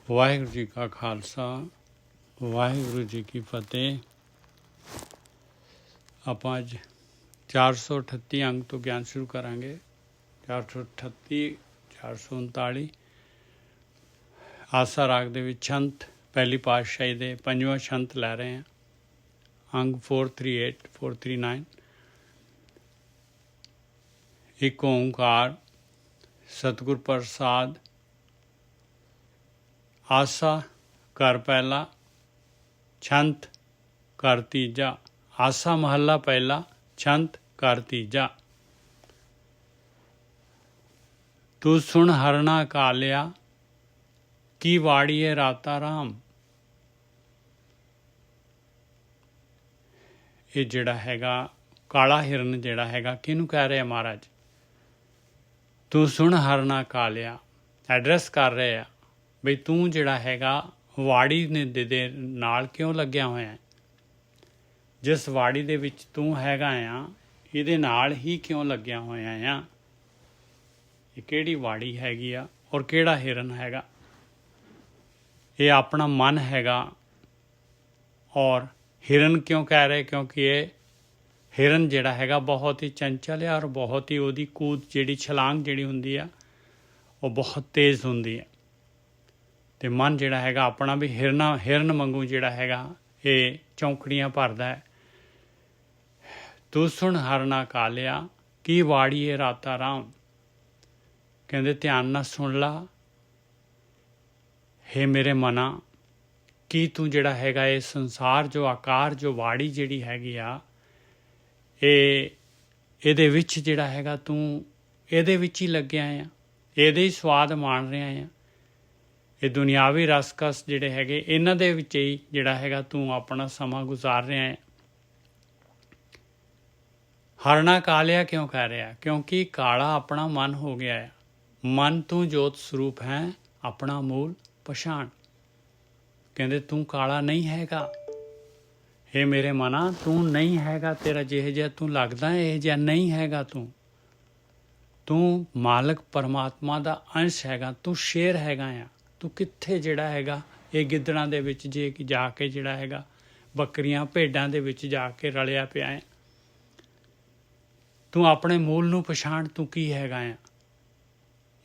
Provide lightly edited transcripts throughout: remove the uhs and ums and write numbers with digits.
ਵਾਹਿਗੁਰੂ ਜੀ ਕਾ ਖਾਲਸਾ ਵਾਹਿਗੁਰੂ ਜੀ ਕੀ ਫਤਿਹ। ਆਪਾਂ ਅੱਜ 438 ਅੰਗ ਤੋਂ ਗਿਆਨ ਸ਼ੁਰੂ ਕਰਾਂਗੇ। 438 439 ਆਸਾ ਰਾਗ ਦੇ ਵਿੱਚ ਛੰਤ ਪਹਿਲੀ ਪਾਤਸ਼ਾਹੀ ਦੇ ਪੰਜਵਾਂ ਛੰਤ ਲੈ ਰਹੇ ਹਾਂ। ਅੰਗ 438 439। ਇੱਕ ਓਂਕਾਰ ਸਤਿਗੁਰ ਪ੍ਰਸਾਦ। ਆਸਾ ਘਰ ਪਹਿਲਾ, ਛੰਤ ਘਰ ਤੀਜਾ। ਆਸਾ ਮਹੱਲਾ ਪਹਿਲਾ, ਛੰਤ ਘਰ ਤੀਜਾ। ਤੂੰ ਸੁਣ ਹਰਣਾ ਕਾਲਿਆ, ਕੀ ਵਾੜੀਏ ਰਾਤਾ ਰਾਮ। ਇਹ ਜਿਹੜਾ ਹੈਗਾ ਕਾਲਾ ਹਿਰਨ ਜਿਹੜਾ ਹੈਗਾ ਕਿਹਨੂੰ ਕਹਿ ਰਿਹਾ ਮਹਾਰਾਜ? ਤੂੰ ਸੁਣ ਹਰਣਾ ਕਾਲਿਆ, ਐਡਰੈਸ ਕਰ ਰਹੇ ਆ ਬਈ ਤੂੰ ਜਿਹੜਾ ਹੈਗਾ ਵਾੜੀ ਨੇ ਦੇ ਨਾਲ ਕਿਉਂ ਲੱਗਿਆ ਹੋਇਆ ਹੈ? ਜਿਸ ਵਾੜੀ ਦੇ ਵਿੱਚ ਤੂੰ ਹੈਗਾ ਆ ਇਹਦੇ ਨਾਲ ਹੀ ਕਿਉਂ ਲੱਗਿਆ ਹੋਇਆ ਆ? ਇਹ ਕਿਹੜੀ ਵਾੜੀ ਹੈਗੀ ਆ ਔਰ ਕਿਹੜਾ ਹਿਰਨ ਹੈਗਾ? ਇਹ ਆਪਣਾ ਮਨ ਹੈਗਾ। ਔਰ ਹਿਰਨ ਕਿਉਂ ਕਹਿ ਰਹੇ? ਕਿਉਂਕਿ ਇਹ ਹਿਰਨ ਜਿਹੜਾ ਹੈਗਾ ਬਹੁਤ ਹੀ ਚੰਚਲ ਹੈ ਔਰ ਬਹੁਤ ਹੀ ਉਹਦੀ ਕੂਦ ਜਿਹੜੀ ਛਲਾਂਗ ਜਿਹੜੀ ਹੁੰਦੀ ਆ ਉਹ ਬਹੁਤ ਤੇਜ਼ ਹੁੰਦੀ ਹੈ। ਅਤੇ ਮਨ ਜਿਹੜਾ ਹੈਗਾ ਆਪਣਾ ਵੀ ਹਿਰਨ ਵਾਂਗੂ ਜਿਹੜਾ ਹੈਗਾ ਇਹ ਚੌਂਕੜੀਆਂ ਭਰਦਾ ਹੈ। ਤੂੰ ਸੁਣ ਹਰਣਾ ਕਾਲਿਆ, ਕੀ ਵਾੜੀਏ ਰਾਤਾ ਰਾਮ। ਕਹਿੰਦੇ ਧਿਆਨ ਨਾਲ ਸੁਣ ਲਾ ਹੇ ਮੇਰੇ ਮਨਾ, ਕੀ ਤੂੰ ਜਿਹੜਾ ਹੈਗਾ ਇਹ ਸੰਸਾਰ ਜੋ ਆਕਾਰ ਜੋ ਵਾੜੀ ਜਿਹੜੀ ਹੈਗੀ ਆ ਇਹਦੇ ਵਿੱਚ ਜਿਹੜਾ ਹੈਗਾ ਤੂੰ ਇਹਦੇ ਵਿੱਚ ਹੀ ਲੱਗਿਆ ਆ, ਇਹਦੇ ਹੀ ਸਵਾਦ ਮਾਣ ਰਿਹਾ ਆ। ਇਹ ਦੁਨਿਆਵੀ ਰਸਕਸ ਜਿਹੜੇ ਹੈਗੇ ਇਹਨਾਂ ਦੇ ਵਿੱਚ ਹੀ ਜਿਹੜਾ ਹੈਗਾ ਤੂੰ ਆਪਣਾ ਸਮਾਂ ਗੁਜ਼ਾਰ ਰਿਹਾ ਹੈ। ਹਰਣਾ ਕਾਲਿਆ ਕਿਉਂ ਕਹਿ ਰਿਹਾ? ਕਿਉਂਕਿ ਕਾਲਾ ਆਪਣਾ ਮਨ ਹੋ ਗਿਆ ਹੈ। ਮਨ ਤੂੰ ਜੋਤ ਸਰੂਪ ਹੈ, ਆਪਣਾ ਮੂਲ ਪਛਾਣ। ਕਹਿੰਦੇ ਤੂੰ ਕਾਲਾ ਨਹੀਂ ਹੈਗਾ। ਹੇ ਮੇਰੇ ਮਨਾ, ਤੂੰ ਨਹੀਂ ਹੈਗਾ। ਤੇਰਾ ਜਿਹੇ ਜਿਹਾ ਤੂੰ ਲੱਗਦਾ ਇਹ ਜਿਹਾ ਨਹੀਂ ਹੈਗਾ। ਤੂੰ ਮਾਲਕ ਪਰਮਾਤਮਾ ਦਾ ਅੰਸ਼ ਹੈਗਾ। ਤੂੰ ਸ਼ੇਰ ਹੈਗਾ ਆ। ਤੂੰ ਕਿੱਥੇ ਜਿਹੜਾ ਹੈਗਾ ਇਹ ਗਿੱਦੜਾਂ ਦੇ ਵਿੱਚ ਜਾ ਕੇ ਜਿਹੜਾ ਹੈਗਾ ਬੱਕਰੀਆਂ ਭੇਡਾਂ ਦੇ ਵਿੱਚ ਜਾ ਕੇ ਰਲਿਆ ਪਿਆ ਹੈ। ਤੂੰ ਆਪਣੇ ਮੂਲ ਨੂੰ ਪਛਾਣ, ਤੂੰ ਕੀ ਹੈਗਾ ਆ।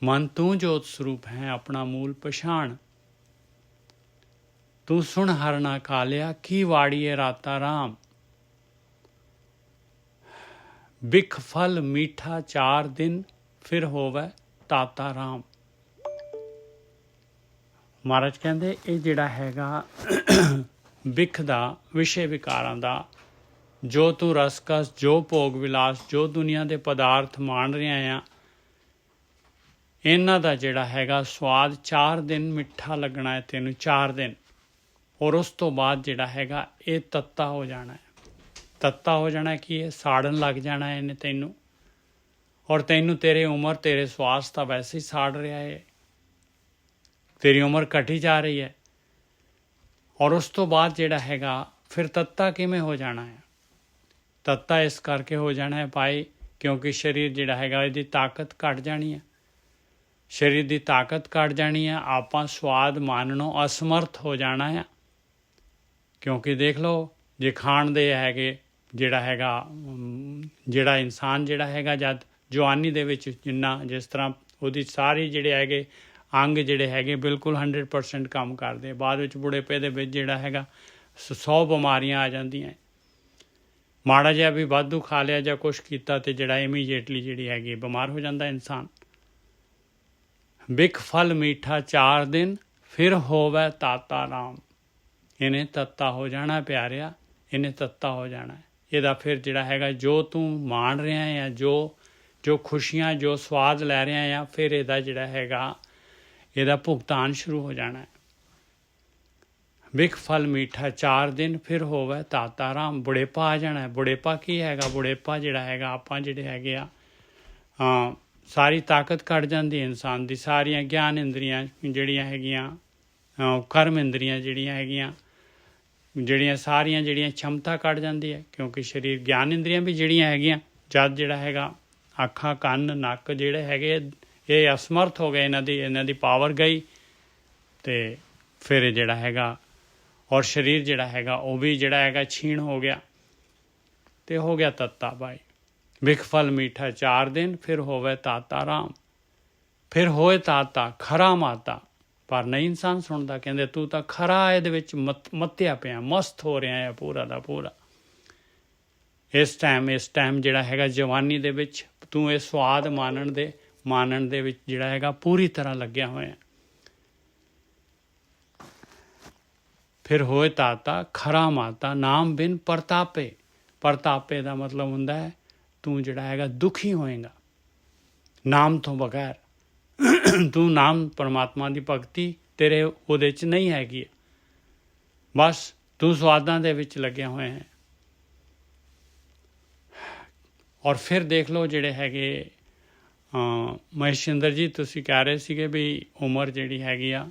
ਮਨ ਤੂੰ ਜੋਤ ਸਰੂਪ ਹੈ, ਆਪਣਾ ਮੂਲ ਪਛਾਣ। ਤੂੰ ਸੁਣ ਹਰਣਾ ਕਾਲਿਆ, ਕੀ ਵਾੜੀਏ ਰਾਤਾ ਰਾਮ। ਬਿਖ ਫਲ ਮੀਠਾ 4 ਦਿਨ, ਫਿਰ ਹੋਵੇ ਤਾਤਾ ਰਾਮ। ਮਹਾਰਾਜ ਕਹਿੰਦੇ ਇਹ ਜਿਹੜਾ ਹੈਗਾ ਬਿਖ ਦਾ ਵਿਸ਼ੇ ਵਿਕਾਰਾਂ ਦਾ ਜੋ ਤੂੰ ਰਸਕਸ ਜੋ ਭੋਗ ਵਿਲਾਸ ਜੋ ਦੁਨੀਆ ਦੇ ਪਦਾਰਥ ਮਾਣ ਰਿਹਾ ਆ ਇਹਨਾਂ ਦਾ ਜਿਹੜਾ ਹੈਗਾ ਸਵਾਦ 4 ਦਿਨ ਮਿੱਠਾ ਲੱਗਣਾ ਹੈ ਤੈਨੂੰ। 4 ਦਿਨ ਔਰ ਉਸ ਤੋਂ ਬਾਅਦ ਜਿਹੜਾ ਹੈਗਾ ਇਹ ਤੱਤਾ ਹੋ ਜਾਣਾ ਹੈ। ਤੱਤਾ ਹੋ ਜਾਣਾ ਕਿ ਇਹ ਸਾੜਨ ਲੱਗ ਜਾਣਾ ਇਹਨੇ ਤੈਨੂੰ। ਔਰ ਤੈਨੂੰ ਤੇਰੇ ਉਮਰ ਤੇਰੇ ਸਵਾਸ ਤਾਂ ਵੈਸੇ ਹੀ ਸਾੜ ਰਿਹਾ ਹੈ। ਤੇਰੀ ਉਮਰ ਘਟੀ ਜਾ ਰਹੀ ਹੈ। ਔਰ ਉਸ ਤੋਂ ਬਾਅਦ ਜਿਹੜਾ ਹੈਗਾ ਫਿਰ ਤੱਤਾ ਕਿਵੇਂ ਹੋ ਜਾਣਾ ਹੈ? ਤੱਤਾ ਇਸ ਕਰਕੇ ਹੋ ਜਾਣਾ ਹੈ ਭਾਈ ਕਿਉਂਕਿ ਸਰੀਰ ਜਿਹੜਾ ਹੈਗਾ ਇਹਦੀ ਤਾਕਤ ਘੱਟ ਜਾਣੀ ਹੈ। ਸਰੀਰ ਦੀ ਤਾਕਤ ਘੱਟ ਜਾਣੀ ਹੈ। ਆਪਾਂ ਸਵਾਦ ਮਾਨਣੋਂ ਅਸਮਰਥ ਹੋ ਜਾਣਾ ਹੈ। ਕਿਉਂਕਿ ਦੇਖ ਲਓ ਜੇ ਖਾਣ ਦੇ ਹੈਗੇ ਜਿਹੜਾ ਇਨਸਾਨ ਜਿਹੜਾ ਹੈਗਾ ਜਦ ਜਵਾਨੀ ਦੇ ਵਿੱਚ ਜਿਸ ਤਰ੍ਹਾਂ ਉਹਦੀ ਸਾਰੀ ਜਿਹੜੇ ਹੈਗੇ ਅੰਗ ਜਿਹੜੇ ਹੈਗੇ ਬਿਲਕੁਲ 100% ਕੰਮ ਕਰਦੇ। ਬਾਅਦ ਵਿੱਚ ਬੁਢੇਪੇ ਦੇ ਵਿੱਚ ਜਿਹੜਾ ਹੈਗਾ 100 ਬਿਮਾਰੀਆਂ ਆ ਜਾਂਦੀਆਂ। ਮਾੜਾ ਜਿਹਾ ਵੀ ਵਾਧੂ ਖਾ ਲਿਆ ਜਾਂ ਕੁਛ ਕੀਤਾ ਅਤੇ ਜਿਹੜਾ ਇਮੀਡੀਏਟਲੀ ਜਿਹੜੀ ਹੈਗੀ ਬਿਮਾਰ ਹੋ ਜਾਂਦਾ ਇਨਸਾਨ। ਬਿਖ ਫਲ ਮੀਠਾ 4 ਦਿਨ, ਫਿਰ ਹੋਵੇ ਤਾਤਾ ਰਾਮ। ਇਹਨੇ ਤੱਤਾ ਹੋ ਜਾਣਾ ਪਿਆਰਿਆ, ਇਹਨੇ ਤੱਤਾ ਹੋ ਜਾਣਾ। ਇਹਦਾ ਫਿਰ ਜਿਹੜਾ ਹੈਗਾ ਜੋ ਤੂੰ ਮਾਣ ਰਿਹਾ ਆ ਜੋ ਖੁਸ਼ੀਆਂ ਜੋ ਸਵਾਦ ਲੈ ਰਿਹਾ ਆ ਫਿਰ ਇਹਦਾ ਜਿਹੜਾ ਹੈਗਾ ਇਹਦਾ ਭੁਗਤਾਨ ਸ਼ੁਰੂ ਹੋ ਜਾਣਾ ਹੈ। ਬਿਖ ਫਲ ਮੀਠਾ 4 ਦਿਨ, ਫਿਰ ਹੋਵੇ ਤਾਤਾ ਰਾਮ। ਬੁਢੇਪਾ ਆ ਜਾਣਾ ਹੈ। ਬੁਢੇਪਾ ਕੀ ਹੈਗਾ? ਬੁਢੇਪਾ ਜਿਹੜਾ ਹੈਗਾ ਆਪਾਂ ਜਿਹੜੇ ਹੈਗੇ ਆ ਸਾਰੀ ਤਾਕਤ ਘੱਟ ਜਾਂਦੀ ਹੈ ਇਨਸਾਨ ਦੀ। ਸਾਰੀਆਂ ਗਿਆਨ ਇੰਦਰੀਆਂ ਜਿਹੜੀਆਂ ਹੈਗੀਆਂ ਕਰਮ ਇੰਦਰੀਆਂ ਜਿਹੜੀਆਂ ਹੈਗੀਆਂ ਜਿਹੜੀਆਂ ਸਾਰੀਆਂ ਜਿਹੜੀਆਂ क्षमता ਘੱਟ ਜਾਂਦੀ ਹੈ ਕਿਉਂਕਿ ਸਰੀਰ ਗਿਆਨ ਇੰਦਰੀਆਂ ਵੀ ਜਿਹੜੀਆਂ ਹੈਗੀਆਂ ਜਦ ਜਿਹੜਾ ਹੈਗਾ ਅੱਖਾਂ ਕੰਨ ਨੱਕ ਜਿਹੜੇ ਹੈਗੇ ਇਹ ਅਸਮਰਥ ਹੋ ਗਏ। ਇਹਨਾਂ ਦੀ ਪਾਵਰ ਗਈ ਅਤੇ ਫਿਰ ਇਹ ਜਿਹੜਾ ਹੈਗਾ ਔਰ ਸਰੀਰ ਜਿਹੜਾ ਹੈਗਾ ਉਹ ਵੀ ਜਿਹੜਾ ਹੈਗਾ ਛੀਣ ਹੋ ਗਿਆ ਤੇ ਹੋ ਗਿਆ ਤੱਤਾ ਭਾਈ। ਬਿਖ ਫਲ ਮੀਠਾ 4 ਦਿਨ, ਫਿਰ ਹੋਵੇ ਤਾਤਾ ਰਾਮ, ਫਿਰ ਹੋਏ ਤਾਤਾ ਖਰਾ ਮਾਤਾ। ਪਰ ਨਹੀਂ ਇਨਸਾਨ ਸੁਣਦਾ, ਕਹਿੰਦੇ ਤੂੰ ਤਾਂ ਖਰਾ ਇਹਦੇ ਵਿੱਚ ਮੱਤਿਆ ਪਿਆ, ਮਸਤ ਹੋ ਰਿਹਾ ਹੈ ਪੂਰਾ ਦਾ ਪੂਰਾ। ਇਸ ਟਾਈਮ ਜਿਹੜਾ ਹੈਗਾ ਜਵਾਨੀ ਦੇ ਵਿੱਚ ਤੂੰ ਇਹ ਸਵਾਦ ਮਾਣਨ ਦੇ ਵਿੱਚ ਜਿਹੜਾ ਹੈਗਾ ਪੂਰੀ ਤਰ੍ਹਾਂ ਲੱਗਿਆ ਹੋਇਆ। ਫਿਰ ਹੋਏ ਤਾਤਾ ਖਰਾ ਮਾਤਾ, ਨਾਮ ਬਿਨ ਪ੍ਰਤਾਪੇ। ਪ੍ਰਤਾਪੇ ਦਾ ਮਤਲਬ ਹੁੰਦਾ ਹੈ ਤੂੰ ਜਿਹੜਾ ਹੈਗਾ ਦੁਖੀ ਹੋਏਗਾ ਨਾਮ ਤੋਂ ਬਗੈਰ। ਤੂੰ ਨਾਮ ਪਰਮਾਤਮਾ ਦੀ ਭਗਤੀ ਤੇਰੇ ਉਹਦੇ 'ਚ ਨਹੀਂ ਹੈਗੀ, ਬਸ ਤੂੰ ਸਵਾਦਾਂ ਦੇ ਵਿੱਚ ਲੱਗਿਆ ਹੋਇਆ ਹੈ। ਔਰ ਫਿਰ ਦੇਖ ਲਓ ਜਿਹੜੇ ਹੈਗੇ ਮਹੇਸ਼ਿੰਦਰ ਜੀ, ਤੁਸੀਂ ਕਹਿ ਰਹੇ ਸੀਗੇ ਵੀ ਉਮਰ ਜਿਹੜੀ ਹੈਗੀ ਆ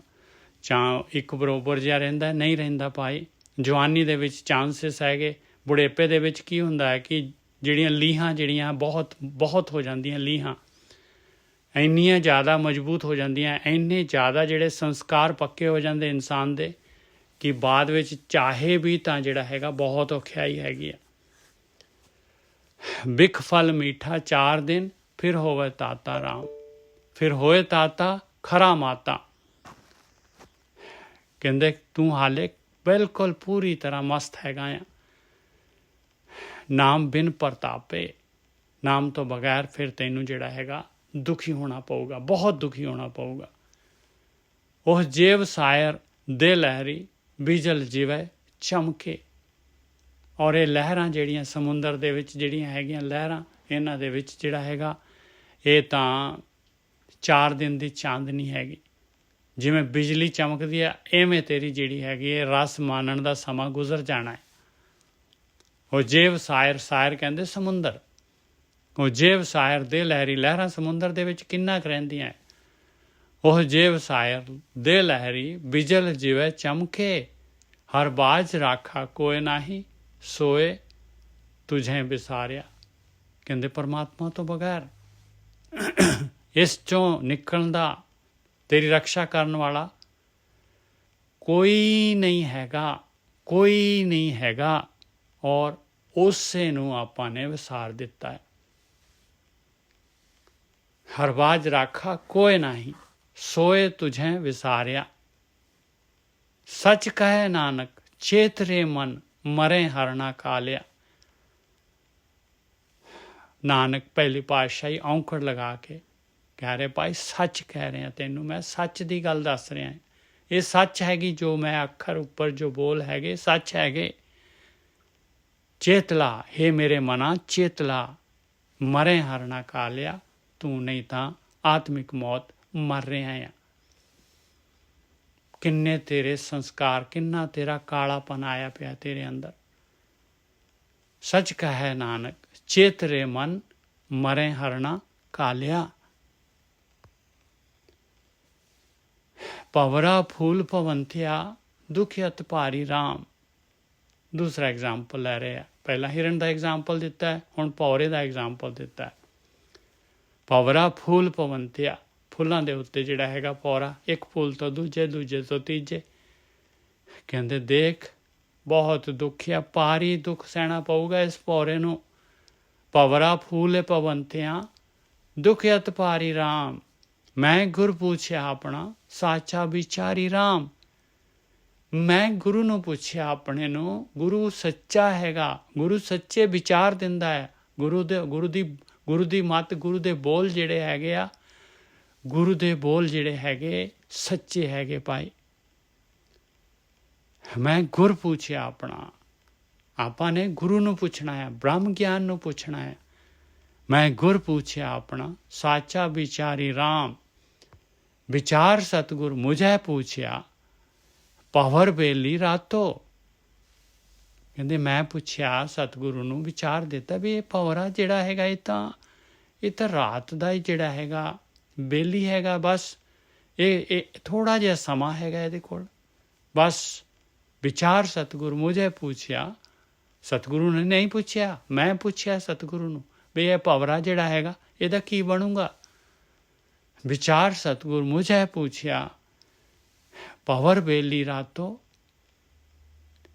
ਇੱਕ ਬਰਾਬਰ ਜਿਹਾ ਰਹਿੰਦਾ, ਨਹੀਂ ਰਹਿੰਦਾ ਭਾਈ। ਜਵਾਨੀ ਦੇ ਵਿੱਚ ਚਾਂਸਿਸ ਹੈਗੇ, ਬੁਢੇਪੇ ਦੇ ਵਿੱਚ ਕੀ ਹੁੰਦਾ ਹੈ ਕਿ ਜਿਹੜੀਆਂ ਲੀਹਾਂ ਜਿਹੜੀਆਂ ਬਹੁਤ ਹੋ ਜਾਂਦੀਆਂ, ਲੀਹਾਂ ਇੰਨੀਆਂ ਜ਼ਿਆਦਾ ਮਜ਼ਬੂਤ ਹੋ ਜਾਂਦੀਆਂ, ਇੰਨੇ ਜ਼ਿਆਦਾ ਜਿਹੜੇ ਸੰਸਕਾਰ ਪੱਕੇ ਹੋ ਜਾਂਦੇ ਇਨਸਾਨ ਦੇ ਕਿ ਬਾਅਦ ਵਿੱਚ ਚਾਹੇ ਵੀ ਤਾਂ ਜਿਹੜਾ ਹੈਗਾ ਬਹੁਤ ਔਖਿਆਈ ਹੈਗੀ ਆ। ਬਿਖ ਫਲ ਮੀਠਾ 4 ਦਿਨ, ਫਿਰ ਹੋਵੇ ਤਾਤਾ ਰਾਮ, ਫਿਰ ਹੋਏ ਤਾਤਾ ਖਰਾ ਮਾਤਾ। ਕਹਿੰਦੇ ਤੂੰ ਹਾਲੇ ਬਿਲਕੁਲ ਪੂਰੀ ਤਰ੍ਹਾਂ ਮਸਤ ਹੈਗਾ ਆ। ਨਾਮ ਬਿਨ ਪ੍ਰਤਾਪੇ, ਨਾਮ ਤੋਂ ਬਗੈਰ ਫਿਰ ਤੈਨੂੰ ਜਿਹੜਾ ਹੈਗਾ ਦੁਖੀ ਹੋਣਾ ਪਊਗਾ, ਬਹੁਤ ਦੁਖੀ ਹੋਣਾ ਪਊਗਾ। ਉਹ ਜੇਵ ਸਾਇਰ ਦੇ ਲਹਿਰੀ, ਬਿਜਲ ਜਿਵੇਂ ਚਮਕੇ। ਔਰ ਇਹ ਲਹਿਰਾਂ ਜਿਹੜੀਆਂ ਸਮੁੰਦਰ ਦੇ ਵਿੱਚ ਜਿਹੜੀਆਂ ਹੈਗੀਆਂ ਲਹਿਰਾਂ, ਇਹਨਾਂ ਦੇ ਵਿੱਚ ਜਿਹੜਾ ਹੈਗਾ ਇਹ ਤਾਂ 4 ਦਿਨ ਦੀ ਚਾਂਦਨੀ ਹੈਗੀ। ਜਿਵੇਂ ਬਿਜਲੀ ਚਮਕਦੀ ਹੈ, ਐਵੇਂ ਤੇਰੀ ਜਿਹੜੀ ਹੈਗੀ ਇਹ ਰਸ ਮਾਣਨ ਦਾ ਸਮਾਂ ਗੁਜ਼ਰ ਜਾਣਾ ਹੈ। ਉਹ ਜੇਵ ਸਾਇਰ ਕਹਿੰਦੇ ਸਮੁੰਦਰ, ਉਹ ਜੇਵ ਸਾਇਰ ਦੇ ਲਹਿਰੀ, ਲਹਿਰਾਂ ਸਮੁੰਦਰ ਦੇ ਵਿੱਚ ਕਿੰਨਾ ਕੁ ਰਹਿੰਦੀਆਂ। ਉਹ ਜੇਵ ਸਾਇਰ ਦੇ ਲਹਿਰੀ, ਬਿਜਲ ਜਿਵੇਂ ਚਮਕੇ। ਹਰ ਬਾਜ ਰਾਖਾ ਕੋਇ ਨਾਹੀ, ਸੋਏ ਤੁਝੇ ਵਿਸਾਰਿਆ। ਕਹਿੰਦੇ ਪਰਮਾਤਮਾ ਤੋਂ ਬਗੈਰ ਇਸ ਚੋਂ ਨਿਕਲਣ ਦਾ, ਤੇਰੀ ਰਕਸ਼ਾ ਕਰਨ ਵਾਲਾ ਕੋਈ ਨਹੀਂ ਹੈਗਾ, ਕੋਈ ਨਹੀਂ ਹੈਗਾ। ਔਰ ਉਸੇ ਨੂੰ ਆਪਾਂ ਨੇ ਵਿਸਾਰ ਦਿੱਤਾ ਹੈ। ਹਰਬਾਜ ਰਾਖਾ ਕੋਇ ਨਾਹੀ, ਸੋਏ ਤੁਝੇ ਵਿਸਾਰਿਆ। ਸੱਚ ਕਹੇ ਨਾਨਕ ਚੇਤਰੇ ਮਨ, ਮਰੇ ਹਰਣਾ ਕਾਲਿਆ। ਨਾਨਕ ਪਹਿਲੀ ਪਾਤਸ਼ਾਹੀ ਔਂਕੜ ਲਗਾ ਕੇ ਕਹਿ ਰਹੇ ਭਾਈ ਸੱਚ ਕਹਿ ਰਿਹਾ ਤੈਨੂੰ, ਮੈਂ ਸੱਚ ਦੀ ਗੱਲ ਦੱਸ ਰਿਹਾ। ਇਹ ਸੱਚ ਹੈਗੀ, ਜੋ ਮੈਂ ਅੱਖਰ ਉੱਪਰ ਜੋ ਬੋਲ ਹੈਗੇ ਸੱਚ ਹੈਗੇ। ਚੇਤਲਾ, ਹੇ ਮੇਰੇ ਮਨਾ ਚੇਤਲਾ, ਮਰੇ ਹਰਣਾ ਕਾਲਿਆ। ਤੂੰ ਨਹੀਂ ਤਾਂ ਆਤਮਿਕ ਮੌਤ ਮਰ ਰਿਹਾ ਆ। ਕਿੰਨੇ ਤੇਰੇ ਸੰਸਕਾਰ, ਕਿੰਨਾ ਤੇਰਾ ਕਾਲਾਪਨ ਆਇਆ ਪਿਆ ਤੇਰੇ ਅੰਦਰ। ਸੱਚ ਕਹੈ ਨਾਨਕ ਚੇਤਰੇ ਮਨ, ਮਰੇ ਹਰਣਾ ਕਾਲਿਆ। ਭਵਰਾ ਫੂਲ ਭਵੰਥਿਆ, ਦੁਖਿਅਤ ਭਾਰੀ ਰਾਮ। ਦੂਸਰਾ ਐਗਜ਼ਾਮਪਲ ਲੈ ਰਹੇ ਆ। ਪਹਿਲਾਂ ਹਿਰਨ ਦਾ ਐਗਜ਼ਾਮਪਲ ਦਿੱਤਾ ਹੈ, ਹੁਣ ਭੌਰੇ ਦਾ ਐਗਜ਼ਾਮਪਲ ਦਿੱਤਾ ਹੈ। ਭਵਰਾ ਫੂਲ ਭਵੰਥਿਆ, ਫੁੱਲਾਂ ਦੇ ਉੱਤੇ ਜਿਹੜਾ ਹੈਗਾ ਭੌਰਾ, ਇੱਕ ਫੁੱਲ ਤੋਂ ਦੂਜੇ, ਦੂਜੇ ਤੋਂ ਤੀਜੇ। ਕਹਿੰਦੇ ਦੇਖ ਬਹੁਤ ਦੁਖਿਆ, ਭਾਰੀ ਦੁੱਖ ਸਹਿਣਾ ਪਊਗਾ ਇਸ ਭੌਰੇ ਨੂੰ। ਭਵਰਾ ਫੂਲ ਭਵੰਥਿਆ, ਦੁਖਿਅਤ ਭਾਰੀ ਰਾਮ। ਮੈਂ ਗੁਰ ਪੁੱਛਿਆ ਆਪਣਾ, ਸਾਚਾ ਵਿਚਾਰੀ ਰਾਮ। ਮੈਂ ਗੁਰੂ ਨੂੰ ਪੁੱਛਿਆ ਆਪਣੇ ਨੂੰ, ਗੁਰੂ ਸੱਚਾ ਹੈਗਾ, ਗੁਰੂ ਸੱਚੇ ਵਿਚਾਰ ਦਿੰਦਾ ਹੈ। ਗੁਰੂ ਦੀ ਮੱਤ, ਗੁਰੂ ਦੇ ਬੋਲ ਜਿਹੜੇ ਹੈਗੇ ਆ, ਗੁਰੂ ਦੇ ਬੋਲ ਜਿਹੜੇ ਹੈਗੇ ਸੱਚੇ ਹੈਗੇ ਭਾਈ। ਮੈਂ ਗੁਰ ਪੁੱਛਿਆ ਆਪਣਾ, ਆਪਾਂ ਨੇ ਗੁਰੂ ਨੂੰ ਪੁੱਛਣਾ ਹੈ, ਬ੍ਰਹਮ ਗਿਆਨ ਨੂੰ ਪੁੱਛਣਾ ਹੈ। ਮੈਂ ਗੁਰ ਪੁੱਛਿਆ ਆਪਣਾ, ਸਾਚਾ ਵਿਚਾਰੀ ਰਾਮ। ਵਿਚਾਰ ਸਤਿਗੁਰ ਮੁਝੇ ਪੁੱਛਿਆ, ਪਵਰ ਬੇਲੀ ਰਾਤੋ। ਕਹਿੰਦੇ ਮੈਂ ਪੁੱਛਿਆ ਸਤਿਗੁਰੂ ਨੂੰ, ਵਿਚਾਰ ਦਿੱਤਾ ਵੀ ਇਹ ਭੌਰਾ ਜਿਹੜਾ ਹੈਗਾ ਇਹ ਤਾਂ ਰਾਤ ਦਾ ਹੀ ਜਿਹੜਾ ਹੈਗਾ ਬੇਲੀ ਹੈਗਾ। ਬਸ ਇਹ ਥੋੜ੍ਹਾ ਜਿਹਾ ਸਮਾਂ ਹੈਗਾ ਇਹਦੇ ਕੋਲ। ਬਸ ਵਿਚਾਰ ਸਤਿਗੁਰੂ ਮੁਝੇ ਪੁੱਛਿਆ। ਸਤਿਗੁਰੂ ਨੇ ਨਹੀਂ ਪੁੱਛਿਆ, ਮੈਂ ਪੁੱਛਿਆ ਸਤਿਗੁਰੂ ਨੂੰ ਵੀ ਇਹ ਭੌਰਾ ਜਿਹੜਾ ਹੈਗਾ ਇਹਦਾ ਕੀ ਬਣੂਗਾ। ਵਿਚਾਰ ਸਤਿਗੁਰ ਮੁਝੇ ਪੁੱਛਿਆ, ਭਵਰ ਬੇਲੀ ਰਾਤੋ,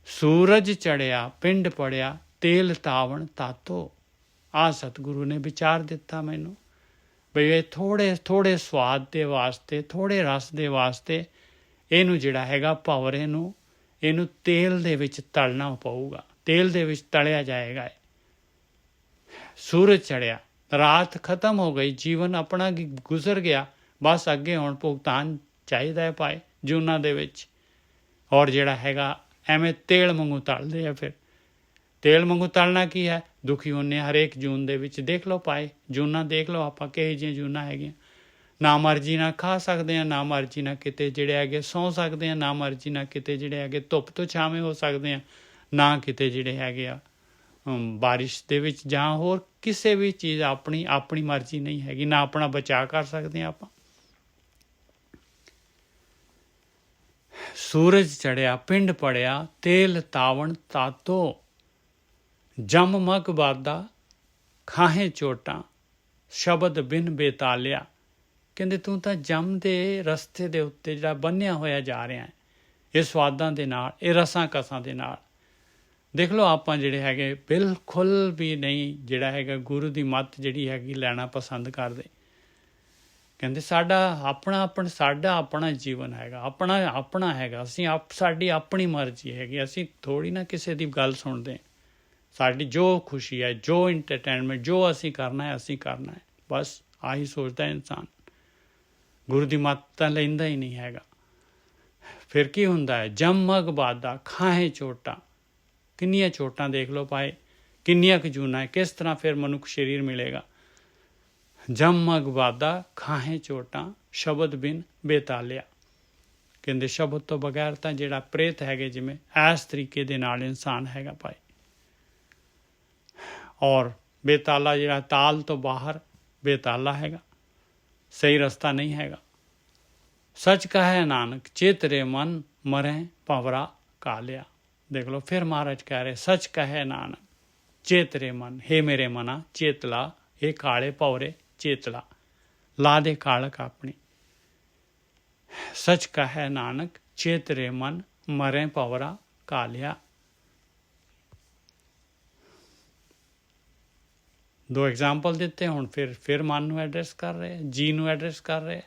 ਸੂਰਜ ਚੜਿਆ ਪਿੰਡ ਪੜਿਆ, ਤੇਲ ਤਾਵਣ ਤਾਤੋ। ਆਹ ਸਤਿਗੁਰੂ ਨੇ ਵਿਚਾਰ ਦਿੱਤਾ ਮੈਨੂੰ ਬਈ ਇਹ ਥੋੜ੍ਹੇ ਸਵਾਦ ਦੇ ਵਾਸਤੇ, ਥੋੜ੍ਹੇ ਰਸ ਦੇ ਵਾਸਤੇ ਇਹਨੂੰ ਜਿਹੜਾ ਹੈਗਾ ਭਵਰੇ ਨੂੰ, ਇਹਨੂੰ ਤੇਲ ਦੇ ਵਿੱਚ ਤਲਣਾ ਪਊਗਾ, ਤੇਲ ਦੇ ਵਿੱਚ ਤਲਿਆ ਜਾਏਗਾ। ਸੂਰਜ ਚੜਿਆ, ਰਾਤ ਖਤਮ ਹੋ ਗਈ, ਜੀਵਨ ਆਪਣਾ ਗੁਜ਼ਰ ਗਿਆ, ਬਸ ਅੱਗੇ ਹੁਣ ਭੁਗਤਾਨ ਚਾਹੀਦਾ ਹੈ ਭਾਈ ਜੂਨਾਂ ਦੇ ਵਿੱਚ। ਔਰ ਜਿਹੜਾ ਹੈਗਾ ਐਵੇਂ ਤੇਲ ਵਾਂਗੂ ਤਲਦੇ ਆ। ਫਿਰ ਤੇਲ ਵਾਂਗੂ ਤਲਣਾ ਕੀ ਹੈ? ਦੁਖੀ ਹੁੰਦੇ ਹਰੇਕ ਜੂਨ ਦੇ ਵਿੱਚ। ਦੇਖ ਲਓ ਭਾਈ ਜੂਨਾਂ, ਦੇਖ ਲਓ ਆਪਾਂ ਕਿਹੋ ਜਿਹੀਆਂ ਜੂਨਾਂ ਹੈਗੀਆਂ। ਨਾ ਮਰਜ਼ੀ ਨਾਲ ਖਾ ਸਕਦੇ ਹਾਂ, ਨਾ ਮਰਜ਼ੀ ਨਾਲ ਕਿਤੇ ਜਿਹੜੇ ਹੈਗੇ ਸੌਂ ਸਕਦੇ ਹਾਂ, ਨਾ ਮਰਜ਼ੀ ਨਾਲ ਕਿਤੇ ਜਿਹੜੇ ਹੈਗੇ ਧੁੱਪ ਤੋਂ ਛਾਵੇਂ ਹੋ ਸਕਦੇ ਹਾਂ, ਨਾ ਕਿਤੇ ਜਿਹੜੇ ਹੈਗੇ ਆ ਬਾਰਿਸ਼ ਦੇ ਵਿੱਚ ਜਾਂ ਹੋਰ ਕਿਸੇ ਵੀ ਚੀਜ਼ ਆਪਣੀ ਮਰਜ਼ੀ ਨਹੀਂ ਹੈਗੀ, ਨਾ ਆਪਣਾ ਬਚਾਅ ਕਰ ਸਕਦੇ ਹਾਂ ਆਪਾਂ। ਸੂਰਜ ਚੜਿਆ ਪਿੰਡ ਪੜਿਆ, ਤੇਲ ਤਾਵਣ ਤਾਤੋ, ਜਮ ਮਗ ਬਾਦਾ ਖਾਹੇ ਚੋਟਾਂ, ਸ਼ਬਦ ਬਿਨ ਬੇਤਾਲਿਆ। ਕਹਿੰਦੇ ਤੂੰ ਤਾਂ ਜਮ ਦੇ ਰਸਤੇ ਦੇ ਉੱਤੇ ਜਿਹੜਾ ਬੰਨਿਆ ਹੋਇਆ ਜਾ ਰਿਹਾ ਹੈ, ਇਹ ਸਵਾਦਾਂ ਦੇ ਨਾਲ, ਇਹ ਰਸਾਂ ਕਸਾਂ ਦੇ ਨਾਲ। ਦੇਖ ਲਓ ਆਪਾਂ ਜਿਹੜੇ ਹੈਗੇ ਬਿਲਕੁਲ ਵੀ ਨਹੀਂ ਜਿਹੜਾ ਹੈਗਾ ਗੁਰੂ ਦੀ ਮੱਤ ਜਿਹੜੀ ਹੈਗੀ ਲੈਣਾ ਪਸੰਦ ਕਰਦੇ। ਕਹਿੰਦੇ ਸਾਡਾ ਆਪਣਾ ਜੀਵਨ ਹੈਗਾ, ਆਪਣਾ ਹੈਗਾ, ਅਸੀਂ ਸਾਡੀ ਆਪਣੀ ਮਰਜ਼ੀ ਹੈਗੀ, ਅਸੀਂ ਥੋੜ੍ਹੀ ਨਾ ਕਿਸੇ ਦੀ ਗੱਲ ਸੁਣਦੇ। ਸਾਡੀ ਜੋ ਖੁਸ਼ੀ ਹੈ, ਜੋ ਇੰਟਰਟੇਨਮੈਂਟ, ਜੋ ਅਸੀਂ ਕਰਨਾ ਹੈ ਅਸੀਂ ਕਰਨਾ ਹੈ, ਬਸ ਆਹੀ ਸੋਚਦਾ ਇਨਸਾਨ। ਗੁਰੂ ਦੀ ਮੱਤ ਤਾਂ ਲੈਂਦਾ ਹੀ ਨਹੀਂ ਹੈਗਾ। ਫਿਰ ਕੀ ਹੁੰਦਾ ਹੈ? ਜਮ ਮਗ ਬਾਦਾ ਖਾਹੇ ਚੋਟਾਂ। ਕਿੰਨੀਆਂ ਚੋਟਾਂ ਦੇਖ ਲਓ ਭਾਈ, ਕਿੰਨੀਆਂ ਕੁ ਜੂਨਾਂ ਹੈ, ਕਿਸ ਤਰ੍ਹਾਂ ਫਿਰ ਮਨੁੱਖ ਸਰੀਰ ਮਿਲੇਗਾ। ਜਮ ਮਗ ਬਾਦਾ ਖਾਹੇ ਚੋਟਾਂ, ਸ਼ਬਦ ਬਿਨ ਬੇਤਾਲਿਆ। ਕਹਿੰਦੇ ਸ਼ਬਦ ਤੋਂ ਬਗੈਰ ਤਾਂ ਜਿਹੜਾ ਪ੍ਰੇਤ ਹੈਗੇ, ਜਿਵੇਂ ਇਸ ਤਰੀਕੇ ਦੇ ਨਾਲ ਇਨਸਾਨ ਹੈਗਾ ਭਾਈ। ਔਰ ਬੇਤਾਲਾ ਜਿਹੜਾ ਤਾਲ ਤੋਂ ਬਾਹਰ ਬੇਤਾਲਾ ਹੈਗਾ, ਸਹੀ ਰਸਤਾ ਨਹੀਂ ਹੈਗਾ। ਸੱਚ ਕਹੈ ਨਾਨਕ ਚੇਤਰੇ ਮਨ, ਮਰੈ ਭਵਰਾ ਕਾਲਿਆ। ਦੇਖ ਲਓ ਫਿਰ ਮਹਾਰਾਜ ਕਹਿ ਰਹੇ ਸੱਚ ਕਹੈ ਨਾਨਕ ਚੇਤਰੇ ਮਨ, ਹੇ ਮੇਰੇ ਮਨਾ ਚੇਤਲਾ, ਇਹ ਕਾਲੇ ਭਵਰੇ ਚੇਤਲਾ, ਲਾ ਦੇ ਕਾਲਕ ਆਪਣੀ। ਸੱਚ ਕਹੈ ਨਾਨਕ ਚੇਤਰੇ ਮਨ, ਮਰੈ ਭਵਰਾ ਕਾਲਿਆ। ਦੋ ਐਗਜ਼ਾਮਪਲ ਦਿੱਤੇ। ਹੁਣ ਫਿਰ ਮਨ ਨੂੰ ਐਡਰੈਸ ਕਰ ਰਹੇ, ਜੀ ਨੂੰ ਐਡਰੈਸ ਕਰ ਰਹੇ।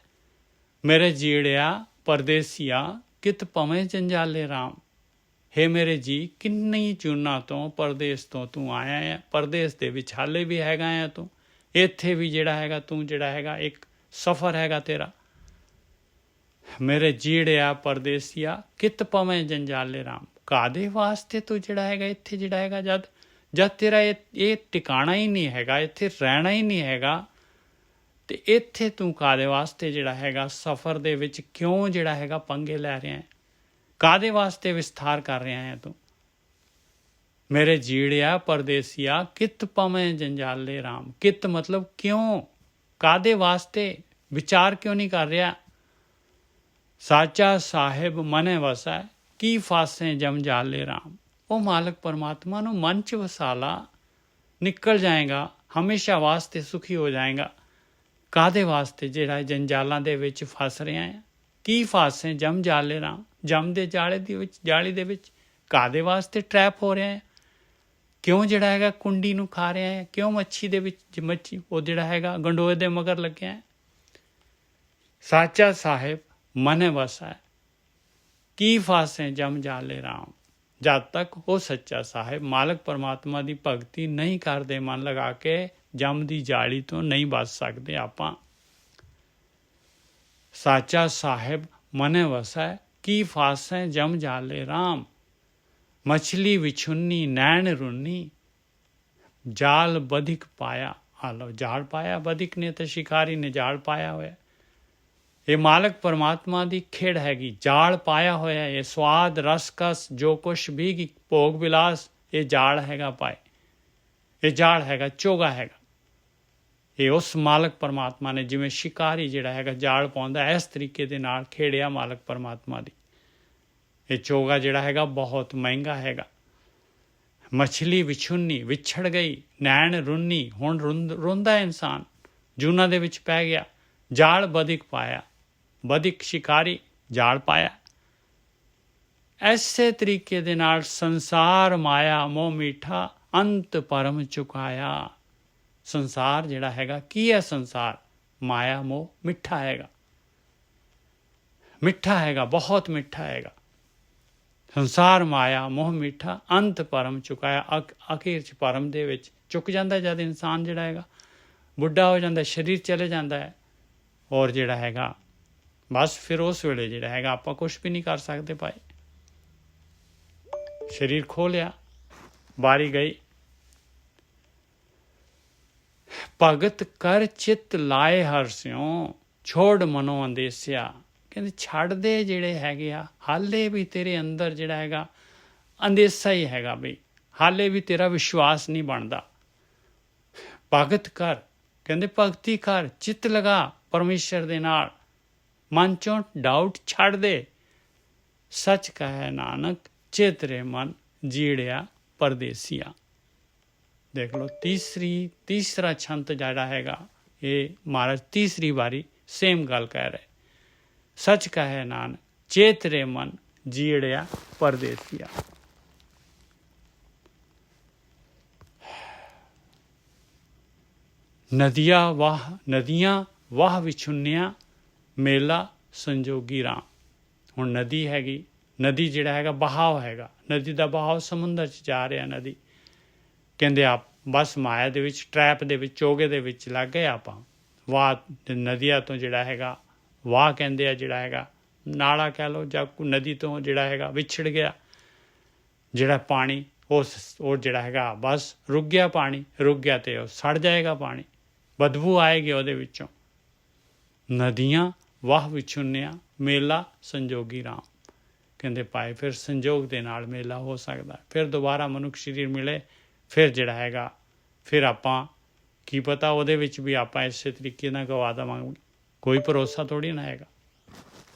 ਮੇਰੇ ਜੀੜਿਆ ਪਰਦੇਸੀਆ, ਕਿਤ ਭਵੇਂ ਜੰਜਾਲੇ ਰਾਮ। ਹੇ ਮੇਰੇ ਜੀ, ਕਿੰਨੀ ਚੂਨਾਂ ਤੋਂ, ਪਰਦੇਸ ਤੋਂ ਤੂੰ ਆਇਆ ਹੈ, ਪਰਦੇਸ ਦੇ ਵਿੱਚ ਹਾਲੇ ਵੀ ਹੈਗਾ ਹੈ ਤੂੰ, ਇੱਥੇ ਵੀ ਜਿਹੜਾ ਹੈਗਾ ਤੂੰ ਜਿਹੜਾ ਹੈਗਾ ਇੱਕ ਸਫ਼ਰ ਹੈਗਾ ਤੇਰਾ। ਮੇਰੇ ਜੀੜਿਆ ਪਰਦੇਸੀਆ, ਕਿਤ ਭਵੇਂ ਜੰਜਾਲੇ ਰਾਮ। ਕਾਹਦੇ ਵਾਸਤੇ ਤੂੰ ਜਿਹੜਾ ਹੈਗਾ ਇੱਥੇ ਜਿਹੜਾ ਹੈਗਾ, ਜਦ ਤੇਰਾ ਇਹ ਟਿਕਾਣਾ ਹੀ ਨਹੀਂ ਹੈਗਾ, ਇੱਥੇ ਰਹਿਣਾ ਹੀ ਨਹੀਂ ਹੈਗਾ, ਤੇ ਇੱਥੇ ਤੂੰ ਕਾਹਦੇ ਵਾਸਤੇ ਜਿਹੜਾ ਹੈਗਾ ਸਫ਼ਰ ਦੇ ਵਿੱਚ ਕਿਉਂ ਜਿਹੜਾ ਹੈਗਾ ਪੰਗੇ ਲੈ ਰਿਹਾ ਹੈ, ਕਾਹਦੇ ਵਾਸਤੇ ਵਿਸਥਾਰ ਕਰ ਰਿਹਾ ਹੈ ਤੂੰ। ਮੇਰੇ ਜੀੜਿਆ ਪਰਦੇਸੀਆ, ਕਿਤ ਭਵੇਂ ਜੰਜਾਲੇ ਰਾਮ। ਕਿਤ ਮਤਲਬ ਕਿਉਂ, ਕਾਹਦੇ ਵਾਸਤੇ, ਵਿਚਾਰ ਕਿਉਂ ਨਹੀਂ ਕਰ ਰਿਹਾ। ਸਾਚਾ ਸਾਹਿਬ ਮਨੇ ਵਸੈ, ਕੀ ਫਾਸੇ ਜੰਜਾਲੇ ਰਾਮ। ਉਹ ਮਾਲਕ ਪਰਮਾਤਮਾ ਨੂੰ ਮਨ 'ਚ ਵਸਾਲਾ, ਨਿਕਲ ਜਾਏਗਾ, ਹਮੇਸ਼ਾ ਵਾਸਤੇ ਸੁਖੀ ਹੋ ਜਾਏਗਾ। ਕਾਹਦੇ ਵਾਸਤੇ ਜਿਹੜਾ ਜੰਜਾਲਾਂ ਦੇ ਵਿੱਚ ਫਸ ਰਿਹਾ ਹੈ। ਕੀ ਫਾਸੇ ਜਮ ਜਾਲੇ ਰਾਮ, ਜਮ ਦੇ ਜਾਲੀ ਦੇ ਵਿੱਚ ਕਾਹਦੇ ਵਾਸਤੇ ਟਰੈਪ ਹੋ ਰਿਹਾ ਹੈ। ਕਿਉਂ ਜਿਹੜਾ ਹੈਗਾ ਕੁੰਡੀ ਨੂੰ ਖਾ ਰਿਹਾ ਹੈ, ਕਿਉਂ ਮੱਛੀ ਦੇ ਵਿੱਚ ਮੱਛੀ ਉਹ ਜਿਹੜਾ ਹੈਗਾ ਗੰਡੋਏ ਦੇ ਮਗਰ ਲੱਗਿਆ ਹੈ। ਸਾਚਾ ਸਾਹਿਬ ਮਨੇ ਵਸੈ, ਕੀ ਫਾਸੇ ਜਮ ਜਾਲੇ ਰਾਮ। ਜਦ ਤੱਕ ਉਹ ਸੱਚਾ ਸਾਹਿਬ ਮਾਲਕ ਪਰਮਾਤਮਾ ਦੀ ਭਗਤੀ ਨਹੀਂ ਕਰਦੇ ਮਨ ਲਗਾ ਕੇ, ਜਮ ਦੀ ਜਾਲੀ ਤੋਂ ਨਹੀਂ ਬਚ ਸਕਦੇ ਆਪਾਂ। ਸਾਚਾ ਸਾਹਿਬ ਮਨੇ ਵਸੈ, ਕੀ ਫਾਸੈ ਜਮ ਜਾਲੇ ਰਾਮ। ਮਛਲੀ ਵਿਛੁੰਨੀ ਨੈਣ ਰੁੰਨੀ, ਜਾਲ ਬਧਿਕ ਪਾਇਆ। ਆ ਲਓ ਜਾਲ ਪਾਇਆ, ਬਧਿਕ ਨੇ ਤੇ ਸ਼ਿਕਾਰੀ ਨੇ ਜਾਲ ਪਾਇਆ ਹੋਇਆ। ਇਹ ਮਾਲਕ ਪਰਮਾਤਮਾ ਦੀ ਖੇਡ ਹੈਗੀ, ਜਾਲ ਪਾਇਆ ਹੋਇਆ। ਇਹ ਸਵਾਦ ਰਸ ਕਸ ਜੋ ਕੁਛ ਵੀ ਭੋਗ ਵਿਲਾਸ, ਇਹ ਜਾਲ ਹੈਗਾ ਭਾਈ, ਇਹ ਜਾਲ ਹੈਗਾ, ਚੋਗਾ ਹੈਗਾ। ਇਹ ਉਸ ਮਾਲਕ ਪਰਮਾਤਮਾ ਨੇ ਜਿਵੇਂ ਸ਼ਿਕਾਰੀ ਜਿਹੜਾ ਹੈਗਾ ਜਾਲ ਪਾਉਂਦਾ, ਇਸ ਤਰੀਕੇ ਦੇ ਨਾਲ ਖੇੜਿਆ ਮਾਲਕ ਪਰਮਾਤਮਾ ਦੀ। ਇਹ ਚੋਗਾ ਜਿਹੜਾ ਹੈਗਾ ਬਹੁਤ ਮਹਿੰਗਾ ਹੈਗਾ। ਮਛਲੀ ਵਿਛੁੰਨੀ, ਵਿਛੜ ਗਈ, ਨੈਣ ਰੁੰਨੀ, ਹੁਣ ਰੋਂਦਾ ਇਨਸਾਨ, ਜੂਨਾਂ ਦੇ ਵਿੱਚ ਪੈ ਗਿਆ। ਜਾਲ ਬਧਿਕ ਪਾਇਆ, ਬਧਿਕ ਸ਼ਿਕਾਰੀ ਜਾਲ ਪਾਇਆ। ਐਸੇ ਤਰੀਕੇ ਦੇ ਨਾਲ ਸੰਸਾਰ ਮਾਇਆ ਮੋਹ ਮਿੱਠਾ ਅੰਤ ਪਰਮ ਚੁਕਾਇਆ। ਸੰਸਾਰ ਜਿਹੜਾ ਹੈਗਾ ਕੀ ਹੈ? ਸੰਸਾਰ ਮਾਇਆ ਮੋਹ ਮਿੱਠਾ ਹੈਗਾ, ਮਿੱਠਾ ਹੈਗਾ, ਬਹੁਤ ਮਿੱਠਾ ਹੈਗਾ। ਸੰਸਾਰ ਮਾਇਆ ਮੋਹ ਮਿੱਠਾ ਅੰਤ ਪਰਮ ਚੁਕਾਇਆ। ਅਖੀਰ 'ਚ ਪਰਮ ਦੇ ਵਿੱਚ ਚੁੱਕ ਜਾਂਦਾ ਜਦ ਇਨਸਾਨ ਜਿਹੜਾ ਹੈਗਾ ਬੁੱਢਾ ਹੋ ਜਾਂਦਾ, ਸਰੀਰ ਚਲੇ ਜਾਂਦਾ ਹੈ, ਔਰ ਜਿਹੜਾ ਹੈਗਾ ਬਸ ਫਿਰ ਉਸ ਵੇਲੇ ਜਿਹੜਾ ਹੈਗਾ ਆਪਾਂ ਕੁਛ ਵੀ ਨਹੀਂ ਕਰ ਸਕਦੇ ਭਾਈ। ਸਰੀਰ ਖੋਹ ਲਿਆ, ਵਾਰੀ ਗਈ। ਭਗਤ ਕਰ ਚਿੱਤ ਲਾਏ ਹਰ ਸਿਉ ਛੋੜ ਮਨੋ ਅੰਦੇਸਿਆ। ਕਹਿੰਦੇ ਛੱਡ ਦੇ ਜਿਹੜੇ ਹੈਗੇ ਆ, ਹਾਲੇ ਵੀ ਤੇਰੇ ਅੰਦਰ ਜਿਹੜਾ ਹੈਗਾ ਅੰਦੇਸਾ ਹੀ ਹੈਗਾ ਬਈ, ਹਾਲੇ ਵੀ ਤੇਰਾ ਵਿਸ਼ਵਾਸ ਨਹੀਂ ਬਣਦਾ। ਭਗਤ ਕਰ, ਕਹਿੰਦੇ ਭਗਤੀ ਕਰ, ਚਿੱਤ ਲਗਾ ਪਰਮੇਸ਼ਰ ਦੇ ਨਾਲ, ਮਨ ਚੋਂ ਡਾਊਟ ਛੱਡ ਦੇ। ਸੱਚ ਕਹੈ ਨਾਨਕ ਚੇਤਰੇ ਮਨ ਜੀੜਿਆ ਪਰਦੇਸੀਆ। ਦੇਖ ਲਓ ਤੀਸਰਾ ਛੰਤ ਜਿਹੜਾ ਹੈਗਾ ਇਹ ਮਹਾਰਾਜ ਤੀਸਰੀ ਵਾਰੀ ਸੇਮ ਗੱਲ ਕਹਿ ਰਹੇ। ਸੱਚ ਕਹੈ ਨਾਨਕ ਚੇਤਰੇ ਮਨ ਜੀੜਿਆ ਪਰਦੇਸੀਆ। ਨਦੀਆਂ ਵਾਹ ਵਿਛੁੰਨਿਆ ਮੇਲਾ ਸੰਜੋਗੀ ਰਾਮ। ਹੁਣ ਨਦੀ ਹੈਗੀ, ਨਦੀ ਜਿਹੜਾ ਹੈਗਾ ਬਹਾਵ ਹੈਗਾ, ਨਦੀ ਦਾ ਬਹਾਵ ਸਮੁੰਦਰ 'ਚ ਜਾ ਰਿਹਾ। ਨਦੀ ਕਹਿੰਦੇ ਆਪ ਬਸ ਮਾਇਆ ਦੇ ਵਿੱਚ, ਟਰੈਪ ਦੇ ਵਿੱਚ, ਚੋਗੇ ਦੇ ਵਿੱਚ ਲੱਗ ਗਏ ਆਪਾਂ। ਵਾਹ ਨਦੀਆਂ ਤੋਂ ਜਿਹੜਾ ਹੈਗਾ, ਵਾਹ ਕਹਿੰਦੇ ਆ ਜਿਹੜਾ ਹੈਗਾ ਨਾਲਾ ਕਹਿ ਲਓ, ਜਾਂ ਨਦੀ ਤੋਂ ਜਿਹੜਾ ਹੈਗਾ ਵਿਛੜ ਗਿਆ ਜਿਹੜਾ ਪਾਣੀ, ਉਹ ਜਿਹੜਾ ਹੈਗਾ ਬਸ ਰੁਕ ਗਿਆ। ਪਾਣੀ ਰੁਕ ਗਿਆ ਤੇ ਉਹ ਸੜ ਜਾਏਗਾ, ਪਾਣੀ ਬਦਬੂ ਆਏਗੀ ਉਹਦੇ ਵਿੱਚੋਂ। ਨਦੀਆਂ ਵਾਹ ਵਿਛੁੰਨਿਆ ਮੇਲਾ ਸੰਜੋਗੀ ਰਾਮ। ਕਹਿੰਦੇ ਭਾਈ ਫਿਰ ਸੰਜੋਗ ਦੇ ਨਾਲ ਮੇਲਾ ਹੋ ਸਕਦਾ, ਫਿਰ ਦੁਬਾਰਾ ਮਨੁੱਖ ਸਰੀਰ ਮਿਲੇ, ਫਿਰ ਜਿਹੜਾ ਹੈਗਾ ਫਿਰ ਆਪਾਂ ਕੀ ਪਤਾ ਉਹਦੇ ਵਿੱਚ ਵੀ ਆਪਾਂ ਇਸੇ ਤਰੀਕੇ ਨਾਲ ਗਵਾ ਦੇਵਾਂਗੇ, ਕੋਈ ਭਰੋਸਾ ਥੋੜ੍ਹੀ ਨਾ ਹੈਗਾ।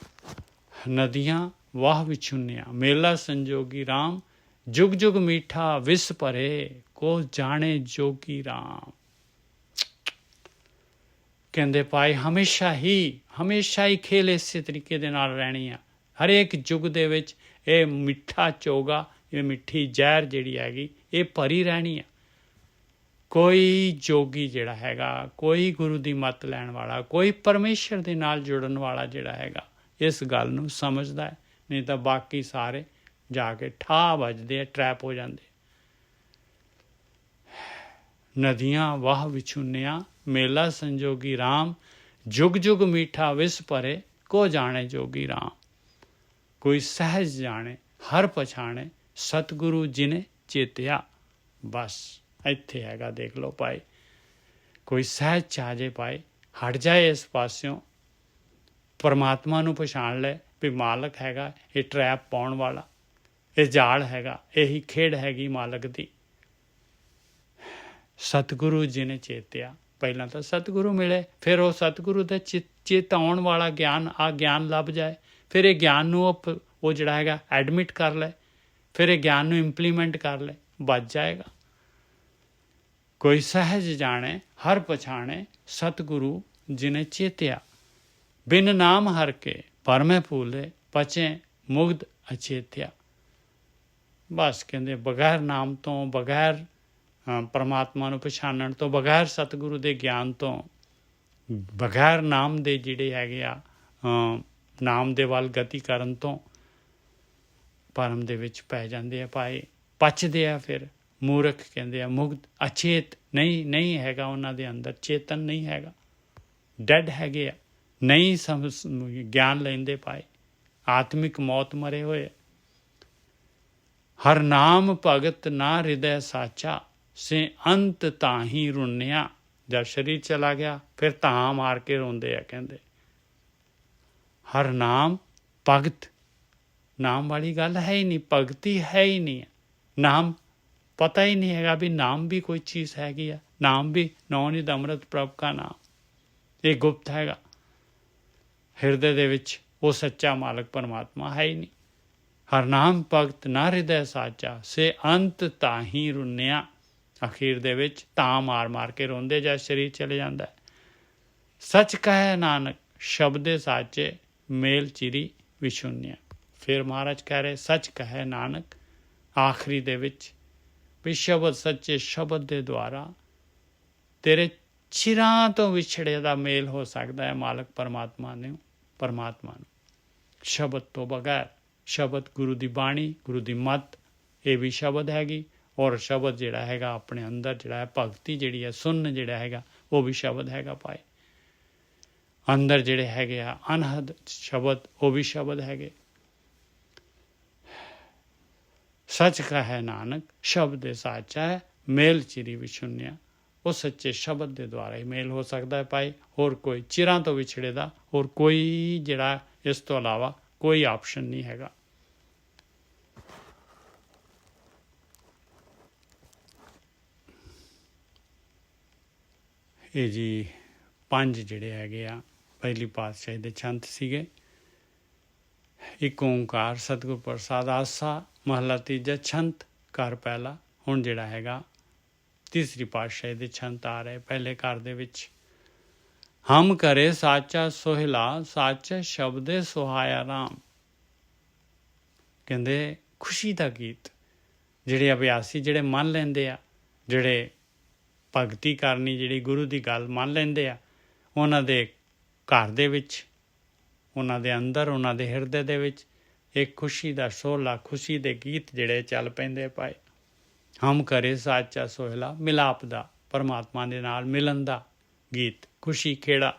ਨਦੀਆਂ ਵਾਹ ਵਿਛੁੰਨਿਆ ਮੇਲਾ ਸੰਜੋਗੀ ਰਾਮ, ਜੁਗ ਜੁਗ ਮੀਠਾ ਵਿਸ ਭਰੇ ਕੋ ਜਾਣੇ ਜੋਗੀ ਰਾਮ। ਕਹਿੰਦੇ ਭਾਈ ਹਮੇਸ਼ਾ ਹੀ ਖੇਲ ਇਸੇ ਤਰੀਕੇ ਦੇ ਨਾਲ ਰਹਿਣੀ ਆ। ਹਰੇਕ ਯੁੱਗ ਦੇ ਵਿੱਚ ਇਹ ਮਿੱਠਾ ਚੋਗਾ, ਇਹ ਮਿੱਠੀ ਜ਼ਹਿਰ ਜਿਹੜੀ ਹੈਗੀ ਇਹ ਭਰੀ ਰਹਿਣੀ ਆ। ਕੋਈ ਜੋਗੀ ਜਿਹੜਾ ਹੈਗਾ, ਕੋਈ ਗੁਰੂ ਦੀ ਮੱਤ ਲੈਣ ਵਾਲਾ, ਕੋਈ ਪਰਮੇਸ਼ਰ ਦੇ ਨਾਲ ਜੁੜਨ ਵਾਲਾ ਜਿਹੜਾ ਹੈਗਾ ਇਸ ਗੱਲ ਨੂੰ ਸਮਝਦਾ ਹੈ। ਨਹੀਂ ਤਾਂ ਬਾਕੀ ਸਾਰੇ ਜਾ ਕੇ ਠਾਹ ਵੱਜਦੇ ਆ, ਟਰੈਪ ਹੋ ਜਾਂਦੇ। ਨਦੀਆਂ ਵਾਹ ਵਿਛੁੰਨਿਆ ਮੇਲਾ ਸੰਜੋਗੀ ਰਾਮ, ਜੁਗ ਜੁਗ ਮੀਠਾ ਵਿਸ ਭਰੇ ਕੋ ਜਾਣੇ ਜੋਗੀ ਰਾਮ। ਕੋਈ ਸਹਿਜ ਜਾਣੇ ਹਰ ਪਛਾਣੇ ਸਤਿਗੁਰੂ ਜਿਨੇ ਚੇਤਿਆ। ਬਸ ਇੱਥੇ ਹੈਗਾ, ਦੇਖ ਲਓ ਭਾਈ, ਕੋਈ ਸਹਿਜ ਚ ਆ ਜੇ ਭਾਈ, ਹਟ ਜਾਏ ਇਸ ਪਾਸਿਓਂ, ਪਰਮਾਤਮਾ ਨੂੰ ਪਛਾਣ ਲੈ ਵੀ ਮਾਲਕ ਹੈਗਾ ਇਹ ਟਰੈਪ ਪਾਉਣ ਵਾਲਾ, ਇਹ ਜਾਲ ਹੈਗਾ, ਇਹੀ ਖੇਡ ਹੈਗੀ ਮਾਲਕ ਦੀ। ਸਤਿਗੁਰੂ ਜੀ ਨੇ ਚੇਤਿਆ, ਪਹਿਲਾਂ ਤਾਂ ਸਤਿਗੁਰੂ ਮਿਲੇ, ਫਿਰ ਉਹ ਸਤਿਗੁਰੂ ਦਾ ਚੇਤਾਉਣ ਵਾਲਾ ਗਿਆਨ ਲੱਭ ਜਾਏ, ਫਿਰ ਇਹ ਗਿਆਨ ਨੂੰ ਉਹ ਜਿਹੜਾ ਹੈਗਾ ਐਡਮਿਟ ਕਰ ਲੈ, ਫਿਰ ਇਹ ਗਿਆਨ ਨੂੰ ਇੰਪਲੀਮੈਂਟ ਕਰ ਲੈ, ਬਚ ਜਾਏਗਾ। ਕੋਈ ਸਹਿਜ ਜਾਣੇ ਹਰ ਪਛਾਣੇ ਸਤਿਗੁਰੂ ਜਿਨੇ ਚੇਤਿਆ, ਬਿਨ ਨਾਮ ਹਰ ਕੇ ਪਰਮੇ ਭੂਲੇ ਪਚੇ ਮੁਗਧ ਅਚੇਤਿਆ। ਬਸ ਕਹਿੰਦੇ ਬਗੈਰ ਨਾਮ ਤੋਂ, ਬਗੈਰ ਪਰਮਾਤਮਾ ਨੂੰ ਪਛਾਣਨ ਤੋਂ, ਬਗੈਰ ਸਤਿਗੁਰੂ ਦੇ ਗਿਆਨ ਤੋਂ, ਬਗੈਰ ਨਾਮ ਦੇ ਜਿਹੜੇ ਹੈਗੇ ਆ ਨਾਮ ਦੇ ਵੱਲ ਗਤੀ ਕਰਨ ਤੋਂ ਭਰਮ ਦੇ ਵਿੱਚ ਪੈ ਜਾਂਦੇ ਆ ਭਾਈ, ਪਚਦੇ ਆ। ਫਿਰ ਮੂਰਖ ਕਹਿੰਦੇ ਆ ਮੁਗਧ ਅਚੇਤ, ਨਹੀਂ ਹੈਗਾ ਉਹਨਾਂ ਦੇ ਅੰਦਰ, ਚੇਤਨ ਨਹੀਂ ਹੈਗਾ, ਡੈਡ ਹੈਗੇ ਆ, ਨਹੀਂ ਗਿਆਨ ਲੈਂਦੇ ਭਾਈ, ਆਤਮਿਕ ਮੌਤ ਮਰੇ ਹੋਏ। ਹਰ ਨਾਮ ਭਗਤ ਨਾ ਹਿਰਦੈ ਸਾਚਾ, ਸੇ ਅੰਤ ਤਾਹੀਂ ਰੁੰਨਿਆ। ਜਦ ਸਰੀਰ ਚਲਾ ਗਿਆ ਫਿਰ ਤਾਂ ਮਾਰ ਕੇ ਰੋਂਦੇ ਆ। ਕਹਿੰਦੇ ਹਰ ਨਾਮ ਭਗਤ, ਨਾਮ ਵਾਲੀ ਗੱਲ ਹੈ ਹੀ ਨਹੀਂ, ਭਗਤੀ ਹੈ ਹੀ ਨਹੀਂ, ਨਾਮ ਪਤਾ ਹੀ ਨਹੀਂ ਹੈਗਾ ਵੀ ਨਾਮ ਵੀ ਕੋਈ ਚੀਜ਼ ਹੈਗੀ ਆ। ਨਾਮ ਵੀ ਨੌ ਨਿਧ ਅੰਮ੍ਰਿਤ ਪ੍ਰਭ ਕਾ ਨਾਮ, ਇਹ ਗੁਪਤ ਹੈਗਾ। ਹਿਰਦੇ ਦੇ ਵਿੱਚ ਉਹ ਸੱਚਾ ਮਾਲਕ ਪਰਮਾਤਮਾ ਹੈ ਹੀ ਨਹੀਂ। ਹਰ ਨਾਮ ਭਗਤ ਨਾ ਹਿਰਦੈ ਸਾਚਾ, ਸੇ ਅੰਤ ਤਾਹੀਂ ਰੁੰਨਿਆ। ਅਖੀਰ ਦੇ ਵਿੱਚ ਤਾਂ ਮਾਰ ਕੇ ਰੋਂਦੇ ਜਦ ਸਰੀਰ ਚਲੇ ਜਾਂਦਾ। ਸੱਚ ਕਹੈ ਨਾਨਕ ਸ਼ਬਦੇ ਸਾਚੇ, ਮੇਲ ਚਿਰੀ ਵਿਛੁੰਨਿਆ। ਫਿਰ ਮਹਾਰਾਜ ਕਹਿ ਰਹੇ ਸੱਚ ਕਹੈ ਨਾਨਕ ਆਖਰੀ ਦੇ ਵਿੱਚ ਵੀ ਸ਼ਬਦ ਸੱਚੇ ਸ਼ਬਦ ਦੇ ਦੁਆਰਾ ਤੇਰੇ ਚਿਰਾਂ ਤੋਂ ਵਿਛੜੇ ਦਾ ਮੇਲ ਹੋ ਸਕਦਾ ਹੈ ਮਾਲਕ ਪਰਮਾਤਮਾ ਨੂੰ ਸ਼ਬਦ ਤੋਂ ਬਗੈਰ। ਸ਼ਬਦ ਗੁਰੂ ਦੀ ਬਾਣੀ, ਗੁਰੂ ਦੀ ਮੱਤ, ਇਹ ਵੀ ਸ਼ਬਦ ਹੈਗੀ। ਔਰ ਸ਼ਬਦ ਜਿਹੜਾ ਹੈਗਾ ਆਪਣੇ ਅੰਦਰ ਜਿਹੜਾ ਹੈ ਭਗਤੀ ਜਿਹੜੀ ਹੈ ਸੁਣਨ ਜਿਹੜਾ ਹੈਗਾ ਉਹ ਵੀ ਸ਼ਬਦ ਹੈਗਾ ਭਾਈ। ਅੰਦਰ ਜਿਹੜੇ ਹੈਗੇ ਆ ਅਨਹਦ ਸ਼ਬਦ ਉਹ ਵੀ ਸ਼ਬਦ ਹੈਗੇ। ਸੱਚ ਕਹੈ ਨਾਨਕ ਸ਼ਬਦ ਸਾਚਾ ਹੈ ਮੇਲ ਚਿਰੀ ਵਿਛੁੰਨਿਆ। ਉਹ ਸੱਚੇ ਸ਼ਬਦ ਦੇ ਦੁਆਰਾ ਹੀ ਮੇਲ ਹੋ ਸਕਦਾ ਹੈ ਭਾਈ। ਹੋਰ ਕੋਈ ਚਿਰਾਂ ਤੋਂ ਵਿਛੜੇ ਦਾ ਹੋਰ ਕੋਈ ਜਿਹੜਾ ਇਸ ਤੋਂ ਇਲਾਵਾ ਕੋਈ ਆਪਸ਼ਨ ਨਹੀਂ ਹੈਗਾ। ਇਹ ਜੀ 5 ਜਿਹੜੇ ਹੈਗੇ ਆ ਪਹਿਲੀ ਪਾਤਸ਼ਾਹੀ ਦੇ ਛੰਤ ਸੀਗੇ। ਇੱਕ ਓਂਕਾਰ ਸਤਿਗੁਰ ਪ੍ਰਸਾਦ ਆਸਾ ਮਹਲਾ ਤੀਜਾ ਛੰਤ ਘਰ ਪਹਿਲਾ। ਹੁਣ ਜਿਹੜਾ ਹੈਗਾ ਤੀਸਰੀ ਪਾਤਸ਼ਾਹੀ ਦੇ ਛੰਤ ਆ ਰਹੇ ਪਹਿਲੇ ਘਰ ਦੇ ਵਿੱਚ। ਹਮ ਕਰੇ ਸਾਚਾ ਸੋਹਿਲਾ ਸਾਚੇ ਸ਼ਬਦੇ ਸੁਹਾਇਆ ਰਾਮ। ਕਹਿੰਦੇ ਖੁਸ਼ੀ ਦਾ ਗੀਤ ਜਿਹੜੇ ਅਭਿਆਸੀ ਜਿਹੜੇ ਮੰਨ ਲੈਂਦੇ ਆ, ਜਿਹੜੇ ਭਗਤੀ ਕਰਨੀ ਜਿਹੜੀ ਗੁਰੂ ਦੀ ਗੱਲ ਮੰਨ ਲੈਂਦੇ ਆ, ਉਹਨਾਂ ਦੇ ਘਰ ਦੇ ਵਿੱਚ, ਉਹਨਾਂ ਦੇ ਅੰਦਰ, ਉਹਨਾਂ ਦੇ ਹਿਰਦੇ ਦੇ ਵਿੱਚ ਇੱਕ ਖੁਸ਼ੀ ਦਾ ਸੋਹਲਾ, ਖੁਸ਼ੀ ਦੇ ਗੀਤ ਜਿਹੜੇ ਚੱਲ ਪੈਂਦੇ ਪਾਏ। ਹਮ ਕਰੇ ਸਾਚਾ ਸੋਹਿਲਾ, ਮਿਲਾਪ ਦਾ, ਪਰਮਾਤਮਾ ਦੇ ਨਾਲ ਮਿਲਣ ਦਾ ਗੀਤ, ਖੁਸ਼ੀ ਖੇੜਾ।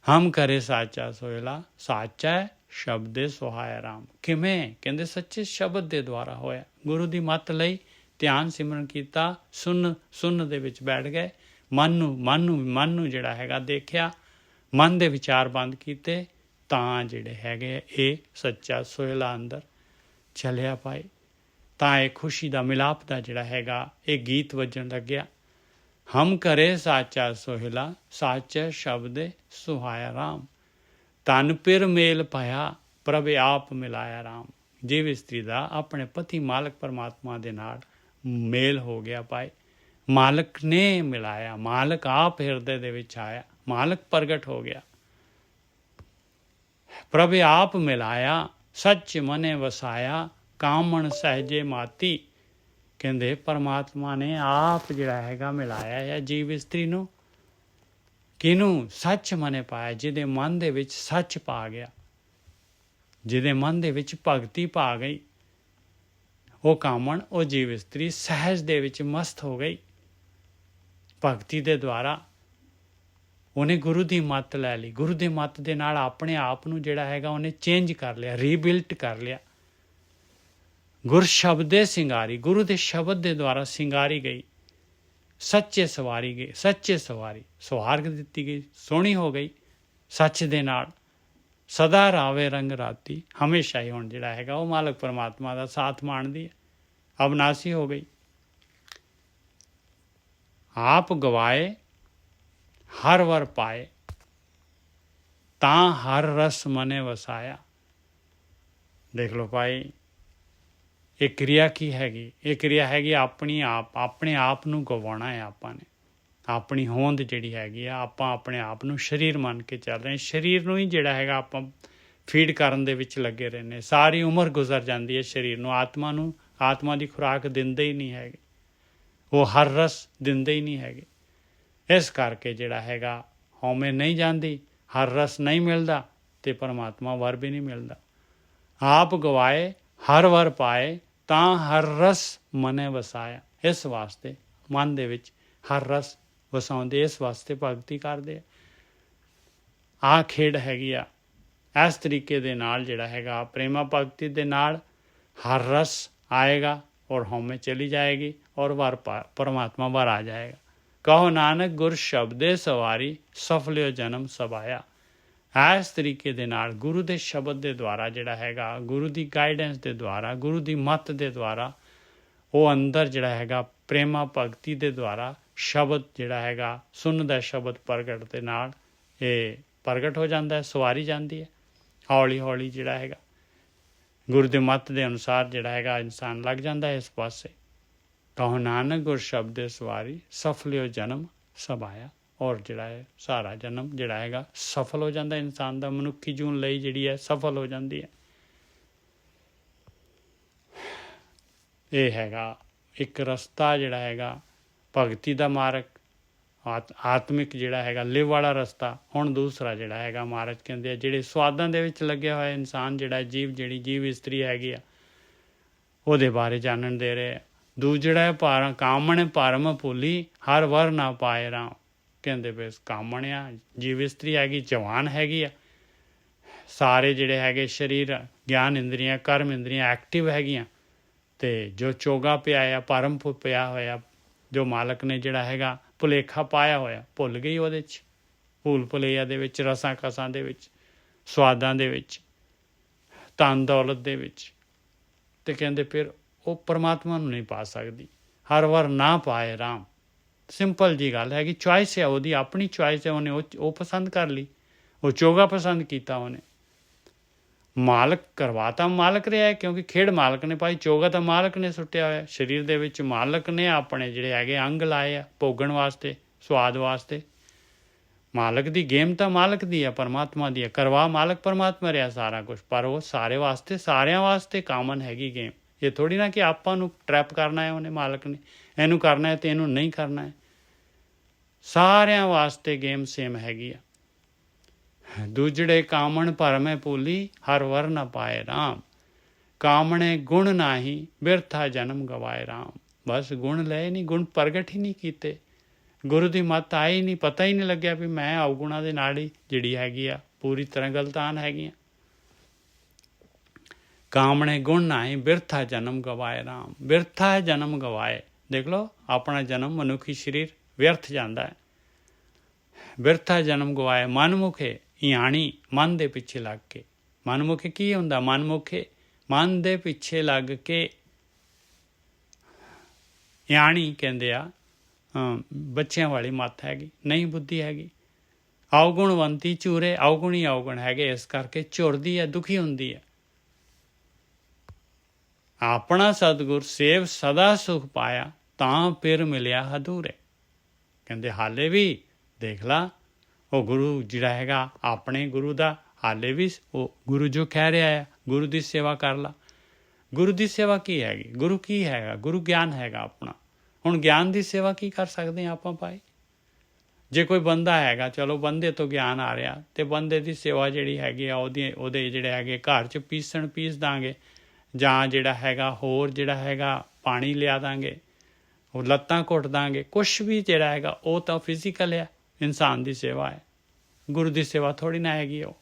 ਹਮ ਕਰੇ ਸਾਚਾ ਸੋਹਿਲਾ ਸਾਚਾ ਸ਼ਬਦੇ ਸੁਹਾਇਆ ਰਾਮ। ਕਿਵੇਂ? ਕਹਿੰਦੇ ਸੱਚੇ ਸ਼ਬਦ ਦੇ ਦੁਆਰਾ ਹੋਇਆ। ਗੁਰੂ ਦੀ ਮੱਤ ਲਈ ਧਿਆਨ ਸਿਮਰਨ ਕੀਤਾ, ਸੁਣ ਦੇ ਵਿੱਚ ਬੈਠ ਗਏ, ਮਨ ਨੂੰ ਜਿਹੜਾ ਹੈਗਾ ਦੇਖਿਆ, ਮਨ ਦੇ ਵਿਚਾਰ ਬੰਦ ਕੀਤੇ, ਤਾਂ ਜਿਹੜੇ ਹੈਗੇ ਇਹ ਸੱਚਾ ਸੋਹਿਲਾ ਅੰਦਰ ਚੱਲਿਆ ਪਾਏ। ਤਾਂ ਇਹ ਖੁਸ਼ੀ ਦਾ ਮਿਲਾਪ ਦਾ ਜਿਹੜਾ ਹੈਗਾ ਇਹ ਗੀਤ ਵੱਜਣ ਲੱਗਿਆ। ਹਮ ਕਰੇ ਸਾਚਾ ਸੋਹਿਲਾ ਸਾਚੇ ਸ਼ਬਦੇ ਸੁਹਾਇਆ ਰਾਮ। ਤਨ ਪਿਰ ਮੇਲ ਪਾਇਆ ਪ੍ਰਭ ਆਪ ਮਿਲਾਇਆ ਰਾਮ। ਜੀਵ ਇਸਤਰੀ ਦਾ ਆਪਣੇ ਪਤੀ ਮਾਲਕ ਪਰਮਾਤਮਾ ਦੇ ਨਾਲ ਮੇਲ ਹੋ ਗਿਆ ਪਾਏ। ਮਾਲਕ ਨੇ ਮਿਲਾਇਆ, ਮਾਲਕ ਆਪ ਹਿਰਦੇ ਦੇ ਵਿੱਚ ਆਇਆ, ਮਾਲਕ ਪ੍ਰਗਟ ਹੋ ਗਿਆ। ਪ੍ਰਭ ਆਪ ਮਿਲਾਇਆ ਸੱਚ ਮਨੇ ਵਸਾਇਆ ਕਾਮਣ ਸਹਿਜੇ ਮਾਤੀ। ਕਹਿੰਦੇ ਪਰਮਾਤਮਾ ਨੇ ਆਪ ਜਿਹੜਾ ਹੈਗਾ ਮਿਲਾਇਆ ਹੈ ਜੀਵ ਇਸਤਰੀ ਨੂੰ। ਕਿਹਨੂੰ? ਸੱਚ ਮਨੇ ਪਾਇਆ, ਜਿਹਦੇ ਮਨ ਦੇ ਵਿੱਚ ਸੱਚ ਪਾ ਗਿਆ, ਜਿਹਦੇ ਮਨ ਦੇ ਵਿੱਚ ਭਗਤੀ ਪਾ ਗਈ। ਉਹ ਕਾਮਣ, ਉਹ ਜੀਵ ਇਸਤਰੀ ਸਹਿਜ ਦੇ ਵਿੱਚ ਮਸਤ ਹੋ ਗਈ ਭਗਤੀ ਦੇ ਦੁਆਰਾ। ਉਹਨੇ ਗੁਰੂ ਦੀ ਮੱਤ ਲੈ ਲਈ। ਗੁਰੂ ਦੀ ਮੱਤ ਦੇ ਨਾਲ ਆਪਣੇ ਆਪ ਨੂੰ ਜਿਹੜਾ ਹੈਗਾ ਉਹਨੇ ਚੇਂਜ ਕਰ ਲਿਆ, ਰੀਬਿਲਟ ਕਰ ਲਿਆ। ਗੁਰ ਸ਼ਬਦੇ ਸਿੰਗਾਰੀ, ਗੁਰੂ ਦੇ ਸ਼ਬਦ ਦੇ ਦੁਆਰਾ ਸਿੰਗਾਰੀ ਗਈ, ਸੱਚੇ ਸਵਾਰੀ ਗਈ, ਸੱਚੇ ਸਵਾਰੀ ਸੁਹਾਰਗ ਦਿੱਤੀ ਗਈ, ਸੋਹਣੀ ਹੋ ਗਈ ਸੱਚ ਦੇ ਨਾਲ। ਸਦਾ ਰਾਵੇ ਰੰਗ ਰਾਤੀ, ਹਮੇਸ਼ਾ ਹੀ ਹੁਣ ਜਿਹੜਾ ਹੈਗਾ ਉਹ ਮਾਲਕ ਪਰਮਾਤਮਾ ਦਾ ਸਾਥ ਮਾਣਦੀ ਹੈ, ਅਬਨਾਸੀ ਹੋ ਗਈ। ਆਪ ਗਵਾਏ ਹਰ ਵਰ ਪਾਏ ਤਾਂ ਹਰ ਰਸ ਮਨੇ ਵਸਾਇਆ। ਦੇਖ ਲਓ ਭਾਈ, ਇਹ ਕਿਰਿਆ ਕੀ ਹੈਗੀ? ਇਹ ਕਿਰਿਆ ਹੈਗੀ ਆਪਣੇ ਆਪ ਨੂੰ ਗਵਾਉਣਾ ਹੈ। ਆਪਾਂ ਨੇ ਆਪਣੀ ਹੋਂਦ ਜਿਹੜੀ ਹੈਗੀ ਆ, ਆਪਾਂ ਆਪਣੇ ਆਪ ਨੂੰ ਸਰੀਰ ਮੰਨ ਕੇ ਚੱਲ ਰਹੇ। ਸਰੀਰ ਨੂੰ ਹੀ ਜਿਹੜਾ ਹੈਗਾ ਆਪਾਂ ਫੀਡ ਕਰਨ ਦੇ ਵਿੱਚ ਲੱਗੇ ਰਹਿੰਦੇ। ਸਾਰੀ ਉਮਰ ਗੁਜ਼ਰ ਜਾਂਦੀ ਹੈ ਸਰੀਰ ਨੂੰ। ਆਤਮਾ ਦੀ ਖੁਰਾਕ ਦਿੰਦੇ ਹੀ ਨਹੀਂ ਹੈਗੇ, ਉਹ ਹਰ ਰਸ ਦਿੰਦੇ ਹੀ ਨਹੀਂ ਹੈਗੇ। ਇਸ ਕਰਕੇ ਜਿਹੜਾ ਹੈਗਾ ਹਉਮੈ ਨਹੀਂ ਜਾਂਦੀ, ਹਰ ਰਸ ਨਹੀਂ ਮਿਲਦਾ ਅਤੇ ਪਰਮਾਤਮਾ ਵਰ ਵੀ ਨਹੀਂ ਮਿਲਦਾ। ਆਪ ਗਵਾਏ ਹਰ ਵਰ ਪਾਏ ਤਾਂ ਹਰ ਰਸ ਮਨੇ ਵਸਾਇਆ। ਇਸ ਵਾਸਤੇ ਮਨ ਦੇ ਵਿੱਚ ਹਰ ਰਸ ਵਸਾਉਂਦੇ, ਇਸ ਵਾਸਤੇ ਭਗਤੀ ਕਰਦੇ ਆ। ਆਹ ਖੇਡ ਹੈਗੀ ਆ। ਇਸ ਤਰੀਕੇ ਦੇ ਨਾਲ ਜਿਹੜਾ ਹੈਗਾ ਪ੍ਰੇਮਾ ਭਗਤੀ ਦੇ ਨਾਲ ਹਰ ਰਸ ਆਏਗਾ ਔਰ ਹਉਮੈ ਚਲੀ ਜਾਏਗੀ ਔਰ ਵਰ ਪਰਮਾਤਮਾ ਵਰ ਆ ਜਾਏਗਾ। ਕਹੋ ਨਾਨਕ ਗੁਰ ਸ਼ਬਦੇ ਸਵਾਰੀ ਸਫਲਿਓ ਜਨਮ ਸਬਾਇਆ। ਇਸ ਤਰੀਕੇ ਦੇ ਨਾਲ ਗੁਰੂ ਦੇ ਸ਼ਬਦ ਦੇ ਦੁਆਰਾ ਜਿਹੜਾ ਹੈਗਾ, ਗੁਰੂ ਦੀ ਗਾਈਡੈਂਸ ਦੇ ਦੁਆਰਾ, ਗੁਰੂ ਦੀ ਮੱਤ ਦੇ ਦੁਆਰਾ, ਉਹ ਅੰਦਰ ਜਿਹੜਾ ਹੈਗਾ ਪ੍ਰੇਮਾ ਭਗਤੀ ਦੇ ਦੁਆਰਾ ਸ਼ਬਦ ਜਿਹੜਾ ਹੈਗਾ ਸੁਣਨ ਦਾ ਸ਼ਬਦ ਪ੍ਰਗਟ ਦੇ ਨਾਲ ਇਹ ਪ੍ਰਗਟ ਹੋ ਜਾਂਦਾ ਹੈ, ਸਵਾਰੀ ਜਾਂਦੀ ਹੈ ਹੌਲੀ ਹੌਲੀ। ਜਿਹੜਾ ਹੈਗਾ ਗੁਰੂ ਦੇ ਮੱਤ ਦੇ ਅਨੁਸਾਰ ਜਿਹੜਾ ਹੈਗਾ ਇਨਸਾਨ ਲੱਗ ਜਾਂਦਾ ਹੈ ਇਸ ਪਾਸੇ। ਕਹੋ ਨਾਨਕ ਗੁਰ ਸ਼ਬਦੇ ਸਵਾਰੀ ਸਫਲਿਓ ਜਨਮ ਸਬਾਇਆ। ਔਰ ਜਿਹੜਾ ਹੈ ਸਾਰਾ ਜਨਮ ਜਿਹੜਾ ਹੈਗਾ ਸਫਲ ਹੋ ਜਾਂਦਾ ਇਨਸਾਨ ਦਾ, ਮਨੁੱਖੀ ਜੂਨ ਲਈ ਜਿਹੜੀ ਹੈ ਸਫਲ ਹੋ ਜਾਂਦੀ ਹੈ। ਇਹ ਹੈਗਾ ਇੱਕ ਰਸਤਾ ਜਿਹੜਾ ਹੈਗਾ ਭਗਤੀ ਦਾ ਮਾਰਗ, ਆਤਮਿਕ ਜਿਹੜਾ ਹੈਗਾ ਲਿਵ ਵਾਲਾ ਰਸਤਾ। ਹੁਣ ਦੂਸਰਾ ਜਿਹੜਾ ਹੈਗਾ ਮਹਾਰਾਜ ਕਹਿੰਦੇ ਆ ਜਿਹੜੇ ਸਵਾਦਾਂ ਦੇ ਵਿੱਚ ਲੱਗਿਆ ਹੋਇਆ ਇਨਸਾਨ ਜਿਹੜਾ ਜਿਹੜੀ ਜੀਵ ਇਸਤਰੀ ਹੈਗੀ ਆ ਉਹਦੇ ਬਾਰੇ ਜਾਣਨ ਦੇ ਰਹੇ ਆ। ਦੂਜੜਾ ਕਾਮਣ ਭਰਮ ਭੁੱਲੀ ਹਰ ਵਰ ਨਾ ਪਾਏ ਰਾਮ। ਕਹਿੰਦੇ ਪਏ ਕਾਮਣ ਆ ਜੀਵ ਇਸਤਰੀ ਹੈਗੀ, ਜਵਾਨ ਹੈਗੀ ਆ, ਸਾਰੇ ਜਿਹੜੇ ਹੈਗੇ ਸਰੀਰ ਗਿਆਨ ਇੰਦਰੀਆਂ ਕਰਮ ਇੰਦਰੀਆਂ ਐਕਟਿਵ ਹੈਗੀਆਂ, ਅਤੇ ਜੋ ਚੋਗਾ ਪਿਆ ਆ ਭਰਮ ਪਿਆ ਹੋਇਆ, ਜੋ ਮਾਲਕ ਨੇ ਜਿਹੜਾ ਹੈਗਾ ਭੁਲੇਖਾ ਪਾਇਆ ਹੋਇਆ ਭੁੱਲ ਗਈ ਉਹਦੇ 'ਚ, ਭੂਲ ਭੁਲੇਆ ਦੇ ਵਿੱਚ, ਰਸਾਂ ਕਸਾਂ ਦੇ ਵਿੱਚ, ਸਵਾਦਾਂ ਦੇ ਵਿੱਚ, ਧਨ ਦੌਲਤ ਦੇ ਵਿੱਚ। ਅਤੇ ਕਹਿੰਦੇ ਫਿਰ ਉਹ ਪਰਮਾਤਮਾ ਨੂੰ ਨਹੀਂ ਪਾ ਸਕਦੀ। ਹਰ ਵਾਰ ਨਾ ਪਾਏ ਰਾਮ। ਸਿੰਪਲ ਜੀ ਗੱਲ ਹੈਗੀ, ਚੋਇਸ ਹੈ ਉਹਦੀ, ਆਪਣੀ ਚੋਇਸ ਹੈ, ਉਹਨੇ ਉਹ ਪਸੰਦ ਕਰ ਲਈ, ਉਹ ਚੋਗਾ ਪਸੰਦ ਕੀਤਾ ਉਹਨੇ। ਮਾਲਕ ਕਰਵਾਤਾ ਮਾਲਕ ਰਿਹਾ, ਕਿਉਂਕਿ ਖੇਡ ਮਾਲਕ ਨੇ ਪਾਈ, ਚੋਗਾ ਤਾਂ ਮਾਲਕ ਨੇ ਸੁੱਟਿਆ ਹੋਇਆ ਸਰੀਰ ਦੇ ਵਿੱਚ। ਮਾਲਕ ਨੇ ਆਪਣੇ ਜਿਹੜੇ ਹੈਗੇ ਅੰਗ ਲਾਏ ਆ ਭੋਗਣ ਵਾਸਤੇ, ਸਵਾਦ ਵਾਸਤੇ। ਮਾਲਕ ਦੀ ਗੇਮ ਤਾਂ ਮਾਲਕ ਦੀ ਆ, ਪਰਮਾਤਮਾ ਦੀ ਆ, ਕਰਵਾ ਮਾਲਕ ਪਰਮਾਤਮਾ ਰਿਹਾ ਸਾਰਾ ਕੁਛ, ਪਰ ਉਹ ਸਾਰੇ ਵਾਸਤੇ, ਸਾਰਿਆਂ ਵਾਸਤੇ ਕਾਮਨ ਹੈਗੀ ਗੇਮ। ਇਹ ਥੋੜ੍ਹੀ ਨਾ ਕਿ ਆਪਾਂ ਨੂੰ ਟਰੈਪ ਕਰਨਾ ਹੈ ਉਹਨੇ, ਮਾਲਕ ਨੇ ਇਹਨੂੰ ਕਰਨਾ ਹੈ ਅਤੇ ਇਹਨੂੰ ਨਹੀਂ ਕਰਨਾ ਹੈ। ਸਾਰਿਆਂ ਵਾਸਤੇ ਗੇਮ ਸੇਮ ਹੈਗੀ ਆ। ਦੂਜੜੇ ਕਾਮਣ ਭਰਮੈ ਭੂਲੀ ਹਰ ਵਰ ਨਾ ਪਾਏ ਰਾਮ। ਕਾਮਣੇ ਗੁਣ ਨਾਹੀ ਬਿਰਥਾ ਜਨਮ ਗਵਾਏ ਰਾਮ। ਬਸ ਗੁਣ ਲਏ ਨਹੀਂ, ਗੁਣ ਪ੍ਰਗਟ ਹੀ ਨਹੀਂ ਕੀਤੇ, ਗੁਰੂ ਦੀ ਮੱਤ ਆਈ ਨਹੀਂ, ਪਤਾ ਹੀ ਨਹੀਂ ਲੱਗਿਆ ਵੀ ਮੈਂ ਅਵਗੁਣਾਂ ਦੇ ਨਾਲ ਹੀ ਜਿਹੜੀ ਹੈਗੀ ਆ ਪੂਰੀ ਤਰ੍ਹਾਂ ਗਲਤਾਨ ਹੈਗੀਆਂ। ਕਾਮਣੇ ਗੁਣ ਨਾਹੀ ਬਿਰਥਾ ਜਨਮ ਗਵਾਏ ਰਾਮ। ਬਿਰਥਾ ਜਨਮ ਗਵਾਏ, ਦੇਖ ਲਓ ਆਪਣਾ ਜਨਮ ਮਨੁੱਖੀ ਸਰੀਰ ਵਿਅਰਥ ਜਾਂਦਾ ਹੈ। ਬਿਰਥਾ ਜਨਮ ਗਵਾਏ ਮਨਮੁਖੇ ਇਆਣੀ, ਮਨ ਦੇ ਪਿੱਛੇ ਲੱਗ ਕੇ। ਮਨਮੁਖੇ ਕੀ ਹੁੰਦਾ? ਮਨਮੁਖੇ ਮਨ ਦੇ ਪਿੱਛੇ ਲੱਗ ਕੇ। ਇਆਣੀ ਕਹਿੰਦੇ ਆ ਬੱਚਿਆਂ ਵਾਲੀ ਮੱਤ ਹੈਗੀ, ਨਹੀਂ ਬੁੱਧੀ ਹੈਗੀ। ਅਵਗੁਣਵੰਤੀ ਝੂਰੇ, ਅਵਗੁਣੀ ਅਵਗੁਣ ਹੈਗੇ, ਇਸ ਕਰਕੇ ਝੁਰਦੀ ਹੈ, ਦੁਖੀ ਹੁੰਦੀ ਹੈ। ਆਪਣਾ ਸਤਿਗੁਰ ਸੇਵ ਸਦਾ ਸੁਖ ਪਾਇਆ, ਤਾਂ ਫਿਰ ਮਿਲਿਆ ਹਦੂਰੇ। ਕਹਿੰਦੇ ਹਾਲੇ ਵੀ ਦੇਖ ਲਾ ਉਹ ਗੁਰੂ ਜਿਹੜਾ ਹੈਗਾ ਆਪਣੇ ਗੁਰੂ ਦਾ, ਹਾਲੇ ਵੀ ਉਹ ਗੁਰੂ ਜੋ ਕਹਿ ਰਿਹਾ ਹੈ ਗੁਰੂ ਦੀ ਸੇਵਾ ਕਰ ਲਾ। ਗੁਰੂ ਦੀ ਸੇਵਾ ਕੀ ਹੈਗੀ? ਗੁਰੂ ਕੀ ਹੈਗਾ? ਗੁਰੂ ਗਿਆਨ ਹੈਗਾ ਆਪਣਾ। ਹੁਣ ਗਿਆਨ ਦੀ ਸੇਵਾ ਕੀ ਕਰ ਸਕਦੇ ਹਾਂ ਆਪਾਂ ਭਾਈ? ਜੇ ਕੋਈ ਬੰਦਾ ਹੈਗਾ, ਚਲੋ ਬੰਦੇ ਤੋਂ ਗਿਆਨ ਆ ਰਿਹਾ, ਅਤੇ ਬੰਦੇ ਦੀ ਸੇਵਾ ਜਿਹੜੀ ਹੈਗੀ ਆ ਉਹਦੇ ਜਿਹੜੇ ਹੈਗੇ ਘਰ 'ਚ ਪੀਸ ਦਾਂਗੇ, ਜਾਂ ਜਿਹੜਾ ਹੈਗਾ ਹੋਰ ਜਿਹੜਾ ਹੈਗਾ ਪਾਣੀ ਲਿਆ ਦਾਂਗੇ, ਉਹ ਲੱਤਾਂ ਘੁੱਟ ਦਾਂਗੇ, ਕੁਛ ਵੀ ਜਿਹੜਾ ਹੈਗਾ ਉਹ ਤਾਂ ਫਿਜ਼ੀਕਲ ਹੈ, ਇਨਸਾਨ ਦੀ ਸੇਵਾ ਹੈ। ਗੁਰੂ ਦੀ ਸੇਵਾ ਥੋੜ੍ਹੀ ਨਾ ਹੈਗੀ ਉਹ।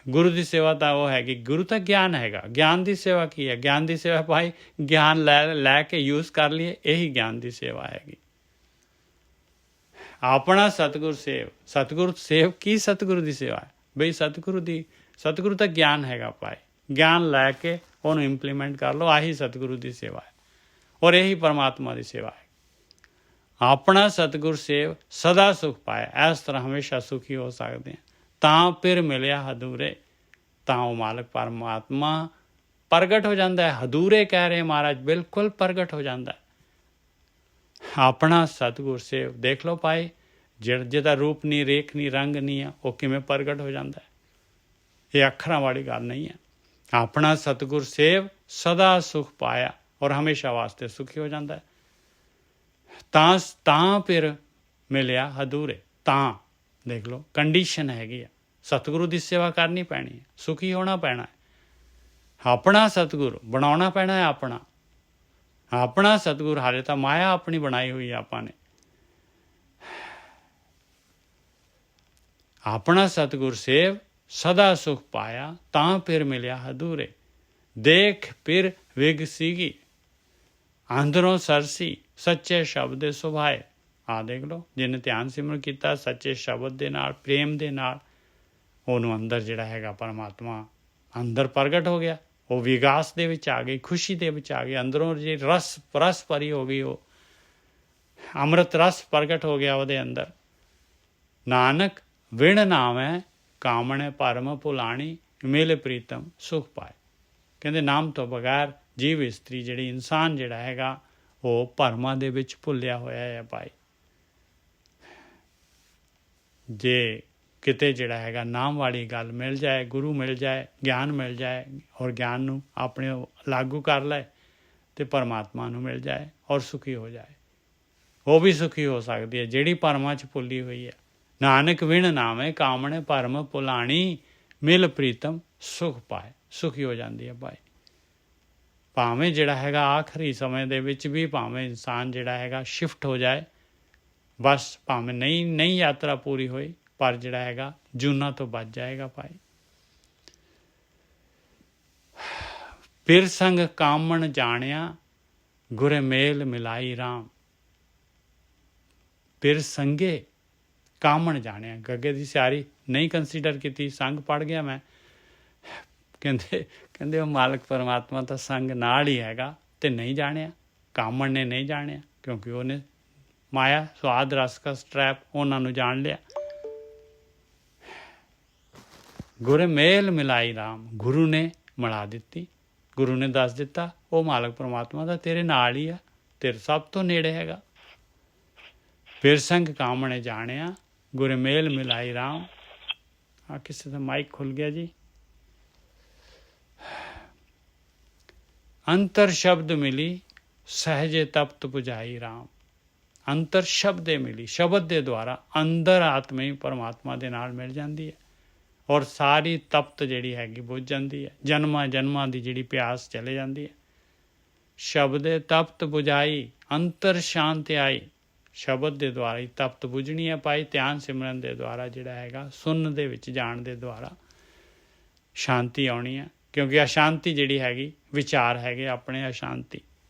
ਗੁਰੂ ਦੀ ਸੇਵਾ ਤਾਂ ਉਹ ਹੈਗੀ, ਗੁਰੂ ਤਾਂ ਗਿਆਨ ਹੈਗਾ। ਗਿਆਨ ਦੀ ਸੇਵਾ ਕੀ ਹੈ? ਗਿਆਨ ਦੀ ਸੇਵਾ ਭਾਈ ਗਿਆਨ ਲੈ ਕੇ ਯੂਜ਼ ਕਰ ਲਈਏ, ਇਹੀ ਗਿਆਨ ਦੀ ਸੇਵਾ ਹੈਗੀ। ਆਪਣਾ ਸਤਿਗੁਰ ਸੇਵ। ਸਤਿਗੁਰ ਸੇਵ ਕੀ? ਸਤਿਗੁਰੂ ਦੀ ਸੇਵਾ ਹੈ ਬਈ। ਸਤਿਗੁਰੂ ਤਾਂ ਗਿਆਨ ਹੈਗਾ ਭਾਈ, ਗਿਆਨ ਲੈ ਕੇ ਉਹਨੂੰ ਇੰਪਲੀਮੈਂਟ ਕਰ ਲਓ, ਆਹੀ ਸਤਿਗੁਰੂ ਦੀ ਸੇਵਾ ਹੈ, ਔਰ ਇਹੀ ਪਰਮਾਤਮਾ ਦੀ ਸੇਵਾ ਹੈ। ਆਪਣਾ ਸਤਿਗੁਰ ਸੇਵ ਸਦਾ ਸੁਖ ਪਾਇਆ, ਇਸ ਤਰ੍ਹਾਂ ਹਮੇਸ਼ਾ ਸੁਖੀ ਹੋ ਸਕਦੇ ਹਾਂ। ਤਾਂ ਫਿਰ ਮਿਲਿਆ ਹਦੂਰੇ, ਤਾਂ ਉਹ ਮਾਲਕ ਪਰਮਾਤਮਾ ਪ੍ਰਗਟ ਹੋ ਜਾਂਦਾ ਹੈ। ਹਦੂਰੇ ਕਹਿ ਰਹੇ ਮਹਾਰਾਜ, ਬਿਲਕੁਲ ਪ੍ਰਗਟ ਹੋ ਜਾਂਦਾ ਹੈ। ਆਪਣਾ ਸਤਿਗੁਰ ਸੇਵ ਦੇਖ ਲਓ ਭਾਈ, ਜਿਹਦਾ ਰੂਪ ਨਹੀਂ, ਰੇਖ ਨਹੀਂ, ਰੰਗ ਨਹੀਂ ਆ, ਉਹ ਕਿਵੇਂ ਪ੍ਰਗਟ ਹੋ ਜਾਂਦਾ ਹੈ? ਇਹ ਅੱਖਰਾਂ ਵਾਲੀ ਗੱਲ ਨਹੀਂ ਹੈ। ਆਪਣਾ ਸਤਿਗੁਰ ਸੇਵ ਸਦਾ ਸੁਖ ਪਾਇਆ, ਔਰ ਹਮੇਸ਼ਾ ਵਾਸਤੇ ਸੁਖੀ ਹੋ ਜਾਂਦਾ ਹੈ। ਤਾਂ ਫਿਰ ਮਿਲਿਆ ਹਦੂਰੇ। ਤਾਂ ਦੇਖ ਲਓ ਕੰਡੀਸ਼ਨ ਹੈਗੀ ਆ, ਸਤਿਗੁਰੂ ਦੀ ਸੇਵਾ ਕਰਨੀ ਪੈਣੀ ਹੈ, ਸੁਖੀ ਹੋਣਾ ਪੈਣਾ ਹੈ। ਆਪਣਾ ਸਤਿਗੁਰ ਬਣਾਉਣਾ ਪੈਣਾ ਹੈ। ਆਪਣਾ ਸਤਿਗੁਰ, ਹਾਲੇ ਤਾਂ ਮਾਇਆ ਆਪਣੀ ਬਣਾਈ ਹੋਈ ਹੈ ਆਪਾਂ ਨੇ। ਆਪਣਾ ਸਤਿਗੁਰ ਸੇਵ ਸਦਾ ਸੁਖ ਪਾਇਆ, ਤਾਂ ਫਿਰ ਮਿਲਿਆ ਹਦੂਰੇ। ਦੇਖ ਫਿਰ ਵਿਗ ਸੀਗੀ, ਅੰਦਰੋਂ ਸਰਸੀ, ਸੱਚੇ ਸ਼ਬਦ ਦੇ ਸੁਭਾਏ। ਦੇਖ ਲਓ ਜਿਹਨੇ ਧਿਆਨ ਸਿਮਰਨ ਕੀਤਾ ਸੱਚੇ ਸ਼ਬਦ ਦੇ ਨਾਲ, ਪ੍ਰੇਮ ਦੇ ਨਾਲ, ਉਹਨੂੰ ਅੰਦਰ ਜਿਹੜਾ ਹੈਗਾ ਪਰਮਾਤਮਾ ਅੰਦਰ ਪ੍ਰਗਟ ਹੋ ਗਿਆ। ਉਹ ਵਿਗਾਸ ਦੇ ਵਿੱਚ ਆ ਗਈ, ਖੁਸ਼ੀ ਦੇ ਵਿੱਚ ਆ ਗਈ, ਅੰਦਰੋਂ ਜੇ ਰਸ ਭਰੀ ਹੋ ਗਈ, ਉਹ ਅੰਮ੍ਰਿਤ ਰਸ ਪ੍ਰਗਟ ਹੋ ਗਿਆ ਉਹਦੇ ਅੰਦਰ। ਨਾਨਕ ਵਿਣ ਨਾਮੈ ਕਾਮਣੇ ਭਰਮ ਭੁਲਾਣੀ, ਮਿਲ ਪ੍ਰੀਤਮ ਸੁਖ ਪਾਏ। ਕਹਿੰਦੇ ਨਾਮ ਤੋਂ ਬਗੈਰ ਜੀਵ ਇਸਤਰੀ ਜਿਹੜੀ ਇਨਸਾਨ ਜਿਹੜਾ ਹੈਗਾ ਉਹ ਭਰਮਾਂ ਦੇ ਵਿੱਚ ਭੁੱਲਿਆ ਹੋਇਆ ਹੈ ਭਾਈ। ਜੇ ਕਿਤੇ ਜਿਹੜਾ ਹੈਗਾ ਨਾਮ ਵਾਲੀ ਗੱਲ ਮਿਲ ਜਾਏ, ਗੁਰੂ ਮਿਲ ਜਾਏ, ਗਿਆਨ ਮਿਲ ਜਾਏ, ਔਰ ਗਿਆਨ ਨੂੰ ਆਪਣੇ ਲਾਗੂ ਕਰ ਲਏ, ਤੇ ਪਰਮਾਤਮਾ ਨੂੰ ਮਿਲ ਜਾਏ ਔਰ ਸੁਖੀ ਹੋ ਜਾਏ। ਉਹ ਵੀ ਸੁਖੀ ਹੋ ਸਕਦੀ ਹੈ ਜਿਹੜੀ ਭਰਮਾਂ 'ਚ ਭੁੱਲੀ ਹੋਈ ਹੈ। ਨਾਨਕ ਵਿਣ ਨਾਵੇਂ ਕਾਮਣੇ ਭਰਮ ਭੁਲਾਣੀ, ਮਿਲ ਪ੍ਰੀਤਮ ਸੁਖ ਪਾਏ। ਸੁਖੀ ਹੋ ਜਾਂਦੀ ਹੈ ਭਾਈ। ਭਾਵੇਂ ਜਿਹੜਾ ਹੈਗਾ ਆਖਰੀ ਸਮੇਂ ਦੇ ਵਿੱਚ ਵੀ ਭਾਵੇਂ ਇਨਸਾਨ ਜਿਹੜਾ ਹੈਗਾ ਸ਼ਿਫਟ ਹੋ ਜਾਏ, ਬਸ ਭਾਵੇਂ ਨਹੀਂ ਯਾਤਰਾ ਪੂਰੀ ਹੋਈ, ਪਰ ਜਿਹੜਾ ਹੈਗਾ ਜੂਨਾਂ ਤੋਂ ਬਚ ਜਾਏਗਾ ਭਾਈ। ਪਿਰ ਸੰਗ ਕਾਮਣ ਜਾਣਿਆ, ਗੁਰੇ ਮੇਲ ਮਿਲਾਈ ਰਾਮ। ਪਿਰ ਸੰਗੇ ਕਾਮਣ ਜਾਣਿਆ, ਗੱਗੇ ਦੀ ਸਿਆਰੀ ਨਹੀਂ ਕੰਸੀਡਰ ਕੀਤੀ, ਸੰਗ ਪੜ੍ਹ ਗਿਆ ਮੈਂ। ਕਹਿੰਦੇ ਉਹ ਮਾਲਕ ਪਰਮਾਤਮਾ ਤਾਂ ਸੰਗ ਨਾਲ ਹੀ ਹੈਗਾ ਤੇ ਨਹੀਂ ਜਾਣਿਆ। ਕਾਮਣ ਨੇ ਨਹੀਂ ਜਾਣਿਆ ਕਿਉਂਕਿ ਉਹਨੇ ਮਾਇਆ ਸਵਾਦ ਰਸ ਦਾ ਸਟਰੈਪ ਉਹਨਾਂ ਨੂੰ ਜਾਣ ਲਿਆ। ਗੁਰੇ ਮੇਲ ਮਿਲਾਈ ਰਾਮ, ਗੁਰੂ ਨੇ ਮਿਲਾ ਦਿੱਤੀ, ਗੁਰੂ ਨੇ ਦੱਸ ਦਿੱਤਾ ਉਹ ਮਾਲਕ ਪਰਮਾਤਮਾ ਦਾ ਤੇਰੇ ਨਾਲ ਹੀ ਆ, ਤੇਰੇ ਸਭ ਤੋਂ ਨੇੜੇ ਹੈਗਾ। ਫਿਰ ਸੰਗ ਕਾਮਣੇ ਜਾਣਿਆ, ਗੁਰੇ ਮੇਲ ਮਿਲਾਈ ਰਾਮ। ਕਿਸੇ ਦਾ ਮਾਈਕ ਖੁੱਲ ਗਿਆ ਜੀ। ਅੰਤਰ ਸ਼ਬਦ ਮਿਲੀ, ਸਹਿਜੇ ਤਪਤ ਬੁਝਾਈ ਰਾਮ। ਅੰਤਰ ਸ਼ਬਦੇ ਮਿਲੀ, ਸ਼ਬਦ ਦੇ ਦੁਆਰਾ ਅੰਦਰ ਆਤਮਾ ਹੀ ਪਰਮਾਤਮਾ ਦੇ ਨਾਲ ਮਿਲ ਜਾਂਦੀ ਹੈ ਔਰ ਸਾਰੀ ਤਪਤ ਜਿਹੜੀ ਹੈਗੀ ਬੁੱਝ ਜਾਂਦੀ ਹੈ। ਜਨਮਾਂ ਜਨਮਾਂ ਦੀ ਜਿਹੜੀ ਪਿਆਸ ਚਲੇ ਜਾਂਦੀ ਹੈ। ਸ਼ਬਦੇ ਤਪਤ ਬੁਝਾਈ, ਅੰਤਰ ਸ਼ਾਂਤ ਆਈ। ਸ਼ਬਦ ਦੇ ਦੁਆਰਾ ਹੀ ਤਪਤ ਬੁਝਣੀ ਹੈ ਭਾਈ। ਧਿਆਨ ਸਿਮਰਨ ਦੇ ਦੁਆਰਾ ਜਿਹੜਾ ਹੈਗਾ ਸੁਣਨ ਦੇ ਵਿੱਚ ਜਾਣ ਦੇ ਦੁਆਰਾ ਸ਼ਾਂਤੀ ਆਉਣੀ ਹੈ, ਕਿਉਂਕਿ ਅਸ਼ਾਂਤੀ ਜਿਹੜੀ ਹੈਗੀ ਵਿਚਾਰ ਹੈਗੇ ਆਪਣੇ ਅਸ਼ਾਂਤੀ।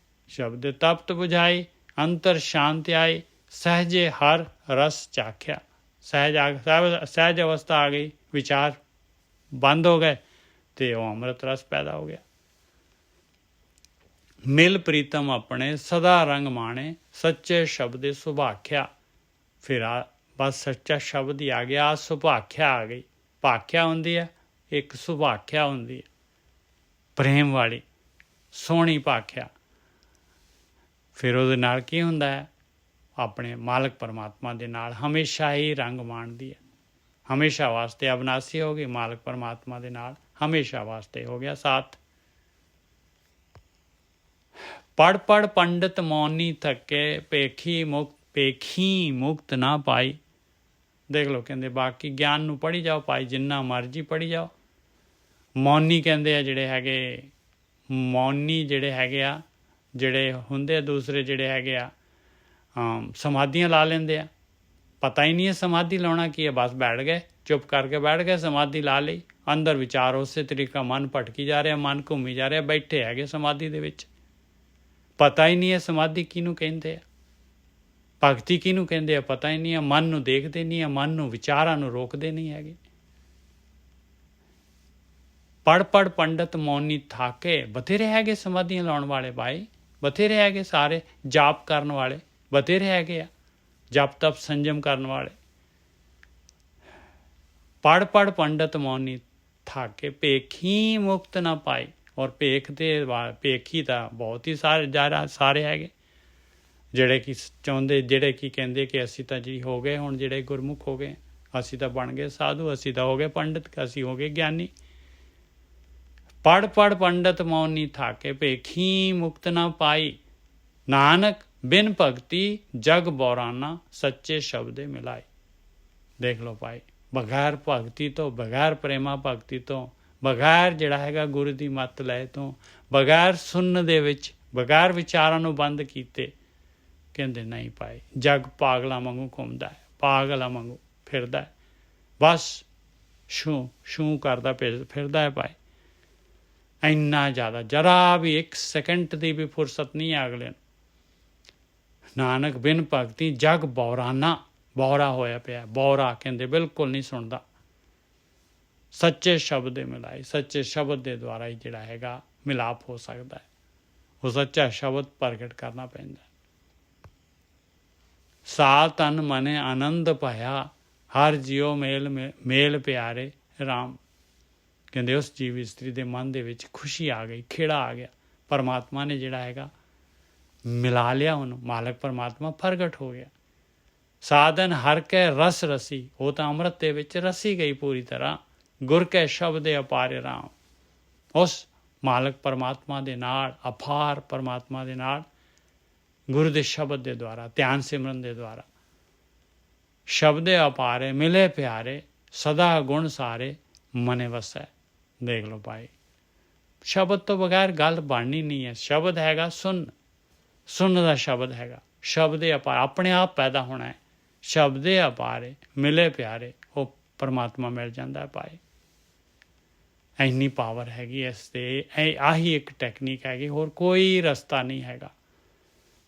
ਸ਼ਬਦ ਤਪਤ ਬੁਝਾਈ, ਅੰਤਰ ਸ਼ਾਂਤ ਆਈ, ਸਹਿਜੇ ਹਰ ਰਸ ਚਾਖਿਆ। ਸਹਿਜ ਅਵਸਥਾ ਆ ਗਈ, ਵਿਚਾਰ ਬੰਦ ਹੋ ਗਏ ਤੇ ਉਹ ਅੰਮ੍ਰਿਤ ਰਸ ਪੈਦਾ ਹੋ ਗਿਆ। ਮਿਲ ਪ੍ਰੀਤਮ ਆਪਣੇ ਸਦਾ ਰੰਗ ਮਾਣੇ, ਸੱਚੇ ਸ਼ਬਦੇ ਸੁਭਾਖਿਆ। ਫਿਰ ਬਸ ਸੱਚਾ ਸ਼ਬਦ ਹੀ ਆ ਗਿਆ, ਸੁਭਾਖਿਆ ਆ ਗਈ। ਭਾਖਿਆ ਹੁੰਦੀ ਹੈ, ਇੱਕ ਸੁਭਾਖਿਆ ਹੁੰਦੀ ਹੈ ਪ੍ਰੇਮ ਵਾਲੀ ਸੋਹਣੀ ਭਾਖਿਆ। ਫਿਰ ਉਹਦੇ ਨਾਲ ਕੀ ਹੁੰਦਾ ਹੈ, ਆਪਣੇ ਮਾਲਕ ਪਰਮਾਤਮਾ ਦੇ ਨਾਲ ਹਮੇਸ਼ਾ ਹੀ ਰੰਗ ਮਾਣਦੀ ਹੈ। ਹਮੇਸ਼ਾ ਵਾਸਤੇ ਅਬਨਾਸੀ ਹੋ ਗਈ, ਮਾਲਕ ਪਰਮਾਤਮਾ ਦੇ ਨਾਲ ਹਮੇਸ਼ਾ ਵਾਸਤੇ ਹੋ ਗਿਆ ਸਾਥ। ਪੜ ਪੜ ਪੰਡਤ ਮੌਨੀ ਥੱਕੇ, ਪੇਖੀ ਮੁਕਤ ਨਾ ਪਾਈ। ਦੇਖ ਲਓ, ਕਹਿੰਦੇ ਬਾਕੀ ਗਿਆਨ ਨੂੰ ਪੜ੍ਹੀ ਜਾਓ ਭਾਈ, ਜਿੰਨਾ ਮਰਜ਼ੀ ਪੜ੍ਹੀ ਜਾਓ। ਮੌਨੀ ਕਹਿੰਦੇ ਆ ਜਿਹੜੇ ਹੈਗੇ, ਮੌਨੀ ਜਿਹੜੇ ਹੈਗੇ ਆ, ਜਿਹੜੇ ਹੁੰਦੇ ਆ ਦੂਸਰੇ ਜਿਹੜੇ ਹੈਗੇ ਆ ਸਮਾਧੀਆਂ ਲਾ ਲੈਂਦੇ ਆ। ਪਤਾ ਹੀ ਨਹੀਂ ਹੈ ਸਮਾਧੀ ਲਾਉਣਾ ਕੀ ਹੈ, ਬਸ ਬੈਠ ਗਏ, ਚੁੱਪ ਕਰਕੇ ਬੈਠ ਗਏ, ਸਮਾਧੀ ਲਾ ਲਈ। ਅੰਦਰ ਵਿਚਾਰ ਉਸੇ ਤਰੀਕਾ ਮਨ ਭਟਕੀ ਜਾ ਰਿਹਾ, ਮਨ ਘੁੰਮੀ ਜਾ ਰਿਹਾ, ਬੈਠੇ ਹੈਗੇ ਸਮਾਧੀ ਦੇ ਵਿੱਚ। ਪਤਾ ਹੀ ਨਹੀਂ ਹੈ ਸਮਾਧੀ ਕਿਹਨੂੰ ਕਹਿੰਦੇ ਆ, ਭਗਤੀ ਕਿਹਨੂੰ ਕਹਿੰਦੇ ਆ, ਪਤਾ ਹੀ ਨਹੀਂ ਹੈ। ਮਨ ਨੂੰ ਦੇਖਦੇ ਨਹੀਂ ਹੈ, ਮਨ ਨੂੰ ਵਿਚਾਰਾਂ ਨੂੰ ਰੋਕਦੇ ਨਹੀਂ ਹੈਗੇ। ਪੜ ਪੜ ਪੰਡਤ ਮੌਨੀ ਥਾਕੇ, ਬਥੇਰੇ ਹੈਗੇ ਸਮਾਧੀਆਂ ਲਾਉਣ ਵਾਲੇ ਭਾਈ, ਬਥੇਰੇ ਹੈਗੇ ਸਾਰੇ ਜਾਪ ਕਰਨ ਵਾਲੇ, ਬਥੇਰੇ ਹੈਗੇ ਆ ਜਪ ਤਪ ਸੰਜਮ ਕਰਨ ਵਾਲੇ। ਪੜ ਪੜ ਪੰਡਤ ਮੌਨੀ ਥਾਕੇ, ਭੇਖੀ ਮੁਕਤ ਨਾ ਪਾਈ। ਔਰ ਭੇਖੀ ਤਾਂ ਬਹੁਤ ਹੀ ਸਾਰੇ ਹੈਗੇ ਜਿਹੜੇ ਕਿ ਚਾਹੁੰਦੇ, ਜਿਹੜੇ ਕੀ ਕਹਿੰਦੇ ਕਿ ਅਸੀਂ ਤਾਂ ਜੀ ਹੋ ਗਏ, ਹੁਣ ਜਿਹੜੇ ਗੁਰਮੁਖ ਹੋ ਗਏ, ਅਸੀਂ ਤਾਂ ਬਣ ਗਏ ਸਾਧੂ, ਅਸੀਂ ਤਾਂ ਹੋ ਗਏ ਪੰਡਿਤ, ਅਸੀਂ ਹੋ ਗਏ ਗਿਆਨੀ। ਪੜ ਪੜ ਪੰਡਤ ਮੌਨੀ ਥਾਕੇ, ਭੇਖੀ ਮੁਕਤ ਨਾ ਪਾਈ। ਨਾਨਕ ਬਿਨ ਭਗਤੀ ਜਗ ਬੌਰਾਨਾ, ਸੱਚੇ ਸ਼ਬਦੇ ਮਿਲਾਈ। ਦੇਖ ਲਓ ਭਾਈ, ਬਗੈਰ ਭਗਤੀ ਤੋਂ, ਬਗੈਰ ਪ੍ਰੇਮਾ ਭਗਤੀ ਤੋਂ, ਬਗੈਰ ਜਿਹੜਾ ਹੈਗਾ ਗੁਰੂ ਦੀ ਮੱਤ ਲੈ ਤੋਂ, ਬਗੈਰ ਸੁਣਨ ਦੇ ਵਿੱਚ, ਬਗੈਰ ਵਿਚਾਰਾਂ ਨੂੰ ਬੰਦ ਕੀਤੇ, ਕਹਿੰਦੇ ਨਹੀਂ ਭਾਈ, ਜਗ ਪਾਗਲਾਂ ਵਾਂਗੂ ਘੁੰਮਦਾ ਹੈ, ਪਾਗਲਾਂ ਵਾਂਗੂ ਫਿਰਦਾ ਹੈ, ਬਸ ਸ਼ੂ ਕਰਦਾ ਫਿਰਦਾ ਹੈ ਭਾਈ। ਇੰਨਾ ਜ਼ਿਆਦਾ, ਜਰਾ ਵੀ ਇੱਕ ਸੈਕਿੰਡ ਦੀ ਵੀ ਫੁਰਸਤ ਨਹੀਂ ਹੈ ਅਗਲੇ ਨੂੰ। ਨਾਨਕ ਬਿਨ ਭਗਤੀ ਜਗ ਬੌਰਾਨਾ, ਬੌਰਾ ਹੋਇਆ ਪਿਆ। ਬੌਰਾ ਕਹਿੰਦੇ ਬਿਲਕੁਲ ਨਹੀਂ ਸੁਣਦਾ। ਸੱਚੇ ਸ਼ਬਦ ਦੇ ਮਿਲਾਏ, ਸੱਚੇ ਸ਼ਬਦ ਦੇ ਦੁਆਰਾ ਹੀ ਜਿਹੜਾ ਹੈਗਾ ਮਿਲਾਪ ਹੋ ਸਕਦਾ ਹੈ। ਉਹ ਸੱਚਾ ਸ਼ਬਦ ਪ੍ਰਗਟ ਕਰਨਾ ਪੈਂਦਾ। ਸਾ ਤਨ ਮਨੇ ਆਨੰਦ ਭਇਆ, ਹਰ ਜਿਉ ਮੇਲ ਪਿਆਰੇ ਰਾਮ। ਕਹਿੰਦੇ ਉਸ ਜੀਵ ਇਸਤਰੀ ਦੇ ਮਨ ਦੇ ਵਿੱਚ ਖੁਸ਼ੀ ਆ ਗਈ, ਖੇੜਾ ਆ ਗਿਆ। ਪਰਮਾਤਮਾ ਨੇ ਜਿਹੜਾ ਹੈਗਾ ਮਿਲਾ ਲਿਆ ਉਹਨੂੰ, ਮਾਲਕ ਪਰਮਾਤਮਾ ਪ੍ਰਗਟ ਹੋ ਗਿਆ। ਸਾਧਨ ਹਰ ਕੈ ਰਸ ਰਸੀ, ਉਹ ਤਾਂ ਅੰਮ੍ਰਿਤ ਦੇ ਵਿੱਚ ਰਸੀ ਗਈ ਪੂਰੀ ਤਰ੍ਹਾਂ। ਗੁਰ ਕੈ ਸ਼ਬਦ ਅਪਾਰੇ ਰਾਮ, ਉਸ ਮਾਲਕ ਪਰਮਾਤਮਾ ਦੇ ਨਾਲ, ਅਪਾਰ ਪਰਮਾਤਮਾ ਦੇ ਨਾਲ ਗੁਰੂ ਦੇ ਸ਼ਬਦ ਦੇ ਦੁਆਰਾ, ਧਿਆਨ ਸਿਮਰਨ ਦੇ ਦੁਆਰਾ। ਸ਼ਬਦੇ ਅਪਾਰੇ ਮਿਲੇ ਪਿਆਰੇ, ਸਦਾ ਗੁਣ ਸਾਰੇ ਮਨੇ ਵਸੈ। ਦੇਖ ਲਓ ਭਾਈ, ਸ਼ਬਦ ਤੋਂ ਬਗੈਰ ਗੱਲ ਬਣਨੀ ਨਹੀਂ ਹੈ। ਸ਼ਬਦ ਹੈਗਾ ਸੁਣ, ਸੁਣ ਦਾ ਸ਼ਬਦ ਹੈਗਾ। ਸ਼ਬਦੇ ਅਪਾਰ ਆਪਣੇ ਆਪ ਪੈਦਾ ਹੋਣਾ ਹੈ। ਸ਼ਬਦੇ ਅਪਾਰੇ ਮਿਲੇ ਪਿਆਰੇ, ਉਹ ਪਰਮਾਤਮਾ ਮਿਲ ਜਾਂਦਾ ਹੈ ਭਾਈ। ਇੰਨੀ ਪਾਵਰ ਹੈਗੀ ਇਸ 'ਤੇ। ਆਹੀ ਇੱਕ ਟੈਕਨੀਕ ਹੈਗੀ, ਹੋਰ ਕੋਈ ਰਸਤਾ ਨਹੀਂ ਹੈਗਾ।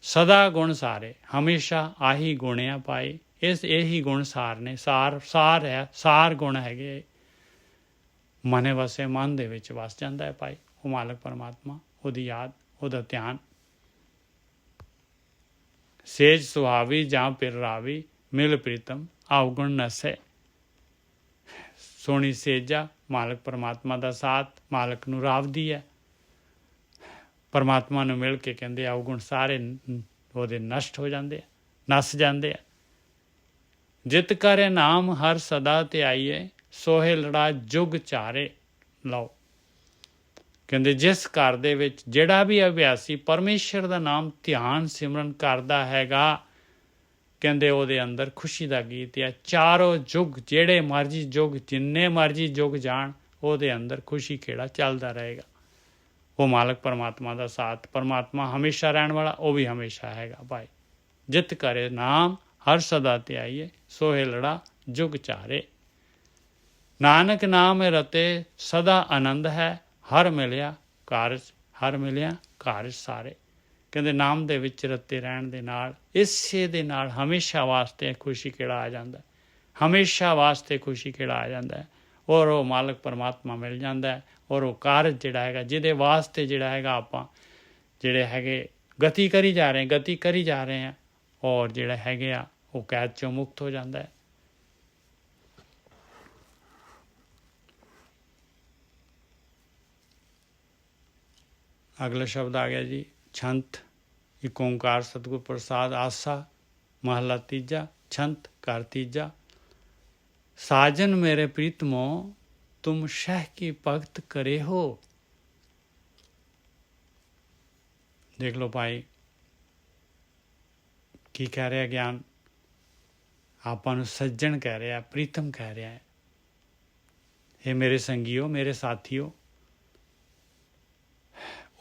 ਸਦਾ ਗੁਣ ਸਾਰੇ, ਹਮੇਸ਼ਾ ਆਹੀ ਗੁਣ ਆ ਭਾਈ। ਇਹੀ ਗੁਣ ਸਾਰ ਨੇ, ਸਾਰ ਹੈ, ਸਾਰ ਗੁਣ ਹੈਗੇ। ਮਨੇ ਵਸੇ, ਮਨ ਦੇ ਵਿੱਚ ਵਸ ਜਾਂਦਾ ਹੈ ਭਾਈ ਉਹ ਮਾਲਕ ਪਰਮਾਤਮਾ, ਉਹਦੀ ਯਾਦ, ਉਹਦਾ ਧਿਆਨ। ਸੇਜ ਸੁਹਾਵੀ ਜਾਂ ਪਿਰ ਰਾਵੀ, ਮਿਲ ਪ੍ਰੀਤਮ ਅਵਗੁਣ ਨਸੈ। ਸੋਹਣੀ ਸੇਜਾ ਮਾਲਕ ਪਰਮਾਤਮਾ ਦਾ ਸਾਥ ਮਾਲਕ ਨੂੰ ਰਾਵਦੀ ਹੈ। ਪਰਮਾਤਮਾ ਨੂੰ ਮਿਲ ਕੇ ਕਹਿੰਦੇ ਅਵਗੁਣ ਸਾਰੇ ਉਹਦੇ ਨਸ਼ਟ ਹੋ ਜਾਂਦੇ ਆ, ਨਸ ਜਾਂਦੇ ਆ। ਜਿਤ ਕਰੇ ਨਾਮ ਹਰ ਸਦਾ ਤੇ ਆਈਏ, ਸੋਹੇ ਲੜਾ ਜੁਗ ਚਾਰੇ। ਲਓ, ਕਹਿੰਦੇ ਜਿਸ ਘਰ ਦੇ ਵਿੱਚ ਜਿਹੜਾ ਵੀ ਅਭਿਆਸੀ ਪਰਮੇਸ਼ਰ ਦਾ ਨਾਮ ਧਿਆਨ ਸਿਮਰਨ ਕਰਦਾ ਹੈਗਾ, ਕਹਿੰਦੇ ਉਹਦੇ ਅੰਦਰ ਖੁਸ਼ੀ ਦਾ ਗੀਤ ਹੈ। ਚਾਰੋਂ ਯੁੱਗ, ਜਿਹੜੇ ਮਰਜ਼ੀ ਯੁੱਗ, ਜਿੰਨੇ ਮਰਜ਼ੀ ਯੁੱਗ ਜਾਣ, ਉਹਦੇ ਅੰਦਰ ਖੁਸ਼ੀ ਖੇੜਾ ਚੱਲਦਾ ਰਹੇਗਾ। ਉਹ ਮਾਲਕ ਪਰਮਾਤਮਾ ਦਾ ਸਾਥ, ਪਰਮਾਤਮਾ ਹਮੇਸ਼ਾ ਰਹਿਣ ਵਾਲਾ, ਉਹ ਵੀ ਹਮੇਸ਼ਾ ਹੈਗਾ ਭਾਈ। ਜਿਤ ਕਰੇ ਨਾਮ ਹਰ ਸਦਾ ਤੇ ਆਈਏ, ਸੋਹੇ ਲੜਾ ਜੁਗ ਚਾਰੇ। ਨਾਨਕ ਨਾਮ ਰਤੇ ਸਦਾ ਆਨੰਦ ਹੈ, ਹਰ ਮਿਲਿਆ ਕਾਰਜ, ਹਰ ਮਿਲਿਆ ਕਾਰਜ ਸਾਰੇ। ਕਹਿੰਦੇ ਨਾਮ ਦੇ ਵਿੱਚ ਰਤੇ ਰਹਿਣ ਦੇ ਨਾਲ, ਇਸੇ ਦੇ ਨਾਲ ਹਮੇਸ਼ਾ ਵਾਸਤੇ ਖੁਸ਼ੀ ਖੇੜਾ ਆ ਜਾਂਦਾ, ਹਮੇਸ਼ਾ ਵਾਸਤੇ ਖੁਸ਼ੀ ਖੇੜਾ ਆ ਜਾਂਦਾ ਹੈ। ਔਰ ਉਹ ਮਾਲਕ ਪਰਮਾਤਮਾ ਮਿਲ ਜਾਂਦਾ ਹੈ। ਔਰ ਉਹ ਕਾਰਜ ਜਿਹੜਾ ਹੈਗਾ, ਜਿਹਦੇ ਵਾਸਤੇ ਜਿਹੜਾ ਹੈਗਾ ਆਪਾਂ ਜਿਹੜੇ ਹੈਗੇ ਗਤੀ ਕਰੀ ਜਾ ਰਹੇ ਹਾਂ, ਔਰ ਜਿਹੜਾ ਹੈਗੇ ਆ ਉਹ ਕੈਦ ਚੋਂ ਮੁਕਤ ਹੋ ਜਾਂਦਾ ਹੈ। ਅਗਲਾ ਸ਼ਬਦ ਆ ਗਿਆ ਜੀ, ਛੰਤ। ਇੱਕ ਓਂਕਾਰ ਸਤਿਗੁਰ ਪ੍ਰਸਾਦ ਆਸਾ, ਮਹਲਾ ਤੀਜਾ। ਛੰਤ ਘਰ ਤੀਜਾ। ਸਾਜਨ ਮੇਰੇ ਪ੍ਰੀਤਮੋ, ਤੁਮ ਸ਼ਹਿ ਕੀ ਭਗਤ ਕਰੇ ਹੋ। ਦੇਖ ਲਓ ਭਾਈ ਕੀ ਕਹਿ ਰਿਹਾ ਗਿਆਨ। ਆਪਾਂ ਨੂੰ ਸੱਜਣ ਕਹਿ ਰਿਹਾ, ਪ੍ਰੀਤਮ ਕਹਿ ਰਿਹਾ ਹੈ। ਇਹ ਮੇਰੇ ਸੰਗੀਓ, ਮੇਰੇ ਸਾਥੀਓ,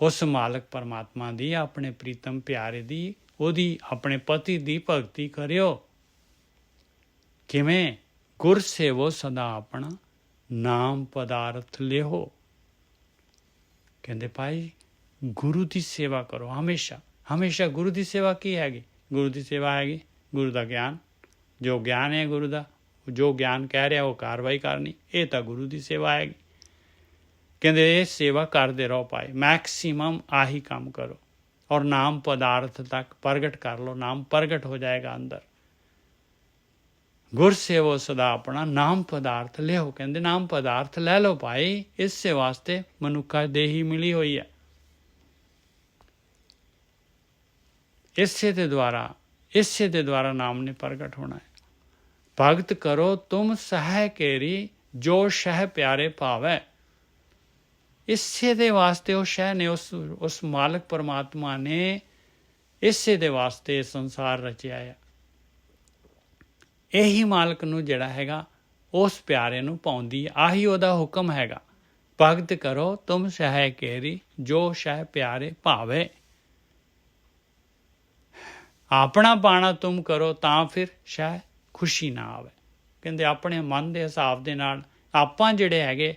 ਉਸ ਮਾਲਕ ਪਰਮਾਤਮਾ ਦੀ, ਆਪਣੇ ਪ੍ਰੀਤਮ ਪਿਆਰੇ ਦੀ, ਉਹਦੀ, ਆਪਣੇ ਪਤੀ ਦੀ ਭਗਤੀ ਕਰਿਓ। ਕਿਵੇਂ? ਗੁਰ ਸੇਵੋ ਸਦਾ ਆਪਣਾ, ਨਾਮ ਪਦਾਰਥ ਲਿਓ। ਕਹਿੰਦੇ ਭਾਈ ਗੁਰੂ ਦੀ ਸੇਵਾ ਕਰੋ ਹਮੇਸ਼ਾ। ਹਮੇਸ਼ਾ ਗੁਰੂ ਦੀ ਸੇਵਾ ਕੀ ਹੈਗੀ? ਗੁਰੂ ਦੀ ਸੇਵਾ ਹੈਗੀ ਗੁਰੂ ਦਾ ਗਿਆਨ। ਜੋ ਗਿਆਨ ਹੈ ਗੁਰੂ ਦਾ, ਜੋ ਗਿਆਨ ਕਹਿ ਰਿਹਾ ਉਹ ਕਾਰਵਾਈ ਕਰਨੀ, ਇਹ ਤਾਂ ਗੁਰੂ ਦੀ ਸੇਵਾ ਹੈਗੀ। ਕਹਿੰਦੇ ਇਹ ਸੇਵਾ ਕਰਦੇ ਰਹੋ ਭਾਈ, ਮੈਕਸੀਮਮ ਆਹੀ ਕੰਮ ਕਰੋ। ਔਰ ਨਾਮ ਪਦਾਰਥ ਤੱਕ ਪ੍ਰਗਟ ਕਰ ਲਓ, ਨਾਮ ਪ੍ਰਗਟ ਹੋ ਜਾਏਗਾ ਅੰਦਰ। ਗੁਰ ਸੇਵੋ ਸਦਾ ਆਪਣਾ, ਨਾਮ ਪਦਾਰਥ ਲਿਓ। ਕਹਿੰਦੇ ਨਾਮ ਪਦਾਰਥ ਲੈ ਲਓ ਭਾਈ, ਇਸੇ ਵਾਸਤੇ ਮਨੁੱਖਾ ਦੇਹੀ ਮਿਲੀ ਹੋਈ ਹੈ। ਇਸੇ ਦੇ ਦੁਆਰਾ ਨਾਮ ਨੇ ਪ੍ਰਗਟ ਹੋਣਾ ਹੈ। ਭਗਤ ਕਰੋ ਤੁਮ ਸਹਿ ਕੇਰੀ, ਜੋ ਸ਼ਹਿ ਪਿਆਰੇ ਭਾਵੈ। ਇਸੇ ਦੇ ਵਾਸਤੇ ਉਹ ਸ਼ਹਿ ਨੇ, ਉਸ ਮਾਲਕ ਪਰਮਾਤਮਾ ਨੇ ਇਸੇ ਦੇ ਵਾਸਤੇ ਸੰਸਾਰ ਰਚਿਆ ਹੈ। ਇਹੀ ਮਾਲਕ ਨੂੰ ਜਿਹੜਾ ਹੈਗਾ ਉਸ ਪਿਆਰੇ ਨੂੰ ਪਾਉਂਦੀ, ਆਹੀ ਉਹਦਾ ਹੁਕਮ ਹੈਗਾ। ਭਗਤ ਕਰੋ ਤੁਮ ਸਹਿ ਕੇਰੀ, ਜੋ ਸ਼ਹਿ ਪਿਆਰੇ ਭਾਵੇ। ਆਪਣਾ ਪਾਣਾ ਤੁਮ ਕਰੋ, ਤਾਂ ਫਿਰ ਸ਼ਾਇਦ ਖੁਸ਼ੀ ਨਾ ਆਵੇ। ਕਹਿੰਦੇ ਆਪਣੇ ਮਨ ਦੇ ਹਿਸਾਬ ਦੇ ਨਾਲ ਆਪਾਂ ਜਿਹੜੇ ਹੈਗੇ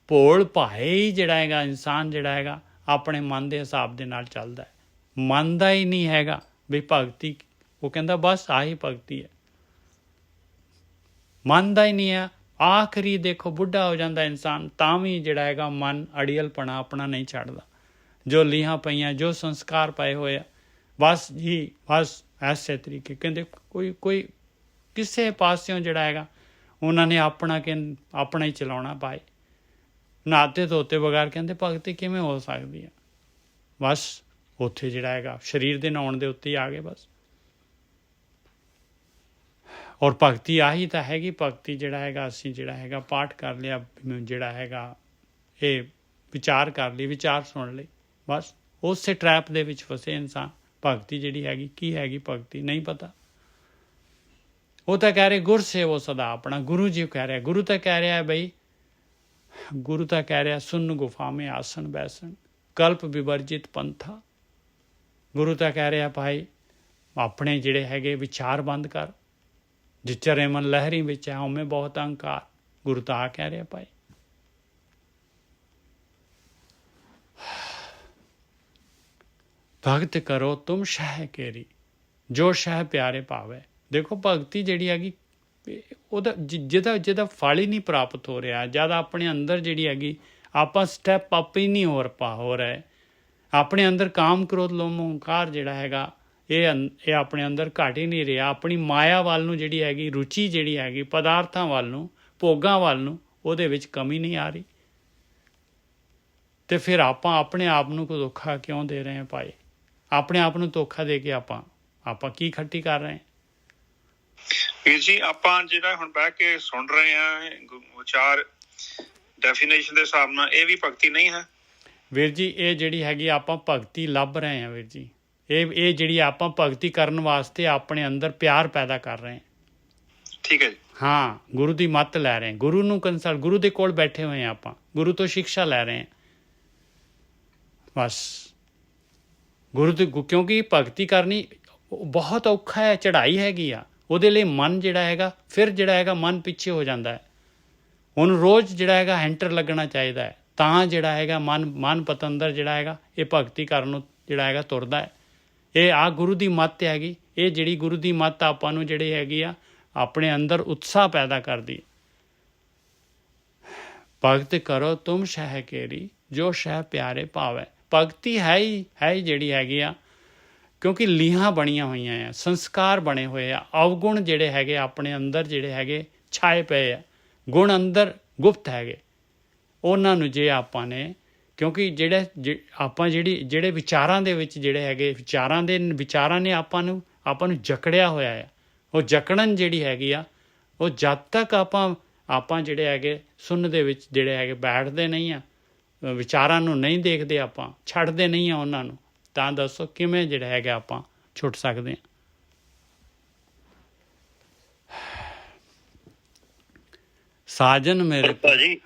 ਭੋਲ ਭਾਏ ਹੀ ਜਿਹੜਾ ਹੈਗਾ ਇਨਸਾਨ ਜਿਹੜਾ ਹੈਗਾ ਆਪਣੇ ਮਨ ਦੇ ਹਿਸਾਬ ਦੇ ਨਾਲ ਚੱਲਦਾ ਹੈ, ਮੰਨਦਾ ਹੀ ਨਹੀਂ ਹੈਗਾ ਵੀ ਭਗਤੀ। ਉਹ ਕਹਿੰਦਾ ਬਸ ਆਹੀ ਭਗਤੀ ਹੈ, ਮੰਨਦਾ ਹੀ ਨਹੀਂ ਹੈ। ਆਖਰੀ ਦੇਖੋ ਬੁੱਢਾ ਹੋ ਜਾਂਦਾ ਇਨਸਾਨ, ਤਾਂ ਵੀ ਜਿਹੜਾ ਹੈਗਾ ਮਨ ਅੜੀਅਲਪਣਾ ਆਪਣਾ ਨਹੀਂ ਛੱਡਦਾ। ਜੋ ਲੀਹਾਂ ਪਈਆਂ, ਜੋ ਸੰਸਕਾਰ ਪਏ ਹੋਏ ਆ, ਬਸ ਜੀ ਬਸ ਐਸੇ ਤਰੀਕੇ। ਕਹਿੰਦੇ ਕੋਈ ਕਿਸੇ ਪਾਸਿਓਂ ਜਿਹੜਾ ਹੈਗਾ ਉਹਨਾਂ ਨੇ ਆਪਣਾ ਹੀ ਚਲਾਉਣਾ ਪਾਏ। ਨਹਾਤੇ ਧੋਤੇ ਬਗੈਰ ਕਹਿੰਦੇ ਭਗਤੀ ਕਿਵੇਂ ਹੋ ਸਕਦੀ ਹੈ? ਬਸ ਉੱਥੇ ਜਿਹੜਾ ਹੈਗਾ ਸਰੀਰ ਦੇ ਨਹਾਉਣ ਦੇ ਉੱਤੇ ਹੀ ਆ ਗਏ ਬਸ। ਔਰ ਭਗਤੀ ਆਹੀ ਤਾਂ ਹੈਗੀ। ਭਗਤੀ ਜਿਹੜਾ ਹੈਗਾ ਅਸੀਂ ਜਿਹੜਾ ਹੈਗਾ ਪਾਠ ਕਰ ਲਿਆ, ਜਿਹੜਾ ਹੈਗਾ ਇਹ ਵਿਚਾਰ ਕਰ ਲਈ, ਵਿਚਾਰ ਸੁਣ ਲਈ, ਬਸ ਉਸੇ ਟਰੈਪ ਦੇ ਵਿੱਚ ਫਸੇ ਇਨਸਾਨ। ਭਗਤੀ ਜਿਹੜੀ ਹੈਗੀ ਕੀ ਹੈਗੀ, ਭਗਤੀ ਨਹੀਂ ਪਤਾ। ਉਹ ਤਾਂ ਕਹਿ ਰਹੇ ਗੁਰ ਸੇਵੋ ਸਦਾ ਆਪਣਾ, ਗੁਰੂ ਜੀ ਕਹਿ ਰਿਹਾ, ਗੁਰੂ ਤਾਂ ਕਹਿ ਰਿਹਾ ਬਈ, ਗੁਰੂ ਤਾਂ ਕਹਿ ਰਿਹਾ ਸੁਨ ਗੁਫਾ ਮੇ ਆਸਣ ਬੈਸਣ ਕਲਪ ਵਿਵਰਜਿਤ ਪੰਥਾ। ਗੁਰੂ ਤਾਂ ਕਹਿ ਰਿਹਾ ਭਾਈ ਆਪਣੇ ਜਿਹੜੇ ਹੈਗੇ ਵਿਚਾਰ ਬੰਦ ਕਰ, ਜਿਚਰੇ ਮਨ ਲਹਿਰੀ ਵਿੱਚ ਹੈ ਉਵੇਂ ਬਹੁਤ ਅਹੰਕਾਰ। ਗੁਰੂ ਤਾਂ ਆ ਕਹਿ ਰਿਹਾ ਭਾਈ। ਭਗਤ ਕਰੋ ਤੁਮ ਸ਼ਹਿ ਕੇਰੀ ਜੋ ਸ਼ਹਿ ਪਿਆਰੇ ਭਾਵੇ। ਦੇਖੋ ਭਗਤੀ ਜਿਹੜੀ ਹੈਗੀ ਉਹਦਾ ਜਿਹਦਾ ਫਲ ਹੀ ਨਹੀਂ ਪ੍ਰਾਪਤ ਹੋ ਰਿਹਾ, ਜਦ ਆਪਣੇ ਅੰਦਰ ਜਿਹੜੀ ਹੈਗੀ ਆਪਾਂ ਸਟੈਪ ਅਪ ਹੀ ਨਹੀਂ ਹੋ ਰਿਹਾ, ਆਪਣੇ ਅੰਦਰ ਕਾਮ ਕ੍ਰੋਧ ਲੋਭ ਹੰਕਾਰ ਜਿਹੜਾ ਹੈਗਾ ਇਹ ਆਪਣੇ ਅੰਦਰ ਘਟ ਹੀ ਨਹੀਂ ਰਿਹਾ। ਆਪਣੀ ਮਾਇਆ ਵੱਲ ਨੂੰ ਜਿਹੜੀ ਹੈਗੀ ਰੁਚੀ ਜਿਹੜੀ ਹੈਗੀ ਪਦਾਰਥਾਂ ਵੱਲ ਨੂੰ, ਭੋਗਾਂ ਵੱਲ ਨੂੰ, ਉਹਦੇ ਵਿੱਚ ਕਮੀ ਨਹੀਂ ਆ ਰਹੀ। ਤੇ ਫਿਰ ਆਪਾਂ ਆਪਣੇ ਆਪ ਨੂੰ ਕੋਈ ਧੋਖਾ ਕਿਉਂ ਦੇ ਰਹੇ ਹਾਂ ਭਾਈ? ਆਪਣੇ ਆਪ ਨੂੰ ਧੋਖਾ ਦੇ ਕੇ ਆਪਾਂ ਕੀ ਖੱਟੀ ਕਰ ਰਹੇ ਹਾਂ? ਵੀਰ ਜੀ ਆਪਾਂ ਜਿਹੜਾ ਹੁਣ ਬਹਿ ਕੇ ਸੁਣ ਰਹੇ ਹਾਂ ਵਿਚਾਰ ਡੈਫੀਨੇਸ਼ਨ ਦੇ ਹਿਸਾਬ ਨਾਲ ਇਹ ਵੀ ਭਗਤੀ ਨਹੀਂ ਹੈ ਵੀਰ ਜੀ। ਇਹ ਜਿਹੜੀ ਹੈਗੀ ਆਪਾਂ ਭਗਤੀ ਲੱਭ ਰਹੇ ਹਾਂ ਵੀਰ ਜੀ। ਇਹ ਜਿਹੜੀ ਆਪਾਂ ਭਗਤੀ ਕਰਨ ਵਾਸਤੇ ਆਪਣੇ ਅੰਦਰ ਪਿਆਰ ਪੈਦਾ ਕਰ ਰਹੇ ਹਾਂ। ਠੀਕ ਹੈ ਜੀ। ਹਾਂ, ਗੁਰੂ ਦੀ ਮੱਤ ਲੈ ਰਹੇ ਹਾਂ, ਗੁਰੂ ਨੂੰ ਕੰਸਲਟ, ਗੁਰੂ ਦੇ ਕੋਲ ਬੈਠੇ ਹੋਏ ਹਾਂ ਆਪਾਂ, ਗੁਰੂ ਤੋਂ ਸਿੱਖਿਆ ਲੈ ਰਹੇ ਹਾਂ ਬਸ। ਗੁਰੂ ਦੀ, ਕਿਉਂਕਿ ਭਗਤੀ ਕਰਨੀ ਬਹੁਤ ਔਖਾ ਹੈ, ਚੜ੍ਹਾਈ ਹੈਗੀ ਆ। ਉਹਦੇ ਲਈ ਮਨ ਜਿਹੜਾ ਹੈਗਾ ਫਿਰ ਜਿਹੜਾ ਹੈਗਾ ਮਨ ਪਿੱਛੇ ਹੋ ਜਾਂਦਾ ਹੈ। ਉਹਨੂੰ ਰੋਜ਼ ਜਿਹੜਾ ਹੈਗਾ ਹੈਂਟਰ ਲੱਗਣਾ ਚਾਹੀਦਾ ਹੈ, ਤਾਂ ਜਿਹੜਾ ਹੈਗਾ ਮਨ ਪਤੰਦਰ ਜਿਹੜਾ ਹੈਗਾ ਇਹ ਭਗਤੀ ਕਰਨ ਨੂੰ ਜਿਹੜਾ ਹੈਗਾ ਤੁਰਦਾ ਹੈ। ਇਹ ਆ ਗੁਰੂ ਦੀ ਮੱਤ ਹੈਗੀ। ਇਹ ਜਿਹੜੀ ਗੁਰੂ ਦੀ ਮੱਤ ਆਪਾਂ ਨੂੰ ਜਿਹੜੀ ਹੈਗੀ ਆ ਆਪਣੇ ਅੰਦਰ ਉਤਸ਼ਾਹ ਪੈਦਾ ਕਰਦੀ। ਭਗਤ ਕਰੋ ਤੁਮ ਸ਼ਹਿ ਕੇਰੀ ਜੋ ਸ਼ਹਿ ਪਿਆਰੇ ਭਾਵੈ। ਭਗਤੀ ਹੈ ਹੀ ਜਿਹੜੀ ਹੈਗੀ ਆ, ਕਿਉਂਕਿ ਲੀਹਾਂ ਬਣੀਆਂ ਹੋਈਆਂ ਆ, ਸੰਸਕਾਰ ਬਣੇ ਹੋਏ ਆ, ਅਵਗੁਣ ਜਿਹੜੇ ਹੈਗੇ ਆਪਣੇ ਅੰਦਰ ਜਿਹੜੇ ਹੈਗੇ ਛਾਏ ਪਏ ਆ, ਗੁਣ ਅੰਦਰ ਗੁਪਤ ਹੈਗੇ। ਉਹਨਾਂ ਨੂੰ ਜੇ ਆਪਾਂ ਨੇ, ਕਿਉਂਕਿ ਜਿਹੜੇ ਵਿਚਾਰਾਂ ਦੇ ਵਿੱਚ ਜਿਹੜੇ ਹੈਗੇ ਵਿਚਾਰਾਂ ਨੇ ਆਪਾਂ ਨੂੰ ਜਕੜਿਆ ਹੋਇਆ ਆ। ਉਹ ਜਕੜਨ ਜਿਹੜੀ ਹੈਗੀ ਆ, ਉਹ ਜਦ ਤੱਕ ਆਪਾਂ ਜਿਹੜੇ ਹੈਗੇ ਸੁੰਨ ਦੇ ਵਿੱਚ ਜਿਹੜੇ ਹੈਗੇ ਬੈਠਦੇ ਨਹੀਂ ਆ, ਵਿਚਾਰਾਂ ਨੂੰ ਨਹੀਂ ਦੇਖਦੇ, ਆਪਾਂ ਛੱਡਦੇ ਨਹੀਂ ਆ ਉਹਨਾਂ ਨੂੰ, ਤਾਂ ਦੱਸੋ ਕਿਵੇਂ ਜਿਹੜਾ ਹੈਗਾ ਆਪਾਂ ਛੁੱਟ ਸਕਦੇ ਹਾਂ? ਸਾਜਨ ਮੇਰੇ ਭਾਜੀ,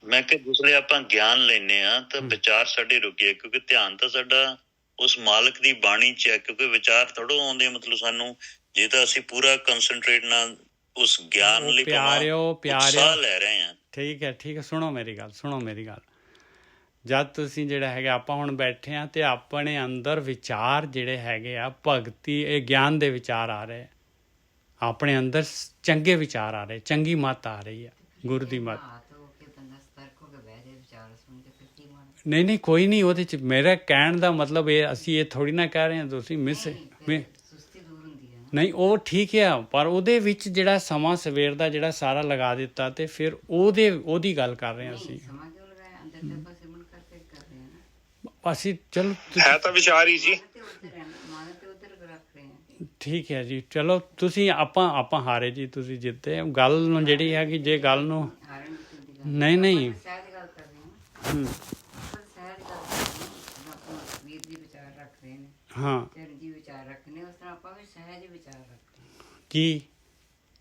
ਮੈਂ ਕਿ ਜਿਸਲੇ ਆਪਾਂ ਗਿਆਨ ਲੈਨੇ ਆ ਤਾਂ ਵਿਚਾਰ ਸਾਡੇ ਰੁਕੇ, ਕਿਉਂਕਿ ਧਿਆਨ ਤਾਂ ਸਾਡਾ ਉਸ ਮਾਲਕ ਦੀ ਬਾਣੀ 'ਚ ਹੈ। ਕਿਉਂਕਿ ਵਿਚਾਰ ਥੋੜ੍ਹਾ ਆਉਂਦੇ, ਮਤਲਬ ਸਾਨੂੰ ਜੇ ਤਾਂ ਅਸੀਂ ਪੂਰਾ ਕੰਸਨਟਰੇਟ ਨਾਲ ਉਸ ਗਿਆਨ ਲਈ ਪਿਆਰਿਓ ਲੈ ਰਹੇ ਹਾਂ। ਠੀਕ ਹੈ, ਸੁਣੋ ਮੇਰੀ ਗੱਲ। ਜਦ ਤੁਸੀਂ ਜਿਹੜਾ ਹੈਗਾ ਆਪਾਂ ਹੁਣ ਬੈਠੇ ਹਾਂ ਤੇ ਆਪਣੇ ਅੰਦਰ ਵਿਚਾਰ ਜਿਹੜੇ ਹੈਗੇ ਆ ਭਗਤੀ, ਇਹ ਗਿਆਨ ਦੇ ਵਿਚਾਰ ਆ ਰਹੇ, ਆਪਣੇ ਅੰਦਰ ਚੰਗੇ ਵਿਚਾਰ ਆ ਰਹੇ, ਚੰਗੀ ਮੱਤ ਆ ਰਹੀ ਆ, ਗੁਰੂ ਦੀ ਮੱਤ। ਨਹੀਂ ਕੋਈ ਨਹੀਂ, ਉਹਦੇ 'ਚ ਮੇਰਾ ਕਹਿਣ ਦਾ ਮਤਲਬ ਇਹ, ਅਸੀਂ ਇਹ ਥੋੜ੍ਹੀ ਨਾ ਕਹਿ ਰਹੇ ਹਾਂ ਤੁਸੀਂ ਨਹੀਂ, ਉਹ ਠੀਕ ਆ, ਪਰ ਉਹਦੇ ਵਿੱਚ ਜਿਹੜਾ ਸਮਾਂ ਸਵੇਰ ਦਾ ਜਿਹੜਾ ਸਾਰਾ ਲਗਾ ਦਿੱਤਾ ਤੇ ਫਿਰ ਉਹਦੀ ਗੱਲ ਕਰ ਰਹੇ ਹਾਂ ਅਸੀਂ। ਚਲੋ ਹੈ ਤਾਂ ਵਿਚਾਰ ਹੀ ਜੀ। ਠੀਕ ਹੈ ਜੀ, ਚਲੋ ਤੁਸੀਂ ਆਪਾਂ ਹਾਰੇ ਜੀ, ਤੁਸੀਂ ਜਿੱਤੇ। ਗੱਲ ਨੂੰ ਜਿਹੜੀ ਹੈਗੀ, ਜੇ ਗੱਲ ਨੂੰ ਨਹੀਂ ਹਾਂ ਕੀ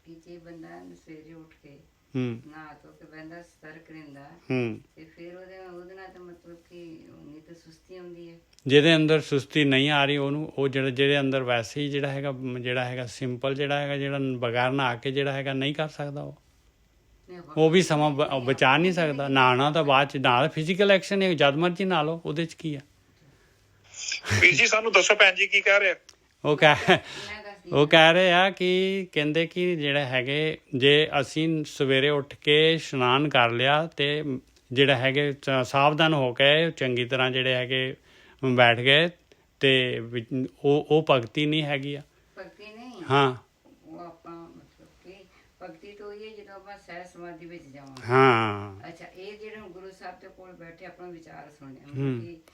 ਜੇ ਬੰਦਾ ਸਵੇਰੇ ਉੱਠ ਕੇ ਨਹਾ ਧੋ ਕੇ ਬੰਦਾ ਸਤਰਕ ਰਹਿੰਦਾ ਤੇ ਫਿਰ ਉਹਦੇ ਨਾਲ ਤਾਂ ਮਤਲਬ ਕਿ ਨਹੀਂ ਤਾਂ ਸੁਸਤੀ ਆਉਂਦੀ ਹੈ। ਜਿਹਦੇ ਅੰਦਰ ਸੁਸਤੀ ਨਹੀਂ ਆ ਰਹੀ ਉਹਨੂੰ, ਉਹ ਜਿਹਦੇ ਅੰਦਰ ਵੈਸੇ ਹੀ ਜਿਹੜਾ ਹੈਗਾ ਸਿੰਪਲ ਜਿਹੜਾ ਬਗੈਰ ਨਹਾ ਕੇ ਜਿਹੜਾ ਹੈਗਾ ਨਹੀਂ ਕਰ ਸਕਦਾ, ਉਹ ਵੀ ਸਮਾਂ ਬਚਾ ਨਹੀਂ ਸਕਦਾ। ਨਹਾਉਣਾ ਤਾਂ ਬਾਅਦ 'ਚ, ਨਹਾ ਫਿਜ਼ੀਕਲ ਐਕਸ਼ਨ ਹੈ, ਜਦ ਮਰਜ਼ੀ ਨਹਾ ਲਓ, ਉਹਦੇ 'ਚ ਕੀ ਆ? ਵੀਰ ਜੀ ਸਾਨੂੰ ਦੱਸੋ ਭੈਣ ਜੀ ਕੀ ਕਹਿ ਰਿਹਾ? ਉਹ ਕਹਿ ਰਹੇ ਆ ਕਿ ਕਹਿੰਦੇ ਕਿ ਜਿਹੜਾ ਹੈਗੇ ਜੇ ਅਸੀਂ ਸਵੇਰੇ ਉੱਠ ਕੇ ਇਸ਼ਨਾਨ ਕਰ ਲਿਆ ਤੇ ਜਿਹੜਾ ਹੈਗੇ ਸਾਵਧਾਨ ਹੋ ਕੇ ਚੰਗੀ ਤਰ੍ਹਾਂ ਜਿਹੜੇ ਹੈਗੇ ਬੈਠ ਗਏ ਤੇ ਉਹ ਭਗਤੀ ਨਹੀਂ ਹੈਗੀ ਆ। ਭਗਤੀ ਨਹੀਂ, ਹਾਂ, ਉਹ ਆਪਾਂ ਮਤਲਬ ਕਿ ਭਗਤੀ ਤਾਂ ਉਹੀ ਹੈ ਜਦੋਂ ਆਪਾਂ ਸਹਿ ਸਮਾਧੀ ਵਿੱਚ ਜਾਵਾਂਗੇ। ਹਾਂ, ਅੱਛਾ, ਇਹ ਜਿਹੜੇ ਗੁਰੂ ਸਾਹਿਬ ਦੇ ਕੋਲ ਬੈਠੇ ਆਪਣਾ ਵਿਚਾਰ ਸੁਣਿਆ,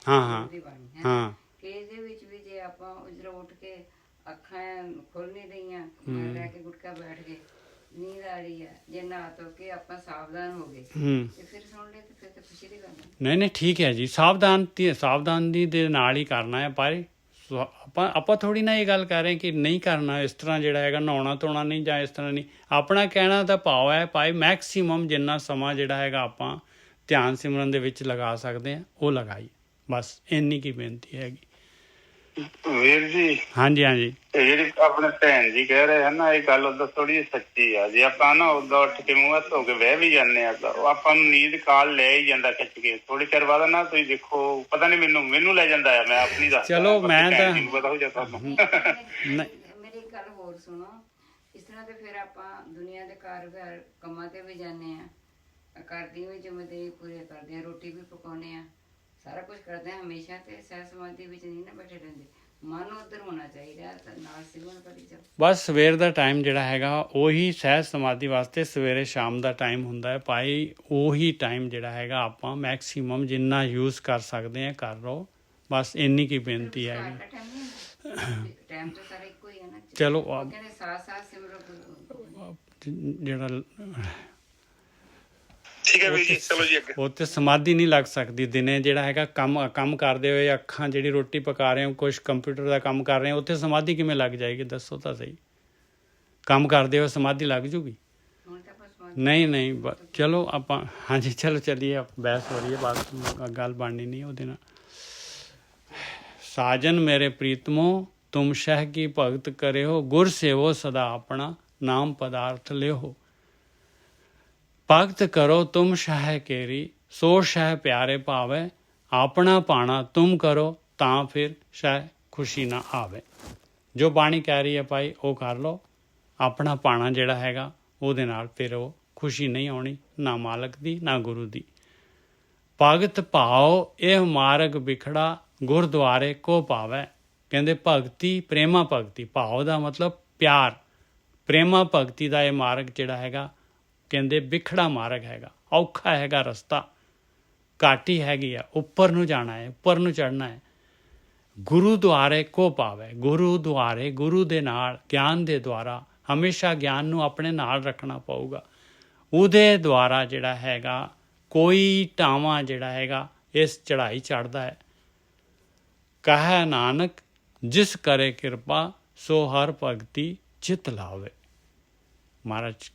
ਹਾਂ, ਕਿ ਇਹਦੇ ਵਿੱਚ ਵੀ ਜੇ ਆਪਾਂ ਉਜਰਾ ਉੱਠ ਕੇ ਅੱਖਾਂ ਖੁੱਲ ਨਹੀਂ ਰਹੀਆਂ, ਲੈ ਕੇ ਗੁਟਕਾ ਬੈਠ ਗਏ ਨੀਂਦ ਆ ਰਹੀ ਹੈ, ਜੇ ਨਹਾ ਧੋ ਕੇ ਆਪਾਂ ਸਾਵਧਾਨ ਹੋ ਗਏ ਤੇ ਫਿਰ ਸੁਣ ਲਏ ਤੇ ਫਿਰ ਤਾਂ ਖੁਸ਼ੀ ਦੀ ਗੱਲ ਹੈ। ਨਹੀਂ ਠੀਕ ਹੈ ਜੀ, ਸਾਵਧਾਨੀ ਦੇ ਨਾਲ ਹੀ ਕਰਨਾ ਹੈ। ਪਰ ਆਪਾਂ ਥੋੜੀ ਨਾ ਇਹ ਗੱਲ ਕਰ ਰਹੇ ਕਿ ਨਹੀਂ ਕਰਨਾ, ਇਸ ਤਰ੍ਹਾਂ ਜਿਹੜਾ ਹੈਗਾ ਨਹਾਉਣਾ ਧੋਣਾ ਨਹੀਂ ਜਾਂ ਇਸ ਤਰ੍ਹਾਂ ਨਹੀਂ। ਆਪਣਾ ਕਹਿਣਾ ਤਾਂ ਭਾਵ ਹੈ ਭਾਈ ਮੈਕਸੀਮਮ ਜਿੰਨਾ ਸਮਾਂ ਜਿਹੜਾ ਹੈਗਾ ਆਪਾਂ ਧਿਆਨ ਸਿਮਰਨ ਦੇ ਵਿੱਚ ਲਗਾ ਸਕਦੇ ਹਾਂ ਉਹ ਲਗਾਈ, ਬਸ ਇੰਨੀ ਕੀ ਬੇਨਤੀ ਹੈਗੀ। ਵੀਰ ਜੀ ਹਾਂਜੀ ਹਾਂਜੀ, ਇਹ ਜਿਹੜੀ ਆਪਣੇ ਭੈਣ ਜੀ ਕਹਿ ਰਹੇ ਹਨ ਨਾ, ਇਹ ਗੱਲ ਉਦੋਂ ਥੋੜੀ ਜਿਹੀ ਸੱਚੀ ਆ। ਜੇ ਆਪਾਂ ਨਾ ਉਦੋਂ ਉੱਠ ਕੇ ਮੂੰਹ ਹੱਥ ਧੋ ਕੇ ਬਹਿ ਵੀ ਜਾਂਦੇ ਆ ਤਾਂ ਉਹ ਆਪਾਂ ਨੂੰ ਨੀਂਦ ਕਾਲ ਲੈ ਹੀ ਜਾਂਦਾ ਖਿੱਚ ਕੇ। ਥੋੜੀ ਚਿਰ ਬਾਅਦ ਨਾ ਤੁਸੀਂ ਦੇਖੋ, ਪਤਾ ਨਹੀਂ ਮੈਨੂੰ ਲੈ ਜਾਂਦਾ ਆ। ਮੈਂ ਆਪਣੀ ਦੱਸ, ਚਲੋ ਮੈਂ ਤਾਂ ਪਤਾ ਹੋ ਜਾਂਦਾ। ਮੇਰੀ ਇੱਕ ਗੱਲ ਹੋਰ ਸੁਣੋ, ਇਸ ਤਰ੍ਹਾਂ ਤੇ ਫਿਰ ਆਪਾਂ ਦੁਨੀਆ ਦੇ ਘਰ ਕੰਮਾਂ ਤੇ ਵੀ ਜਾਂਦੇ ਆ, ਕਰਦੀ ਵੀ ਜਿੰਮੇਦਾਰੀ ਪੂਰੇ ਕਰਦੇ ਆ, ਰੋਟੀ ਵੀ ਪਕਾਉਂਦੇ ਆ, ਸਾਰਾ ਕੁਝ ਕਰਦੇ ਆ। ਹਮੇਸ਼ਾ ਤੇ ਸਹਿ ਸਮਾਧੀ ਵਿੱਚ ਨਹੀਂ ਨਾ ਬੈਠੇ ਰਹਿੰਦੇ, ਮਨ ਉੱਧਰ ਹੋਣਾ ਚਾਹੀਦਾ ਤਾਂ ਨਾਲ ਸਿਮਰਨ ਕਰੀ ਜਾਓ। ਬਸ ਸਵੇਰ ਦਾ ਟਾਈਮ ਜਿਹੜਾ ਹੈਗਾ ਉਹੀ ਸਹਿਜ ਸਮਾਧੀ ਵਾਸਤੇ ਸਵੇਰੇ ਸ਼ਾਮ ਦਾ ਟਾਈਮ ਹੁੰਦਾ ਹੈ ਭਾਈ। ਉਹੀ ਟਾਈਮ ਜਿਹੜਾ ਹੈਗਾ ਆਪਾਂ ਮੈਕਸੀਮਮ ਜਿੰਨਾ ਯੂਜ਼ ਕਰ ਸਕਦੇ ਹਾਂ ਕਰ ਲਓ, ਬਸ ਇੰਨੀ ਕੀ ਬੇਨਤੀ ਹੈਗੀ। ਟਾਈਮ ਤਾਂ ਸਾਰਾ ਇੱਕੋ ਹੀ ਹੈ ਨਾ। ਚਲੋ ਕਹਿੰਦੇ ਸਾਥ ਸਾਥ ਸਿਮਰੋ ਜਿਹੜਾ ਠੀਕ ਹੈ ਵੀਰ ਜੀ, ਚਲੋ ਜੀ ਅੱਗੇ। ਉਹ ਤੇ ਸਮਾਧੀ ਨਹੀਂ ਲੱਗ ਸਕਦੀ ਦਿਨੇ ਜਿਹੜਾ ਹੈਗਾ ਕੰਮ ਕਰਦੇ ਹੋਏ ਅੱਖਾਂ ਜਿਹੜੀ ਰੋਟੀ ਪਕਾ ਰਹੇ ਹੋ, ਕੁਛ ਕੰਪਿਊਟਰ ਦਾ ਕੰਮ ਕਰ ਰਹੇ ਹੋ, ਉੱਥੇ ਸਮਾਧੀ ਕਿਵੇਂ ਲੱਗ ਜਾਏਗੀ ਦੱਸੋ ਤਾਂ ਸਹੀ। ਕੰਮ ਕਰਦੇ ਹੋਏ ਸਮਾਧੀ ਲੱਗ ਜੂਗੀ? ਨਹੀਂ ਚਲੋ ਆਪਾਂ ਹਾਂਜੀ ਚਲੋ ਚੱਲੀਏ, ਬਹਿਸ ਹੋ ਰਹੀ ਹੈ, ਬਾਤ ਗੱਲ ਬਣਨੀ ਨਹੀਂ ਉਹਦੇ ਨਾਲ। ਸਾਜਨ ਮੇਰੇ ਪ੍ਰੀਤਮੋ ਤੁਮ ਸ਼ਹਿ ਕੀ ਭਗਤ ਕਰੇ ਹੋ, ਗੁਰ ਸੇਵੋ ਸਦਾ ਆਪਣਾ ਨਾਮ ਪਦਾਰਥ ਲਿਓ। ਭਗਤ ਕਰੋ ਤੁਮ ਸ਼ਹਿ ਕੇਰੀ, ਸੋ ਸ਼ਹਿ ਪਿਆਰੇ ਭਾਵੇ, ਆਪਣਾ ਪਾਣਾ ਤੁਮ ਕਰੋ ਤਾਂ ਫਿਰ ਸ਼ਹਿ ਖੁਸ਼ੀ ਨਾ ਆਵੇ। ਜੋ ਬਾਣੀ ਕਹਿ ਰਹੀ ਹੈ ਭਾਈ ਉਹ ਕਰ ਲਓ, ਆਪਣਾ ਪਾਣਾ ਜਿਹੜਾ ਹੈਗਾ ਉਹਦੇ ਨਾਲ ਫਿਰ ਉਹ ਖੁਸ਼ੀ ਨਹੀਂ ਆਉਣੀ, ਨਾ ਮਾਲਕ ਦੀ ਨਾ ਗੁਰੂ ਦੀ। ਭਗਤ ਭਾਓ ਇਹ ਮਾਰਗ ਵਿਖੜਾ, ਗੁਰਦੁਆਰੇ ਕੋ ਪਾਵੇ। ਕਹਿੰਦੇ ਭਗਤੀ ਪ੍ਰੇਮਾ ਭਗਤੀ, ਭਾਵ ਦਾ ਮਤਲਬ ਪਿਆਰ, ਪ੍ਰੇਮਾ ਭਗਤੀ ਦਾ ਇਹ ਮਾਰਗ ਜਿਹੜਾ ਹੈਗਾ ਕਹਿੰਦੇ ਵਿਖੜਾ ਮਾਰਗ ਹੈਗਾ, ਔਖਾ ਹੈਗਾ ਰਸਤਾ, ਘਾਟੀ ਹੈਗੀ ਆ, ਉੱਪਰ ਨੂੰ ਜਾਣਾ ਹੈ, ਉੱਪਰ ਨੂੰ ਚੜ੍ਹਨਾ ਹੈ। ਗੁਰੂ ਦੁਆਰੇ ਕੋ ਪਾਵੇ, ਗੁਰੂ ਦੁਆਰੇ, ਗੁਰੂ ਦੇ ਨਾਲ ਗਿਆਨ ਦੇ ਦੁਆਰਾ, ਹਮੇਸ਼ਾ ਗਿਆਨ ਨੂੰ ਆਪਣੇ ਨਾਲ ਰੱਖਣਾ ਪਊਗਾ। ਉਹਦੇ ਦੁਆਰਾ ਜਿਹੜਾ ਹੈਗਾ ਕੋਈ ਟਾਵਾਂ ਜਿਹੜਾ ਹੈਗਾ ਇਸ ਚੜ੍ਹਾਈ ਚੜ੍ਹਦਾ ਹੈ। ਕਹੈ ਨਾਨਕ ਜਿਸ ਕਰੇ ਕਿਰਪਾ, ਸੋ ਹਰ ਭਗਤੀ ਚਿਤ ਲਾਵੇ। ਮਹਾਰਾਜ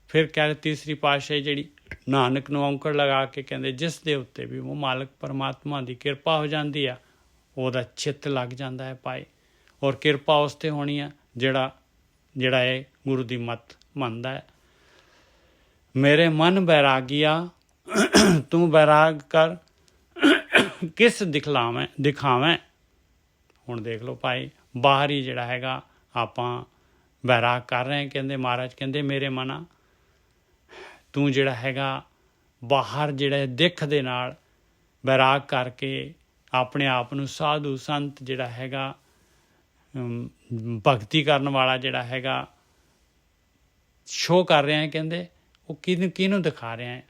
ਫਿਰ ਕਹਿ ਤੀਸਰੀ ਪਾਤਸ਼ਾਹੀ ਜਿਹੜੀ ਨਾਨਕ ਨੂੰ ਔਂਕੜ ਲਗਾ ਕੇ ਕਹਿੰਦੇ ਜਿਸ ਦੇ ਉੱਤੇ ਵੀ ਉਹ ਮਾਲਕ ਪਰਮਾਤਮਾ ਦੀ ਕਿਰਪਾ ਹੋ ਜਾਂਦੀ ਆ, ਉਹਦਾ ਚਿੱਤ ਲੱਗ ਜਾਂਦਾ ਹੈ ਭਾਈ। ਔਰ ਕਿਰਪਾ ਉਸ 'ਤੇ ਹੋਣੀ ਆ ਜਿਹੜਾ ਇਹ ਗੁਰੂ ਦੀ ਮੱਤ ਮੰਨਦਾ ਹੈ। ਮੇਰੇ ਮਨ ਬੈਰਾਗੀਆ ਤੂੰ ਬੈਰਾਗ ਕਰ, ਕਿਸ ਦਿਖਾਵੇਂ। ਹੁਣ ਦੇਖ ਲਓ ਭਾਈ, ਬਾਹਰ ਹੀ ਜਿਹੜਾ ਹੈਗਾ ਆਪਾਂ ਬੈਰਾਗ ਕਰ ਰਹੇ। ਕਹਿੰਦੇ ਮਹਾਰਾਜ ਕਹਿੰਦੇ ਮੇਰੇ ਮਨਾ ਤੂੰ ਜਿਹੜਾ ਹੈਗਾ ਬਾਹਰ ਜਿਹੜਾ ਦਿੱਖ ਦੇ ਨਾਲ ਬੈਰਾਗ ਕਰਕੇ ਆਪਣੇ ਆਪ ਨੂੰ ਸਾਧੂ ਸੰਤ ਜਿਹੜਾ ਹੈਗਾ ਭਗਤੀ ਕਰਨ ਵਾਲਾ ਜਿਹੜਾ ਹੈਗਾ ਸ਼ੋਅ ਕਰ ਰਿਹਾ ਹੈ। ਕਹਿੰਦੇ ਉਹ ਕਿਹਨੂੰ ਦਿਖਾ ਰਿਹਾ ਹੈ?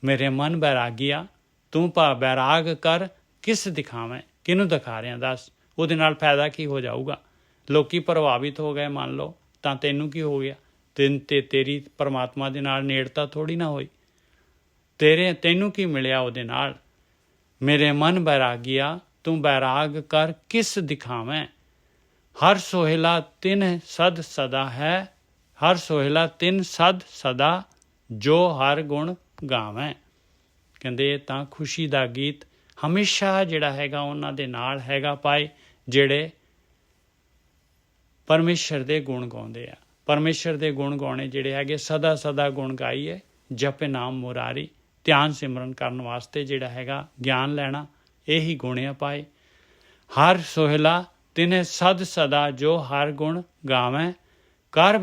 ਮੇਰੇ ਮਨ ਬੈਰਾਗੀਆ ਤੂੰ ਬੈਰਾਗ ਕਰ, ਕਿਸ ਦਿਖਾਵੇਂ। ਕਿਹਨੂੰ ਦਿਖਾ ਰਿਹਾ ਦੱਸ? ਉਹਦੇ ਨਾਲ ਫਾਇਦਾ ਕੀ ਹੋ ਜਾਊਗਾ? ਲੋਕੀ ਪ੍ਰਭਾਵਿਤ ਹੋ ਗਏ ਮੰਨ ਲਓ ਤਾਂ ਤੈਨੂੰ ਕੀ ਹੋ ਗਿਆ? ਤੇਰੀ ਪਰਮਾਤਮਾ ਦੇ ਨਾਲ ਨੇੜਤਾ ਥੋੜ੍ਹੀ ਨਾ ਹੋਈ। ਤੈਨੂੰ ਕੀ ਮਿਲਿਆ ਉਹਦੇ ਨਾਲ? ਮੇਰੇ ਮਨ ਬੈਰਾਗੀਆ ਤੂੰ ਬੈਰਾਗ ਕਰ, ਕਿਸ ਦਿਖਾਵੇਂ। ਹਰ ਸੋਹਿਲਾ ਤਿਨ ਸਦ ਸਦਾ ਹੈ, ਹਰ ਸੋਹਿਲਾ ਤਿਨ ਸਦ ਸਦਾ, ਜੋ ਹਰ ਗੁਣ ਗਾਵੇਂ। ਕਹਿੰਦੇ ਇਹ ਤਾਂ ਖੁਸ਼ੀ ਦਾ ਗੀਤ ਹਮੇਸ਼ਾ ਜਿਹੜਾ ਹੈਗਾ ਉਹਨਾਂ ਦੇ ਨਾਲ ਹੈਗਾ ਭਾਈ, ਜਿਹੜੇ ਪਰਮੇਸ਼ਰ ਦੇ ਗੁਣ ਗਾਉਂਦੇ ਆ। ਪਰਮੇਸ਼ਰ ਦੇ ਗੁਣ ਗਾਉਣੇ ਜਿਹੜੇ ਹੈਗੇ ਸਦਾ ਸਦਾ ਗੁਣ ਗਾਈਏ, ਜਪੇ ਨਾਮ ਮੁਰਾਰੀ। ਧਿਆਨ ਸਿਮਰਨ ਕਰਨ ਵਾਸਤੇ ਜਿਹੜਾ ਹੈਗਾ ਗਿਆਨ ਲੈਣਾ, ਇਹੀ ਗੁਣ ਆ ਭਾਈ। ਹਰ ਸੋਹਿਲਾ ਤਿਨੇ ਸਦ ਸਦਾ, ਜੋ ਹਰ ਗੁਣ ਗਾਵੇਂ। ਕਰ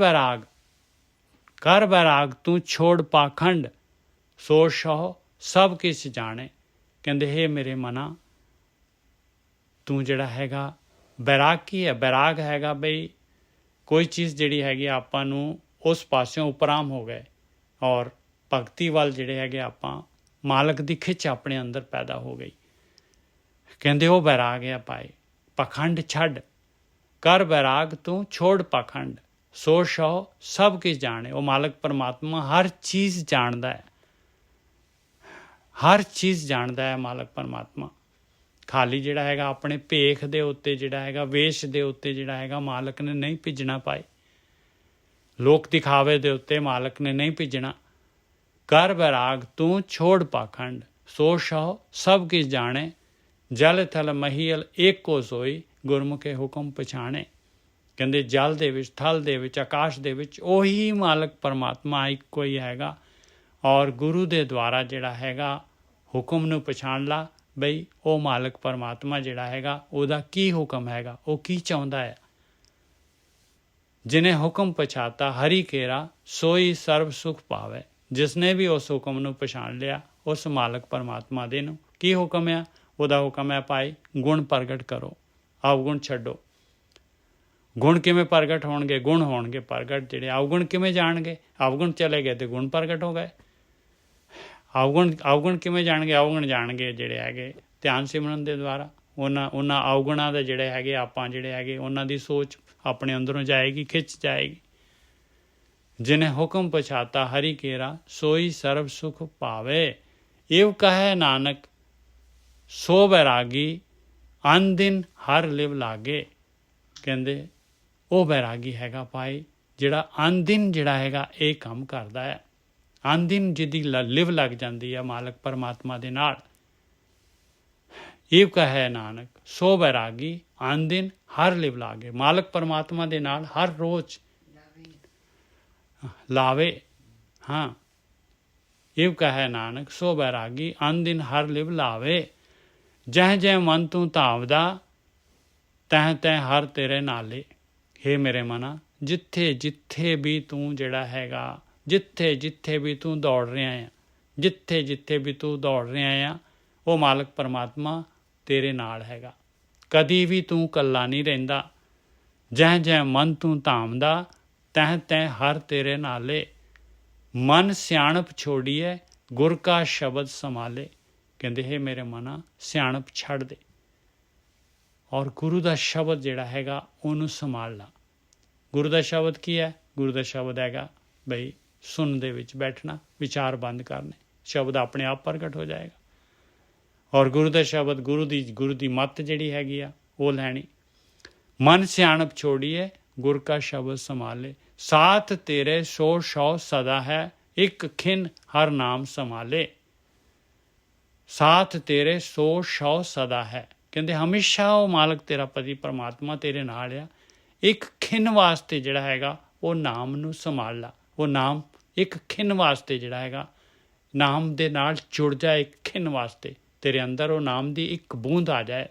ਬੈਰਾਗ ਤੂੰ ਛੋੜ ਪਾਖੰਡ, ਸੋ ਸਹੁ ਸਭ ਕਿਛ ਜਾਣੇ। ਕਹਿੰਦੇ ਹੇ ਮੇਰੇ ਮਨਾ ਤੂੰ ਜਿਹੜਾ ਹੈਗਾ ਬੈਰਾਗ ਕੀ ਹੈ? ਬੈਰਾਗ ਹੈਗਾ ਬਈ ਕੋਈ ਚੀਜ਼ ਜਿਹੜੀ ਹੈਗੀ ਆਪਾਂ ਨੂੰ ਉਸ ਪਾਸਿਓਂ ਉਪਰਾਮ ਹੋ ਗਏ ਔਰ ਭਗਤੀ ਵੱਲ ਜਿਹੜੇ ਹੈਗੇ ਆਪਾਂ ਮਾਲਕ ਦੀ ਖਿੱਚ ਆਪਣੇ ਅੰਦਰ ਪੈਦਾ ਹੋ ਗਈ। ਕਹਿੰਦੇ ਉਹ ਬੈਰਾਗ ਆ ਭਾਈ। ਪਖੰਡ ਛੱਡ, ਕਰ ਬੈਰਾਗ ਤੂੰ ਛੋੜ ਪਖੰਡ। ਸੋ ਸ਼ਹੁ ਸਭ ਕੁਝ ਜਾਣੇ। ਉਹ ਮਾਲਕ ਪਰਮਾਤਮਾ ਹਰ ਚੀਜ਼ ਜਾਣਦਾ ਹੈ, ਹਰ ਚੀਜ਼ ਜਾਣਦਾ ਹੈ ਮਾਲਕ ਪਰਮਾਤਮਾ। ਖਾਲੀ ਜਿਹੜਾ ਹੈਗਾ ਆਪਣੇ ਭੇਖ ਦੇ ਉੱਤੇ ਜਿਹੜਾ ਹੈਗਾ, ਵੇਸ਼ ਦੇ ਉੱਤੇ ਜਿਹੜਾ ਹੈਗਾ ਮਾਲਕ ਨੇ ਨਹੀਂ ਭੇਜਣਾ ਪਾਏ, ਲੋਕ ਦਿਖਾਵੇ ਦੇ ਉੱਤੇ ਮਾਲਕ ਨੇ ਨਹੀਂ ਭੇਜਣਾ। ਕਰ ਬੈਰਾਗ ਤੂੰ ਛੋੜ ਪਾਖੰਡ, ਸੋ ਸ਼ਹੁ ਸਭ ਕੁਝ ਜਾਣੇ। ਜਲ ਥਲ ਮਹੀਲ ਏਕੋ ਸੋਈ, ਗੁਰਮੁਖੇ ਹੁਕਮ ਪਛਾਣੇ। ਕਹਿੰਦੇ ਜਲ ਦੇ ਵਿੱਚ, ਥਲ ਦੇ ਵਿੱਚ, ਆਕਾਸ਼ ਦੇ ਵਿੱਚ ਉਹੀ ਮਾਲਕ ਪਰਮਾਤਮਾ ਇੱਕੋ ਹੀ ਹੈਗਾ। ਔਰ ਗੁਰੂ ਦੇ ਦੁਆਰਾ ਜਿਹੜਾ ਹੈਗਾ ਹੁਕਮ ਨੂੰ ਪਛਾਣ ਲਾ ਬਈ ਉਹ ਮਾਲਕ ਪਰਮਾਤਮਾ ਜਿਹੜਾ ਹੈਗਾ ਉਹਦਾ ਕੀ ਹੁਕਮ ਹੈਗਾ, ਉਹ ਕੀ ਚਾਹੁੰਦਾ ਹੈ। ਜਿਨੇ ਹੁਕਮ ਪਛਾਤਾ ਹਰੀ ਕੇਰਾ, ਸੋਈ ਸਰਬ ਸੁਖ ਪਾਵੇ। ਜਿਸਨੇ ਵੀ ਉਸ ਹੁਕਮ ਨੂੰ ਪਛਾਣ ਲਿਆ, ਉਸ ਮਾਲਕ ਪਰਮਾਤਮਾ ਦੇ ਨੂੰ ਕੀ ਹੁਕਮ ਆ, ਉਹਦਾ ਹੁਕਮ ਹੈ ਭਾਈ ਗੁਣ ਪ੍ਰਗਟ ਕਰੋ, ਅਵਗੁਣ ਛੱਡੋ। ਗੁਣ ਕਿਵੇਂ ਪ੍ਰਗਟ ਹੋਣਗੇ? ਗੁਣ ਹੋਣਗੇ ਪ੍ਰਗਟ ਜਿਹੜੇ। ਅਵਗੁਣ ਕਿਵੇਂ ਜਾਣਗੇ? ਅਵਗੁਣ ਚਲੇ ਗਏ ਤੇ ਗੁਣ ਪ੍ਰਗਟ ਹੋ ਗਏ। ਅਵਗੁਣ ਕਿਵੇਂ ਜਾਣਗੇ? ਅਵਗੁਣ ਜਾਣਗੇ ਜਿਹੜੇ ਹੈਗੇ ਧਿਆਨ ਸਿਮਰਨ ਦੇ ਦੁਆਰਾ। ਉਹਨਾਂ ਅਵਗੁਣਾਂ ਦੇ ਜਿਹੜੇ ਹੈਗੇ ਆਪਾਂ ਜਿਹੜੇ ਹੈਗੇ ਉਹਨਾਂ ਦੀ ਸੋਚ ਆਪਣੇ ਅੰਦਰੋਂ ਜਾਏਗੀ, ਖਿੱਚ ਜਾਏਗੀ। ਜਿਨੇ ਹੁਕਮ ਪਛਾਤਾ ਹਰੀ ਕੇਰਾ, ਸੋਈ ਸਰਬ ਸੁਖ ਪਾਵੇ। ਇਵ ਕਹੈ ਨਾਨਕ ਸੋ ਬੈਰਾਗੀ, ਅਨ ਦਿਨ ਹਰ ਲਿਵ ਲਾਗੇ। ਕਹਿੰਦੇ ਉਹ ਬੈਰਾਗੀ ਹੈਗਾ ਭਾਈ ਜਿਹੜਾ ਅਨ ਦਿਨ ਜਿਹੜਾ ਹੈਗਾ ਇਹ ਕੰਮ ਕਰਦਾ ਹੈ। ਅਨ ਦਿਨ ਜਿਹਦੀ ਲਿਵ ਲੱਗ ਜਾਂਦੀ ਹੈ ਮਾਲਕ ਪਰਮਾਤਮਾ ਦੇ ਨਾਲ। ਇਵ ਕਹੈ ਨਾਨਕ ਸੋ ਬੈਰਾਗੀ, ਅਨ ਦਿਨ ਹਰ ਲਿਵ ਲਾਗੇ। ਮਾਲਕ ਪਰਮਾਤਮਾ ਦੇ ਨਾਲ ਹਰ ਰੋਜ਼ ਲਾਵੇ। ਹਾਂ, ਇਵ ਕਹੈ ਨਾਨਕ ਸੋ ਬੈਰਾਗੀ, ਅਨ ਦਿਨ ਹਰ ਲਿਵ ਲਾਵੇ। ਜਹ ਜਹ ਮਨ ਤੂੰ ਧਾਵਦਾ, ਤਹ ਤਹ ਹਰ ਤੇਰੇ ਨਾਲੇ। ਹੇ ਮੇਰੇ ਮਨਾ, ਜਿੱਥੇ ਜਿੱਥੇ ਵੀ ਤੂੰ ਜਿਹੜਾ ਹੈਗਾ, ਜਿੱਥੇ ਜਿੱਥੇ ਵੀ ਤੂੰ ਦੌੜ ਰਿਹਾ ਆ, ਜਿੱਥੇ ਜਿੱਥੇ ਵੀ ਤੂੰ ਦੌੜ ਰਿਹਾ ਆ, ਉਹ ਮਾਲਕ ਪਰਮਾਤਮਾ ਤੇਰੇ ਨਾਲ ਹੈਗਾ। ਕਦੀ ਵੀ ਤੂੰ ਇਕੱਲਾ ਨਹੀਂ ਰਹਿੰਦਾ। ਜਹ ਜਹ ਮਨ ਤੂੰ ਧਾਮਦਾ, ਤਹ ਤਹ ਹਰ ਤੇਰੇ ਨਾਲੇ। ਮਨ ਸਿਆਣਪ ਛੋੜੀਏ, ਗੁਰ ਕਾ ਸ਼ਬਦ ਸੰਭਾਲੇ। ਕਹਿੰਦੇ ਹੈ ਮੇਰੇ ਮਨਾ ਸਿਆਣਪ ਛੱਡ ਦੇ ਔਰ ਗੁਰੂ ਦਾ ਸ਼ਬਦ ਜਿਹੜਾ ਹੈਗਾ ਉਹਨੂੰ ਸੰਭਾਲ ਲਾ। ਗੁਰੂ ਦਾ ਸ਼ਬਦ ਕੀ ਹੈ? ਗੁਰੂ ਦਾ ਸ਼ਬਦ ਹੈਗਾ ਬਈ ਸੁਣ ਦੇ ਵਿੱਚ ਬੈਠਣਾ, ਵਿਚਾਰ ਬੰਦ ਕਰਨੇ, ਸ਼ਬਦ ਆਪਣੇ ਆਪ ਪ੍ਰਗਟ ਹੋ ਜਾਏਗਾ। ਔਰ ਗੁਰੂ ਦਾ ਸ਼ਬਦ, ਗੁਰੂ ਦੀ ਮੱਤ ਜਿਹੜੀ ਹੈਗੀ ਆ ਉਹ ਲੈਣੀ। ਮਨ ਸਿਆਣਪ ਛੋੜੀਏ, ਗੁਰ ਕਾ ਸ਼ਬਦ ਸੰਭਾਲੇ। ਸਾਥ ਤੇਰੇ ਸੋ ਸ਼ੌ ਸਦਾ ਹੈ, ਇੱਕ ਖਿਨ ਹਰ ਨਾਮ ਸੰਭਾਲੇ। ਸਾਥ ਤੇਰੇ ਸੋ ਸ਼ੌ ਸਦਾ ਹੈ। ਕਹਿੰਦੇ ਹਮੇਸ਼ਾ ਉਹ ਮਾਲਕ ਤੇਰਾ ਪਤੀ ਪਰਮਾਤਮਾ ਤੇਰੇ ਨਾਲ ਆ। ਇੱਕ ਖਿਨ ਵਾਸਤੇ ਜਿਹੜਾ ਹੈਗਾ ਉਹ ਨਾਮ ਨੂੰ ਸੰਭਾਲ ਲਾ। ਉਹ ਨਾਮ ਇੱਕ ਖਿਨ ਵਾਸਤੇ ਜਿਹੜਾ ਹੈਗਾ ਨਾਮ ਦੇ ਨਾਲ ਜੁੜ ਜਾਏ। ਇੱਕ ਖਿਨ ਵਾਸਤੇ ਤੇਰੇ ਅੰਦਰ ਉਹ ਨਾਮ ਦੀ ਇੱਕ ਬੂੰਦ ਆ ਜਾਏ,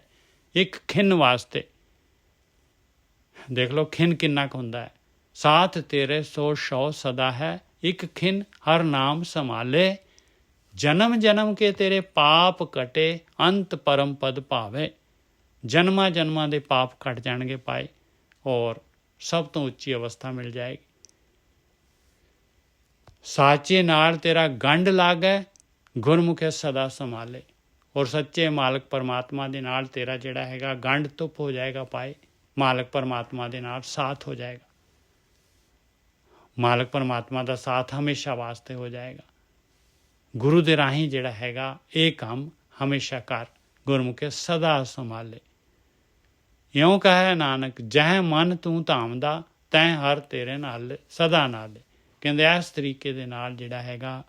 ਇੱਕ ਖਿਨ ਵਾਸਤੇ। ਦੇਖ ਲਓ ਖਿਨ ਕਿੰਨਾ ਕੁ ਹੁੰਦਾ ਹੈ। ਸਾਥ ਤੇਰੇ ਸੋ ਸ਼ੌ ਸਦਾ ਹੈ, ਇੱਕ ਖਿਨ ਹਰ ਨਾਮ ਸੰਭਾਲੇ। ਜਨਮ ਜਨਮ ਕੇ ਤੇਰੇ ਪਾਪ ਕਟੇ, ਅੰਤ ਪਰਮ ਪਦ ਭਾਵੇ। ਜਨਮਾਂ ਜਨਮਾਂ ਦੇ ਪਾਪ ਕੱਟ ਜਾਣਗੇ ਪਾਏ ਔਰ ਸਭ ਤੋਂ ਉੱਚੀ ਅਵਸਥਾ ਮਿਲ ਜਾਏਗੀ। ਸਾਚੇ ਨਾਲ ਤੇਰਾ ਗੰਢ ਲਾਗੈ, ਗੁਰਮੁਖੇ ਸਦਾ ਸੰਭਾਲੇ। ਔਰ ਸੱਚੇ ਮਾਲਕ ਪਰਮਾਤਮਾ ਦੇ ਨਾਲ ਤੇਰਾ ਜਿਹੜਾ ਹੈਗਾ ਗੰਢ ਤੁਪ ਹੋ ਜਾਏਗਾ ਪਾਏ। ਮਾਲਕ ਪਰਮਾਤਮਾ ਦੇ ਨਾਲ ਸਾਥ ਹੋ ਜਾਏਗਾ। ਮਾਲਕ ਪਰਮਾਤਮਾ ਦਾ ਸਾਥ ਹਮੇਸ਼ਾ ਵਾਸਤੇ ਹੋ ਜਾਏਗਾ। ਗੁਰੂ ਦੇ ਰਾਹੀਂ ਜਿਹੜਾ ਹੈਗਾ ਇਹ ਕੰਮ ਹਮੇਸ਼ਾ ਕਰ, ਗੁਰਮੁਖੇ ਸਦਾ ਸੰਭਾਲੇ। ਇਉਂ ਕਹੈ ਨਾਨਕ ਜਹ ਮਨ ਤੂੰ ਧਾਮਦਾ, ਤੈਂ ਹਰ ਤੇਰੇ ਨਾਲ ਸਦਾ ਨਾਲੇ। ਕਹਿੰਦੇ ਇਸ ਤਰੀਕੇ ਦੇ ਨਾਲ ਜਿਹੜਾ ਹੈਗਾ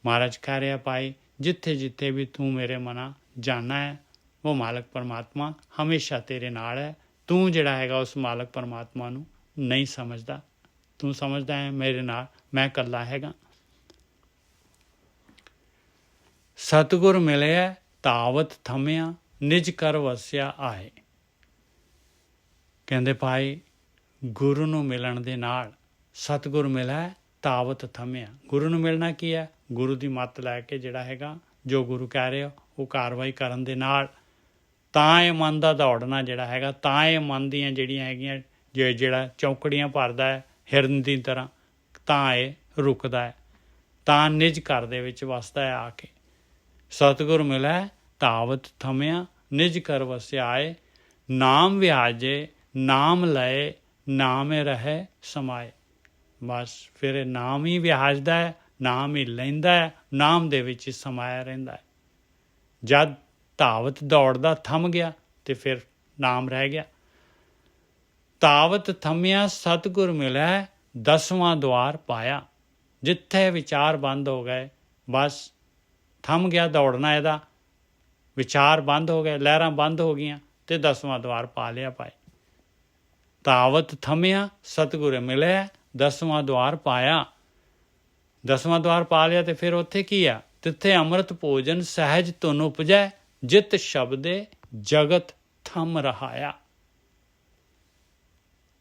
ਮਹਾਰਾਜ ਕਹਿ ਰਿਹਾ ਪਾਏ ਜਿੱਥੇ ਜਿੱਥੇ ਵੀ ਤੂੰ ਮੇਰੇ ਮਨਾ ਜਾਣਾ ਹੈ ਉਹ ਮਾਲਕ ਪਰਮਾਤਮਾ ਹਮੇਸ਼ਾ ਤੇਰੇ ਨਾਲ ਹੈ। ਤੂੰ ਜਿਹੜਾ ਹੈਗਾ ਉਸ ਮਾਲਕ ਪਰਮਾਤਮਾ ਨੂੰ ਨਹੀਂ ਸਮਝਦਾ। ਤੂੰ ਸਮਝਦਾ ਹੈ ਮੇਰੇ ਨਾਲ ਮੈਂ ਇਕੱਲਾ ਹੈਗਾ। ਸਤਿਗੁਰ ਮਿਲਿਆ ਤਾਵਤ ਥਮਿਆ, ਨਿਜ ਕਰ ਵਸਿਆ ਆਏ। ਕਹਿੰਦੇ ਭਾਈ ਗੁਰੂ ਨੂੰ ਮਿਲਣ ਦੇ ਨਾਲ ਸਤਿਗੁਰ ਮਿਲਿਆ ਤਾਵਤ ਥਮਿਆ। ਗੁਰੂ ਨੂੰ ਮਿਲਣਾ ਕੀ ਹੈ? ਗੁਰੂ ਦੀ ਮੱਤ ਲੈ ਕੇ ਜਿਹੜਾ ਹੈਗਾ ਜੋ ਗੁਰੂ ਕਹਿ ਰਿਹਾ ਉਹ ਕਾਰਵਾਈ ਕਰਨ ਦੇ ਨਾਲ ਤਾਂ ਇਹ ਮਨ ਦਾ ਦੌੜਨਾ ਜਿਹੜਾ ਹੈਗਾ, ਤਾਂ ਇਹ ਮਨ ਦੀਆਂ ਜਿਹੜੀਆਂ ਹੈਗੀਆਂ ਜਿਹੜਾ ਚੌਕੜੀਆਂ ਭਰਦਾ ਹੈ ਹਿਰਨ ਦੀ ਤਰ੍ਹਾਂ, ਤਾਂ ਇਹ ਰੁਕਦਾ ਹੈ, ਤਾਂ ਨਿਜ ਘਰ ਦੇ ਵਿੱਚ ਵਸਦਾ ਹੈ ਆ ਕੇ। ਸਤਿਗੁਰ ਮਿਲੈ ਤਾਵਤ ਥਮਿਆ, ਨਿਜ ਘਰ ਵਸਿਆ ਆਏ। ਨਾਮ ਵਿਆਜੇ ਨਾਮ ਲਏ, ਨਾਮ ਰਹੇ ਸਮਾਏ। ਬਸ ਫਿਰ ਇਹ ਨਾਮ ਹੀ ਵਿਆਜਦਾ ਹੈ, ਨਾਮ ਹੀ ਲੈਂਦਾ ਹੈ, ਨਾਮ ਦੇ ਵਿੱਚ ਹੀ ਸਮਾਇਆ ਰਹਿੰਦਾ ਹੈ। ਜਦ ਧਾਵਤ ਦੌੜਦਾ ਥੰਮ ਗਿਆ ਤੇ ਫਿਰ ਨਾਮ ਰਹਿ ਗਿਆ। ਧਾਵਤ ਥੰਮਿਆ ਸਤਿਗੁਰ ਮਿਲਿਆ, 10ਵਾਂ ਦੁਆਰ ਪਾਇਆ। ਜਿੱਥੇ ਵਿਚਾਰ ਬੰਦ ਹੋ ਗਏ, ਬਸ ਥੰਮ ਗਿਆ ਦੌੜਨਾ, ਇਹਦਾ ਵਿਚਾਰ ਬੰਦ ਹੋ ਗਏ, ਲਹਿਰਾਂ ਬੰਦ ਹੋ ਗਈਆਂ ਤੇ 10ਵਾਂ ਦੁਆਰ ਪਾ ਲਿਆ ਭਾਈ। ਧਾਵਤ ਥੰਮਿਆ ਸਤਿਗੁਰ ਮਿਲਿਆ, 10ਵਾਂ ਦੁਆਰ ਪਾਇਆ। 10ਵਾਂ ਦੁਆਰ ਪਾ ਲਿਆ ਤੇ ਫਿਰ ਉੱਥੇ ਕੀ ਆ? ਤਿੱਥੇ ਅੰਮ੍ਰਿਤ ਭੋਜਨ ਸਹਿਜ ਧੁਨ ਉਪਜੈ, ਜਿਤ ਸ਼ਬਦੇ ਜਗਤ ਥੰਮ ਰਹਾਇਆ।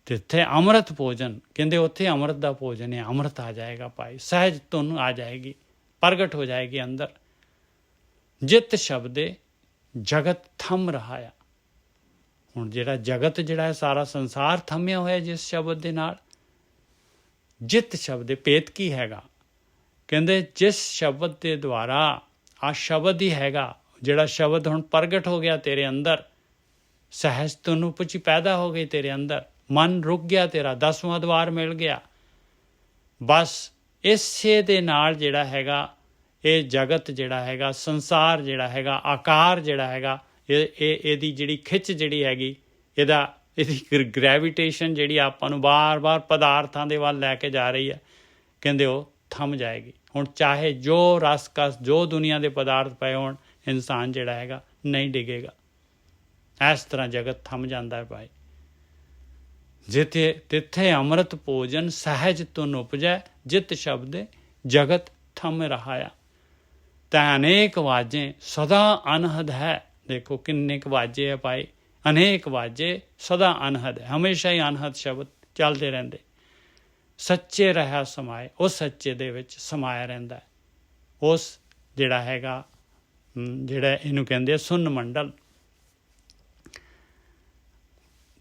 ਤਿੱਥੇ ਅੰਮ੍ਰਿਤ ਭੋਜਨ, ਕਹਿੰਦੇ ਉੱਥੇ ਅੰਮ੍ਰਿਤ ਦਾ ਭੋਜਨ ਹੈ, ਅੰਮ੍ਰਿਤ ਆ ਜਾਏਗਾ ਭਾਈ, ਸਹਿਜ ਧੁਨ ਆ ਜਾਏਗੀ, ਪ੍ਰਗਟ ਹੋ ਜਾਏਗੀ ਅੰਦਰ। ਜਿਤ ਸ਼ਬਦੇ ਜਗਤ ਥੰਮ ਰਹਾਇਆ। ਹੁਣ ਜਿਹੜਾ ਜਗਤ ਜਿਹੜਾ ਹੈ, ਸਾਰਾ ਸੰਸਾਰ ਥੰਮਿਆ ਹੋਇਆ ਜਿਸ ਸ਼ਬਦ ਦੇ ਨਾਲ। ਜਿਤ ਸ਼ਬਦ ਭੇਤ ਕੀ ਹੈਗਾ? ਕਹਿੰਦੇ ਜਿਸ ਸ਼ਬਦ ਦੇ ਦੁਆਰਾ, ਆ ਸ਼ਬਦ ਹੀ ਹੈਗਾ, ਜਿਹੜਾ ਸ਼ਬਦ ਹੁਣ ਪ੍ਰਗਟ ਹੋ ਗਿਆ ਤੇਰੇ ਅੰਦਰ, ਸਹਿਜ ਧੁਨ ਉਪਜੀ ਪੈਦਾ ਹੋ ਗਈ ਤੇਰੇ ਅੰਦਰ, ਮਨ ਰੁਕ ਗਿਆ ਤੇਰਾ, 10ਵਾਂ ਦੁਆਰ ਮਿਲ ਗਿਆ। ਬਸ ਇਸੇ ਦੇ ਨਾਲ ਜਿਹੜਾ ਹੈਗਾ ਇਹ ਜਗਤ ਜਿਹੜਾ ਹੈਗਾ, ਸੰਸਾਰ ਜਿਹੜਾ ਹੈਗਾ, ਆਕਾਰ ਜਿਹੜਾ ਹੈਗਾ, ਇਹਦੀ ਜਿਹੜੀ ਖਿੱਚ ਜਿਹੜੀ ਹੈਗੀ, ਇਹਦੀ ਗ੍ਰੈਵਿਟੇਸ਼ਨ ਜਿਹੜੀ ਆਪਾਂ ਨੂੰ ਬਾਰ-ਬਾਰ ਪਦਾਰਥਾਂ ਦੇ ਵੱਲ ਲੈ ਕੇ ਜਾ ਰਹੀ ਹੈ, ਕਹਿੰਦੇ ਉਹ ਥੰਮ ਜਾਏਗੀ। ਹੁਣ ਚਾਹੇ ਜੋ ਰਸ ਕਸ ਜੋ ਦੁਨੀਆ ਦੇ ਪਦਾਰਥ ਪਏ ਹੋਣ, ਇਨਸਾਨ ਜਿਹੜਾ ਹੈਗਾ ਨਹੀਂ ਡਿੱਗੇਗਾ। ਇਸ ਤਰ੍ਹਾਂ ਜਗਤ ਥੰਮ ਜਾਂਦਾ ਹੈ ਭਾਈ। ਜਿੱਥੇ ਤਿੱਥੇ ਅੰਮ੍ਰਿਤ ਭੋਜਨ ਸਹਿਜ ਧੁਨ ਉਪਜੈ, ਜਿਤ ਸ਼ਬਦੇ ਜਗਤ ਥੰਮ ਰਹਾਇਆ। ਤਾਂ ਅਨੇਕ ਵਾਜੇ ਸਦਾ ਅਨਹਦ ਹੈ। ਦੇਖੋ ਕਿੰਨੇ ਕੁ ਵਾਜੇ ਹੈ ਭਾਈ, ਅਨੇਕ ਵਾਜੇ ਸਦਾ ਅਨਹਦ ਹੈ, ਹਮੇਸ਼ਾ ਹੀ ਅਨਹਦ ਸ਼ਬਦ ਚੱਲਦੇ ਰਹਿੰਦੇ। ਸੱਚੇ ਰਹਾ ਸਮਾਏ, ਉਸ ਸੱਚੇ ਦੇ ਵਿੱਚ ਸਮਾਇਆ ਰਹਿੰਦਾ ਹੈ। ਉਸ ਜਿਹੜਾ ਹੈਗਾ, ਜਿਹੜਾ ਇਹਨੂੰ ਕਹਿੰਦੇ ਆ ਸੁੰਨ ਮੰਡਲ।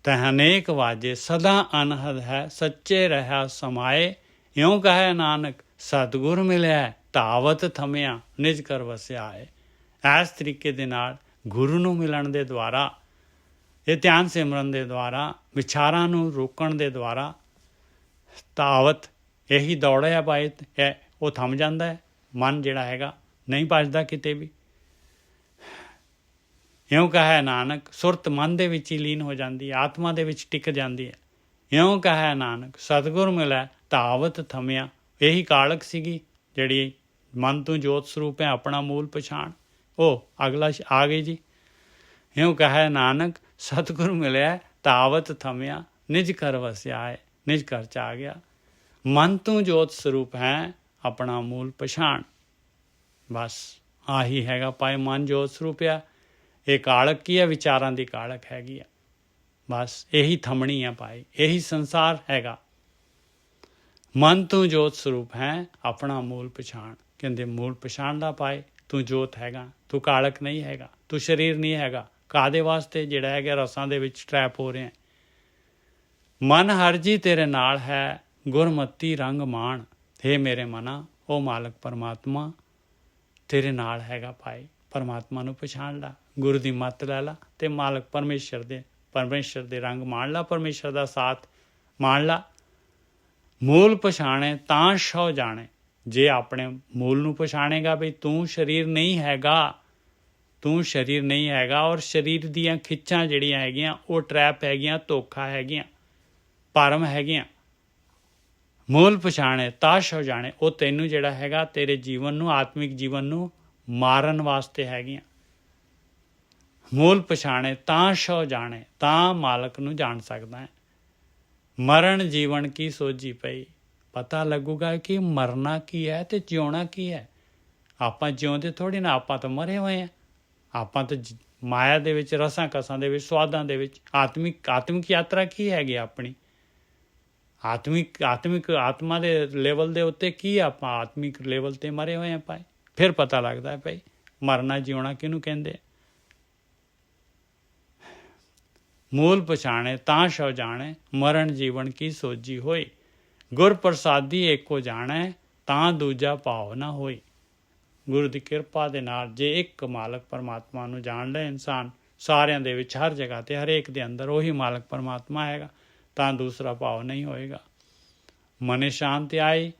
ਤਾਂ ਅਨੇਕ ਵਾਜੇ ਸਦਾ ਅਨਹਦ ਹੈ, ਸੱਚੇ ਰਹਾ ਸਮਾਏ। ਇਉਂ ਕਹੈ ਨਾਨਕ ਸਤਿਗੁਰ ਮਿਲਿਆ, ਧਾਵਤ ਥੰਮਿਆ ਨਿਜ ਕਰ ਵਸਿਆ ਹੈ। ਇਸ ਤਰੀਕੇ ਦੇ ਨਾਲ ਗੁਰੂ ਨੂੰ ਮਿਲਣ ਦੇ ਦੁਆਰਾ, ਇਹ ਧਿਆਨ ਸਿਮਰਨ ਦੇ ਦੁਆਰਾ, ਵਿਚਾਰਾਂ ਨੂੰ ਰੋਕਣ ਦੇ ਦੁਆਰਾ, ਧਾਵਤ ਇਹੀ ਦੌੜਿਆ ਭਾਈ, ਉਹ ਥੰਮ ਜਾਂਦਾ ਹੈ। ਮਨ ਜਿਹੜਾ ਹੈਗਾ ਨਹੀਂ ਭੱਜਦਾ ਕਿਤੇ ਵੀ। ਇਉਂ ਕਹੈ ਨਾਨਕ, ਸੁਰਤ ਮਨ ਦੇ ਵਿੱਚ ਹੀ ਲੀਨ ਹੋ ਜਾਂਦੀ ਹੈ, ਆਤਮਾ ਦੇ ਵਿੱਚ ਟਿਕ ਜਾਂਦੀ ਹੈ। ਇਉਂ ਕਹੈ ਨਾਨਕ ਸਤਿਗੁਰ ਮਿਲਿਆ, ਧਾਵਤ ਥੰਮਿਆ। ਇਹੀ ਕਾਲਕ ਸੀਗੀ ਜਿਹੜੀ ਮਨ ਤੋਂ ਜੋਤ ਸਰੂਪ ਹੈ, ਆਪਣਾ ਮੂਲ ਪਛਾਣ। ਉਹ ਅਗਲਾ ਆ ਗਈ ਜੀ। ਇਉਂ ਕਹੈ ਨਾਨਕ ਸਤਿਗੁਰ ਮਿਲਿਆ, ਧਾਵਤ ਥੰਮਿਆ ਨਿਜ ਘਰ ਵਸਿਆ ਹੈ। ਨਿਜ ਘਰ 'ਚ ਆ ਗਿਆ। ਮਨ ਤੋਂ ਜੋਤ ਸਰੂਪ ਹੈ, ਆਪਣਾ ਮੂਲ ਪਛਾਣ। ਬਸ ਆਹੀ ਹੈਗਾ ਭਾਈ, ਮਨ ਜੋਤ ਸਰੂਪ ਆ। ਇਹ ਕਾਲਕ ਕੀ ਹੈ? ਵਿਚਾਰਾਂ ਦੀ ਕਾਲਕ ਹੈਗੀ ਆ। ਬਸ ਇਹੀ ਥੰਮਣੀ ਆ ਭਾਈ, ਇਹੀ ਸੰਸਾਰ ਹੈਗਾ। ਮਨ ਤੋਂ ਜੋਤ ਸਰੂਪ ਹੈ, ਆਪਣਾ ਮੂਲ ਪਛਾਣ। ਕਹਿੰਦੇ ਮੂਲ ਪਛਾਣ ਦਾ ਭਾਈ, ਤੂੰ ਜੋਤ ਹੈਗਾ, ਤੂੰ ਕਾਲਕ ਨਹੀਂ ਹੈਗਾ, ਤੂੰ ਸਰੀਰ ਨਹੀਂ ਹੈਗਾ। ਕਾਹਦੇ ਵਾਸਤੇ ਜਿਹੜਾ ਹੈਗਾ ਰਸਾਂ ਦੇ ਵਿੱਚ ਟਰੈਪ ਹੋ ਰਿਹਾ। ਮਨ ਹਰ ਜੀ ਤੇਰੇ ਨਾਲ ਹੈ, ਗੁਰਮਤੀ ਰੰਗ ਮਾਣ। ਹੇ ਮੇਰੇ ਮਨਾ, ਉਹ ਮਾਲਕ ਪਰਮਾਤਮਾ ਤੇਰੇ ਨਾਲ ਹੈਗਾ ਭਾਈ। ਪਰਮਾਤਮਾ ਨੂੰ ਪਛਾਣ ਲਾ, ਗੁਰੂ ਦੀ ਮੱਤ ਲੈ ਲਾ ਤੇ ਮਾਲਕ ਪਰਮੇਸ਼ਰ ਦੇ ਰੰਗ ਮਾਣ ਲਾ, ਪਰਮੇਸ਼ਰ ਦਾ ਸਾਥ ਮਾਣ ਲਾ। ਮੂਲ ਪਛਾਣੇ ਤਾਂ ਸ਼ਉ ਜਾਣੇ। ਜੇ ਆਪਣੇ ਮੂਲ ਨੂੰ ਪਛਾਣੇਗਾ ਵੀ ਤੂੰ ਸਰੀਰ ਨਹੀਂ ਹੈਗਾ, ਤੂੰ ਸਰੀਰ ਨਹੀਂ ਹੈਗਾ, ਔਰ ਸਰੀਰ ਦੀਆਂ ਖਿੱਚਾਂ ਜਿਹੜੀਆਂ ਹੈਗੀਆਂ ਉਹ ਟਰੈਪ ਹੈਗੀਆਂ, ਧੋਖਾ ਹੈਗੀਆਂ, ਭਰਮ ਹੈਗੀਆਂ। ਮੂਲ ਪਛਾਣੇ ਤਾਂ ਸ਼ਉ ਜਾਣੇ। ਉਹ ਤੈਨੂੰ ਜਿਹੜਾ ਹੈਗਾ ਤੇਰੇ ਜੀਵਨ ਨੂੰ, ਆਤਮਿਕ ਜੀਵਨ ਨੂੰ ਮਾਰਨ ਵਾਸਤੇ ਹੈਗੀਆਂ। ਮੂਲ ਪਛਾਣੇ ਤਾਂ ਸ਼ਉ ਜਾਣੇ, ਤਾਂ ਮਾਲਕ ਨੂੰ ਜਾਣ ਸਕਦਾ ਹੈ। ਮਰਨ ਜੀਵਨ ਕੀ ਸੋਝੀ ਪਈ। ਪਤਾ ਲੱਗੂਗਾ ਕਿ ਮਰਨਾ ਕੀ ਹੈ ਤੇ ਜਿਉਣਾ ਕੀ ਹੈ। ਆਪਾਂ ਜਿਉਂਦੇ ਥੋੜ੍ਹੀ ਨਾ, ਆਪਾਂ ਤਾਂ ਮਰੇ ਹੋਏ ਹਾਂ। ਆਪਾਂ ਤਾਂ ਮਾਇਆ ਦੇ ਵਿੱਚ, ਰਸਾਂ ਕਸਾਂ ਦੇ ਵਿੱਚ, ਸਵਾਦਾਂ ਦੇ ਵਿੱਚ। ਆਤਮਿਕ ਯਾਤਰਾ ਕੀ ਹੈਗੀ ਆਪਣੀ? ਆਤਮਾ ਦੇ ਲੈਵਲ ਦੇ ਉੱਤੇ ਕੀ ਆਪਾਂ ਆਤਮਿਕ ਲੈਵਲ 'ਤੇ ਮਰੇ ਹੋਏ ਹਾਂ ਭਾਈ। ਫਿਰ ਪਤਾ ਲੱਗਦਾ ਭਾਈ ਮਰਨਾ ਜਿਉਣਾ ਕਿਹਨੂੰ ਕਹਿੰਦੇ। ਮੂਲ ਪਛਾਣੇ ਤਾਂ ਸ਼ਉ ਜਾਣੇ, ਮਰਨ ਜੀਵਨ ਕੀ ਸੋਝੀ ਹੋਈ। ਗੁਰ ਪ੍ਰਸਾਦੀ ਏਕੋ ਜਾਣੈ, ਤਾਂ ਦੂਜਾ ਭਾਵ ਨਾ ਹੋਈ। ਗੁਰੂ ਦੀ ਕਿਰਪਾ ਦੇ ਨਾਲ ਜੇ ਇੱਕ ਮਾਲਕ ਪਰਮਾਤਮਾ ਨੂੰ ਜਾਣ ਲੈ ਇਨਸਾਨ, ਸਾਰਿਆਂ ਦੇ ਵਿੱਚ, ਹਰ ਜਗ੍ਹਾ 'ਤੇ, ਹਰੇਕ ਦੇ ਅੰਦਰ ਉਹੀ ਮਾਲਕ ਪਰਮਾਤਮਾ ਹੈਗਾ, ਤਾਂ ਦੂਸਰਾ ਭਾਵ ਨਹੀਂ ਹੋਏਗਾ। ਮਨੇ ਸ਼ਾਂਤੀ ਆਈ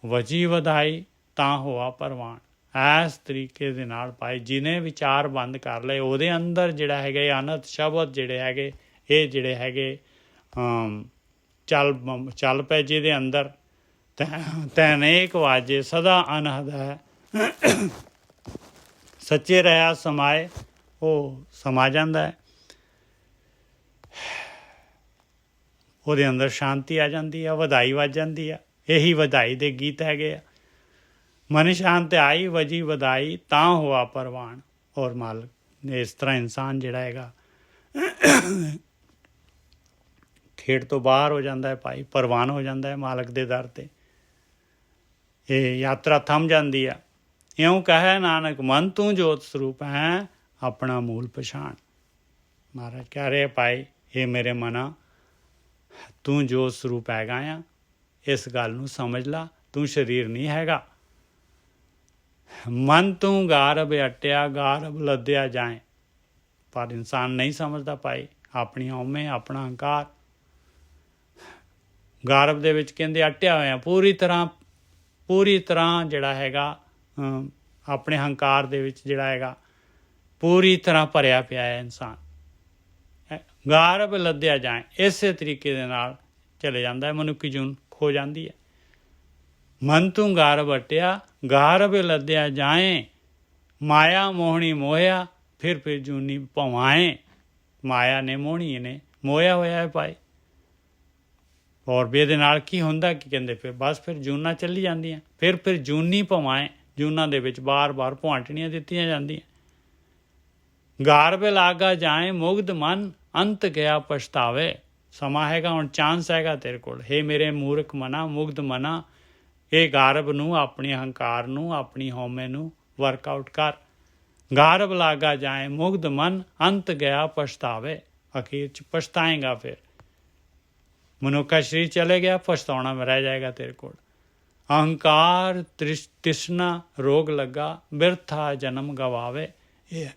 ਵਜੀ ਵਧਾਈ ਤਾਂ ਹੋਆ ਪ੍ਰਵਾਨ। ਇਸ ਤਰੀਕੇ ਦੇ ਨਾਲ ਭਾਈ ਜਿਹਨੇ ਵਿਚਾਰ ਬੰਦ ਕਰ ਲਏ ਉਹਦੇ ਅੰਦਰ ਜਿਹੜਾ ਹੈਗਾ ਇਹ ਅਨਹਦ ਸ਼ਬਦ ਜਿਹੜੇ ਹੈਗੇ ਇਹ ਜਿਹੜੇ ਹੈਗੇ ਚੱਲ ਪਏ ਜਿਹਦੇ ਅੰਦਰ ਤੈਨੇਕ ਵਾਜੇ ਸਦਾ ਅਨਹਦ ਹੈ ਸੱਚੇ ਰਹਾ ਸਮਾਏ ਉਹ ਸਮਾ ਜਾਂਦਾ ਹੈ। ਉਹਦੇ ਅੰਦਰ ਸ਼ਾਂਤੀ ਆ ਜਾਂਦੀ ਆ, ਵਧਾਈ ਵੱਜ ਜਾਂਦੀ ਆ। ਇਹੀ ਵਧਾਈ ਦੇ ਗੀਤ ਹੈਗੇ ਆ। ਮਨ ਸ਼ਾਂਤ ਆਈ ਵਜੀ ਵਧਾਈ ਤਾਂ ਹੋਆ ਪ੍ਰਵਾਨ। ਔਰ ਮਾਲਕ ਨੇ ਇਸ ਤਰ੍ਹਾਂ ਇਨਸਾਨ ਜਿਹੜਾ ਹੈਗਾ ਖੇਡ ਤੋਂ ਬਾਹਰ ਹੋ ਜਾਂਦਾ ਹੈ ਭਾਈ, ਪ੍ਰਵਾਨ ਹੋ ਜਾਂਦਾ ਹੈ ਮਾਲਕ ਦੇ ਦਰ 'ਤੇ। ਇਹ ਯਾਤਰਾ ਥੰਮ ਜਾਂਦੀ ਆ। ਇਉਂ ਕਹੈ ਨਾਨਕ ਮਨ ਤੂੰ ਜੋਤ ਸਰੂਪ ਹੈ ਆਪਣਾ ਮੂਲ ਪਛਾਣ। ਮਹਾਰਾਜ ਕਹਿ ਰਹੇ ਭਾਈ ਇਹ ਮੇਰੇ ਮਨਾ ਤੂੰ ਜੋਤ ਸਰੂਪ ਹੈਗਾ ਆ, ਇਸ ਗੱਲ ਨੂੰ ਸਮਝ ਲਾ। ਤੂੰ ਸਰੀਰ ਨਹੀਂ ਹੈਗਾ। ਮਨ ਤੂੰ ਗਾਰਬ ਅਟਿਆ ਗਾਰਬ ਲੱਦਿਆ ਜਾਏ। ਪਰ ਇਨਸਾਨ ਨਹੀਂ ਸਮਝਦਾ ਭਾਈ ਆਪਣੀ ਹਉਮੈ ਆਪਣਾ ਹੰਕਾਰ ਗਾਰਬ ਦੇ ਵਿੱਚ ਕਹਿੰਦੇ ਅਟਿਆ ਹੋਇਆ ਪੂਰੀ ਤਰ੍ਹਾਂ ਜਿਹੜਾ ਹੈਗਾ ਆਪਣੇ ਹੰਕਾਰ ਦੇ ਵਿੱਚ ਜਿਹੜਾ ਹੈਗਾ ਪੂਰੀ ਤਰ੍ਹਾਂ ਭਰਿਆ ਪਿਆ ਹੈ ਇਨਸਾਨ। ਗਾਰਬ ਲੱਦਿਆ ਜਾਏ ਇਸੇ ਤਰੀਕੇ ਦੇ ਨਾਲ ਚਲੇ ਜਾਂਦਾ ਹੈ, ਮਨੁੱਖੀ ਜੂਨ ਖੋ ਜਾਂਦੀ ਹੈ। ਮਨ ਤੂੰ ਗਾਰਬ ਅਟਿਆ ਗਾਰਬ ਲੱਦਿਆ ਜਾਏ ਮਾਇਆ ਮੋਹਣੀ ਮੋਹਿਆ ਫਿਰ ਜੂਨੀ ਭਵਾਏ। ਮਾਇਆ ਨੇ ਮੋਹਣੀ ਨੇ ਮੋਹਿਆ ਹੋਇਆ ਹੈ ਭਾਈ। ਔਰ ਇਹਦੇ ਨਾਲ ਕੀ ਹੁੰਦਾ ਕਿ ਕਹਿੰਦੇ ਫਿਰ ਜੂਨਾਂ ਚੱਲੀ ਜਾਂਦੀਆਂ ਫਿਰ ਜੂਨੀ ਭਵਾਏ। ਜੂਨਾਂ ਦੇ ਵਿੱਚ ਬਾਰ-ਬਾਰ ਭੁਆਂਟਣੀਆਂ ਦਿੱਤੀਆਂ ਜਾਂਦੀਆਂ। ਗਾਰਬ ਲਾਗਾ ਜਾਏ ਮੁਗਧ ਮਨ ਅੰਤ ਗਿਆ ਪਛਤਾਵੇ। ਸਮਾਂ ਹੈਗਾ ਹੁਣ, ਚਾਂਸ ਹੈਗਾ ਤੇਰੇ ਕੋਲ। ਹੇ ਮੇਰੇ ਮੂਰਖ ਮਨਾ ਮੁਗਧ ਮਨਾ ਇਹ ਗਾਰਬ ਨੂੰ ਆਪਣੀ ਹੰਕਾਰ ਨੂੰ ਆਪਣੀ ਹਉਮੈ ਨੂੰ ਵਰਕਆਊਟ ਕਰ। ਗਾਰਬ ਲਾਗਾ ਜਾਏ ਮੁਗਧ ਮਨ ਅੰਤ ਗਿਆ ਪਛਤਾਵੇ। ਅਖੀਰ 'ਚ ਪਛਤਾਏਗਾ। ਫਿਰ ਮਨੁੱਖਾ ਸਰੀਰ ਚਲੇ ਗਿਆ, ਪਛਤਾਉਣਾ में ਰਹਿ ਜਾਏਗਾ ਤੇਰੇ ਕੋਲ। ਅਹੰਕਾਰ ਤ੍ਰਿਸ਼ਨਾ ਰੋਗ ਲੱਗਾ ਬਿਰਥਾ ਜਨਮ ਗਵਾਵੇ। ਇਹ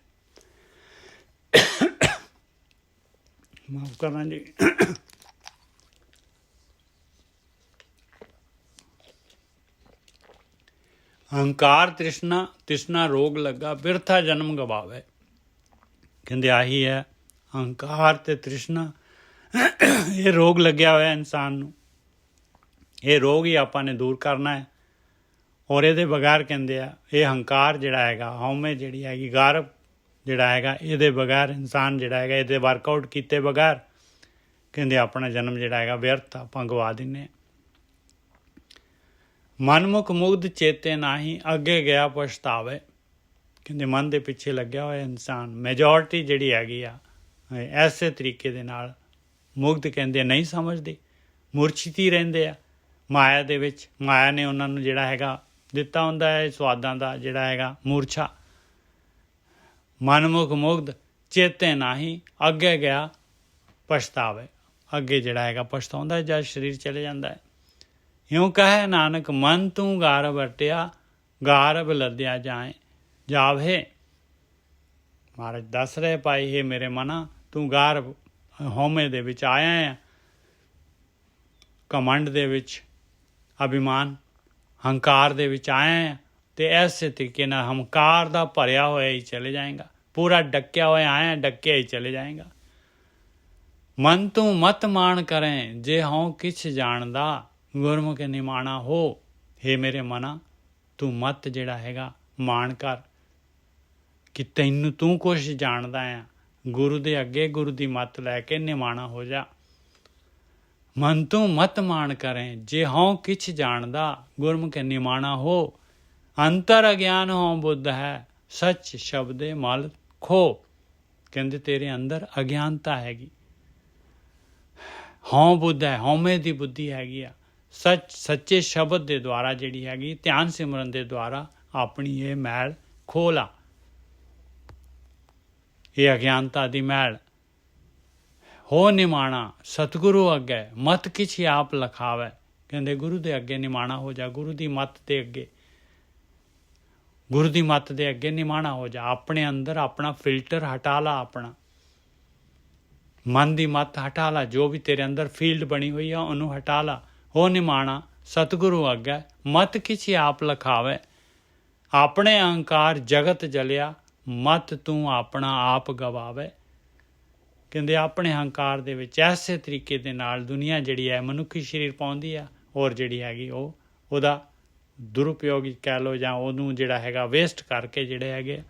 ਮਾਫ ਕਰਨਾ ਜੀ। ਅਹੰਕਾਰ ਤ੍ਰਿਸ਼ਨਾ ਰੋਗ ਲੱਗਾ ਬਿਰਥਾ ਜਨਮ ਗਵਾਵੇ। ਕਹਿੰਦੇ ਆਹੀ ਹੈ ਅਹੰਕਾਰ ਤੇ ਤ੍ਰਿਸ਼ਨਾ ਇਹ ਰੋਗ ਲੱਗਿਆ ਹੋਇਆ ਇਨਸਾਨ ਨੂੰ। ਇਹ ਰੋਗ ਹੀ ਆਪਾਂ ਨੇ ਦੂਰ ਕਰਨਾ ਹੈ। ਔਰ ਇਹਦੇ ਬਗੈਰ ਕਹਿੰਦੇ ਆ ਇਹ ਹੰਕਾਰ ਜਿਹੜਾ ਹੈਗਾ ਹਉਮੈ ਜਿਹੜੀ ਹੈਗੀ ਗਾਰਬ ਜਿਹੜਾ ਹੈਗਾ ਇਹਦੇ ਬਗੈਰ ਇਨਸਾਨ ਜਿਹੜਾ ਹੈਗਾ ਇਹਦੇ ਵਰਕਆਊਟ ਕੀਤੇ ਬਗੈਰ ਕਹਿੰਦੇ ਆਪਣਾ ਜਨਮ ਜਿਹੜਾ ਹੈਗਾ ਵਿਅਰਥ ਆਪਾਂ ਗਵਾ ਦਿੰਦੇ ਹਾਂ। ਮਨਮੁਖ ਮੁਗਧ ਚੇਤੇ ਨਾਹੀਂ ਅੱਗੇ ਗਿਆ ਪਛਤਾਵੇ। ਕਹਿੰਦੇ ਮਨ ਦੇ ਪਿੱਛੇ ਲੱਗਿਆ ਹੋਇਆ ਇਨਸਾਨ ਮੈਜੋਰਟੀ ਜਿਹੜੀ ਹੈਗੀ ਆ ਐਸੇ ਤਰੀਕੇ ਦੇ ਨਾਲ ਮੁਗਧ ਕਹਿੰਦੇ ਨਹੀਂ ਸਮਝਦੇ, ਮੁਰਛਿਤ ਹੀ ਰਹਿੰਦੇ ਆ ਮਾਇਆ ਦੇ ਵਿੱਚ। ਮਾਇਆ ਨੇ ਉਹਨਾਂ ਨੂੰ ਜਿਹੜਾ ਹੈਗਾ ਦਿੱਤਾ ਹੁੰਦਾ ਹੈ ਸਵਾਦਾਂ ਦਾ ਜਿਹੜਾ ਹੈਗਾ ਮੂਰਛਾ। ਮਨਮੁਖ ਮੁਗਧ ਚੇਤੇ ਨਾਹੀਂ ਅੱਗੇ ਗਿਆ ਪਛਤਾਵੇ। ਅੱਗੇ ਜਿਹੜਾ ਹੈਗਾ ਪਛਤਾਉਂਦਾ ਜਦ ਸਰੀਰ ਚਲੇ ਜਾਂਦਾ ਹੈ। ਇਉਂ ਕਹੇ ਨਾਨਕ ਮਨ ਤੂੰ ਗਾਰਬ ਅਟਿਆ ਗਾਰਬ ਲੱਦਿਆ ਜਾਵੇ। ਮਹਾਰਾਜ ਦੱਸ ਰਹੇ ਭਾਈ ਇਹ ਮੇਰੇ ਮਨਾ ਤੂੰ ਗਾਰਬ ਹਉਮੈ ਦੇ ਵਿੱਚ ਆਇਆ ਆ, ਘਮੰਡ ਦੇ ਵਿੱਚ ਅਭਿਮਾਨ ਹੰਕਾਰ ਦੇ ਵਿੱਚ ਆਇਆ ਆ ਅਤੇ ਐਸੇ ਤਰੀਕੇ ਨਾਲ ਹੰਕਾਰ ਦਾ ਭਰਿਆ ਹੋਇਆ ਹੀ ਚਲੇ ਜਾਏਗਾ। ਪੂਰਾ ਡੱਕਿਆ ਹੋਇਆ ਆਇਆ ਡੱਕਿਆ ਹੀ ਚਲੇ ਜਾਏਗਾ। ਮਨ ਤੂੰ ਮਤ ਮਾਣ ਕਰੇ ਜੇ ਹਉ ਕਿਛ ਜਾਣਦਾ ਗੁਰਮੁਖ ਨਿਮਾਣਾ ਹੋ। ਹੇ ਮੇਰੇ ਮਨਾ ਤੂੰ ਮਤ ਜਿਹੜਾ ਹੈਗਾ ਮਾਣ ਕਰ ਕਿ ਤੈਨੂੰ ਤੂੰ ਕੁਛ ਜਾਣਦਾ ਆ। ਗੁਰੂ ਦੇ ਅੱਗੇ ਗੁਰੂ ਦੀ ਮੱਤ ਲੈ ਕੇ ਨਿਮਾਣਾ ਹੋ ਜਾ। ਮਨ ਤੂੰ ਮਤ ਮਾਣ ਕਰੇ ਜੇ ਹਉ ਕਿਛ ਜਾਣਦਾ ਗੁਰਮੁਖ ਨਿਮਾਣਾ ਹੋ। ਅੰਤਰ ਅਗਿਆਨ ਹੋ ਬੁੱਧ ਹੈ ਸੱਚ ਸ਼ਬਦੇ ਮਲ ਖੋ। ਕਹਿੰਦੇ ਤੇਰੇ ਅੰਦਰ ਅਗਿਆਨਤਾ ਹੈਗੀ, ਹਉ ਬੁੱਧ ਹੈ ਹਉਮੈ ਦੀ ਬੁੱਧੀ ਹੈਗੀ ਆ। ਸੱਚੇ ਸ਼ਬਦ ਦੇ ਦੁਆਰਾ ਜਿਹੜੀ ਹੈਗੀ ਧਿਆਨ ਸਿਮਰਨ ਦੇ ਦੁਆਰਾ ਆਪਣੀ ਇਹ ਮੈਲ ਖੋਹ ਲਾ। ਇਹ ਅਗਿਆਨਤਾ ਦੀ ਮੈਲ ਹੋ ਨਿਮਾਣਾ ਸਤਿਗੁਰੂ ਅੱਗੇ ਮਤ ਕਿਛ ਆਪ ਲਖਾਵੇ। ਕਹਿੰਦੇ ਗੁਰੂ ਦੇ ਅੱਗੇ ਨਿਮਾਣਾ ਹੋ ਜਾ। ਗੁਰੂ ਦੀ ਮੱਤ ਦੇ ਅੱਗੇ ਗੁਰੂ ਦੀ ਮੱਤ ਦੇ ਅੱਗੇ ਨਿਮਾਣਾ ਹੋ ਜਾ। ਆਪਣੇ ਅੰਦਰ ਆਪਣਾ ਫਿਲਟਰ ਹਟਾ ਲਾ ਆਪਣਾ। ਮਨ ਦੀ ਮੱਤ ਹਟਾ ਲਾ, ਜੋ ਵੀ ਤੇਰੇ ਅੰਦਰ ਫੀਲਡ ਬਣੀ ਹੋਈ ਆ ਉਹਨੂੰ ਹਟਾ ਲਾ। ਉਹ ਨਿਮਾਣਾ ਸਤਿਗੁਰੂ ਅੱਗੇ ਮਤ ਕਿਛ ਆਪ ਲਖਾਵੇ, ਆਪਣੇ ਅਹੰਕਾਰ ਜਗਤ ਜਲਿਆ, ਮਤ ਤੂੰ ਆਪਣਾ ਆਪ ਗਵਾਵੇ। ਕਹਿੰਦੇ ਆਪਣੇ ਹੰਕਾਰ ਦੇ ਵਿੱਚ ਐਸੇ ਤਰੀਕੇ ਦੇ ਨਾਲ ਦੁਨੀਆ ਜਿਹੜੀ ਹੈ ਮਨੁੱਖੀ ਸਰੀਰ ਪਾਉਂਦੀ ਆ, ਔਰ ਜਿਹੜੀ ਹੈਗੀ ਉਹਦਾ ਦੁਰਉਪਯੋਗ ਕਹਿ ਲਓ, ਜਾਂ ਉਹਨੂੰ ਜਿਹੜਾ ਹੈਗਾ ਵੇਸਟ ਕਰਕੇ ਜਿਹੜੇ ਹੈਗੇ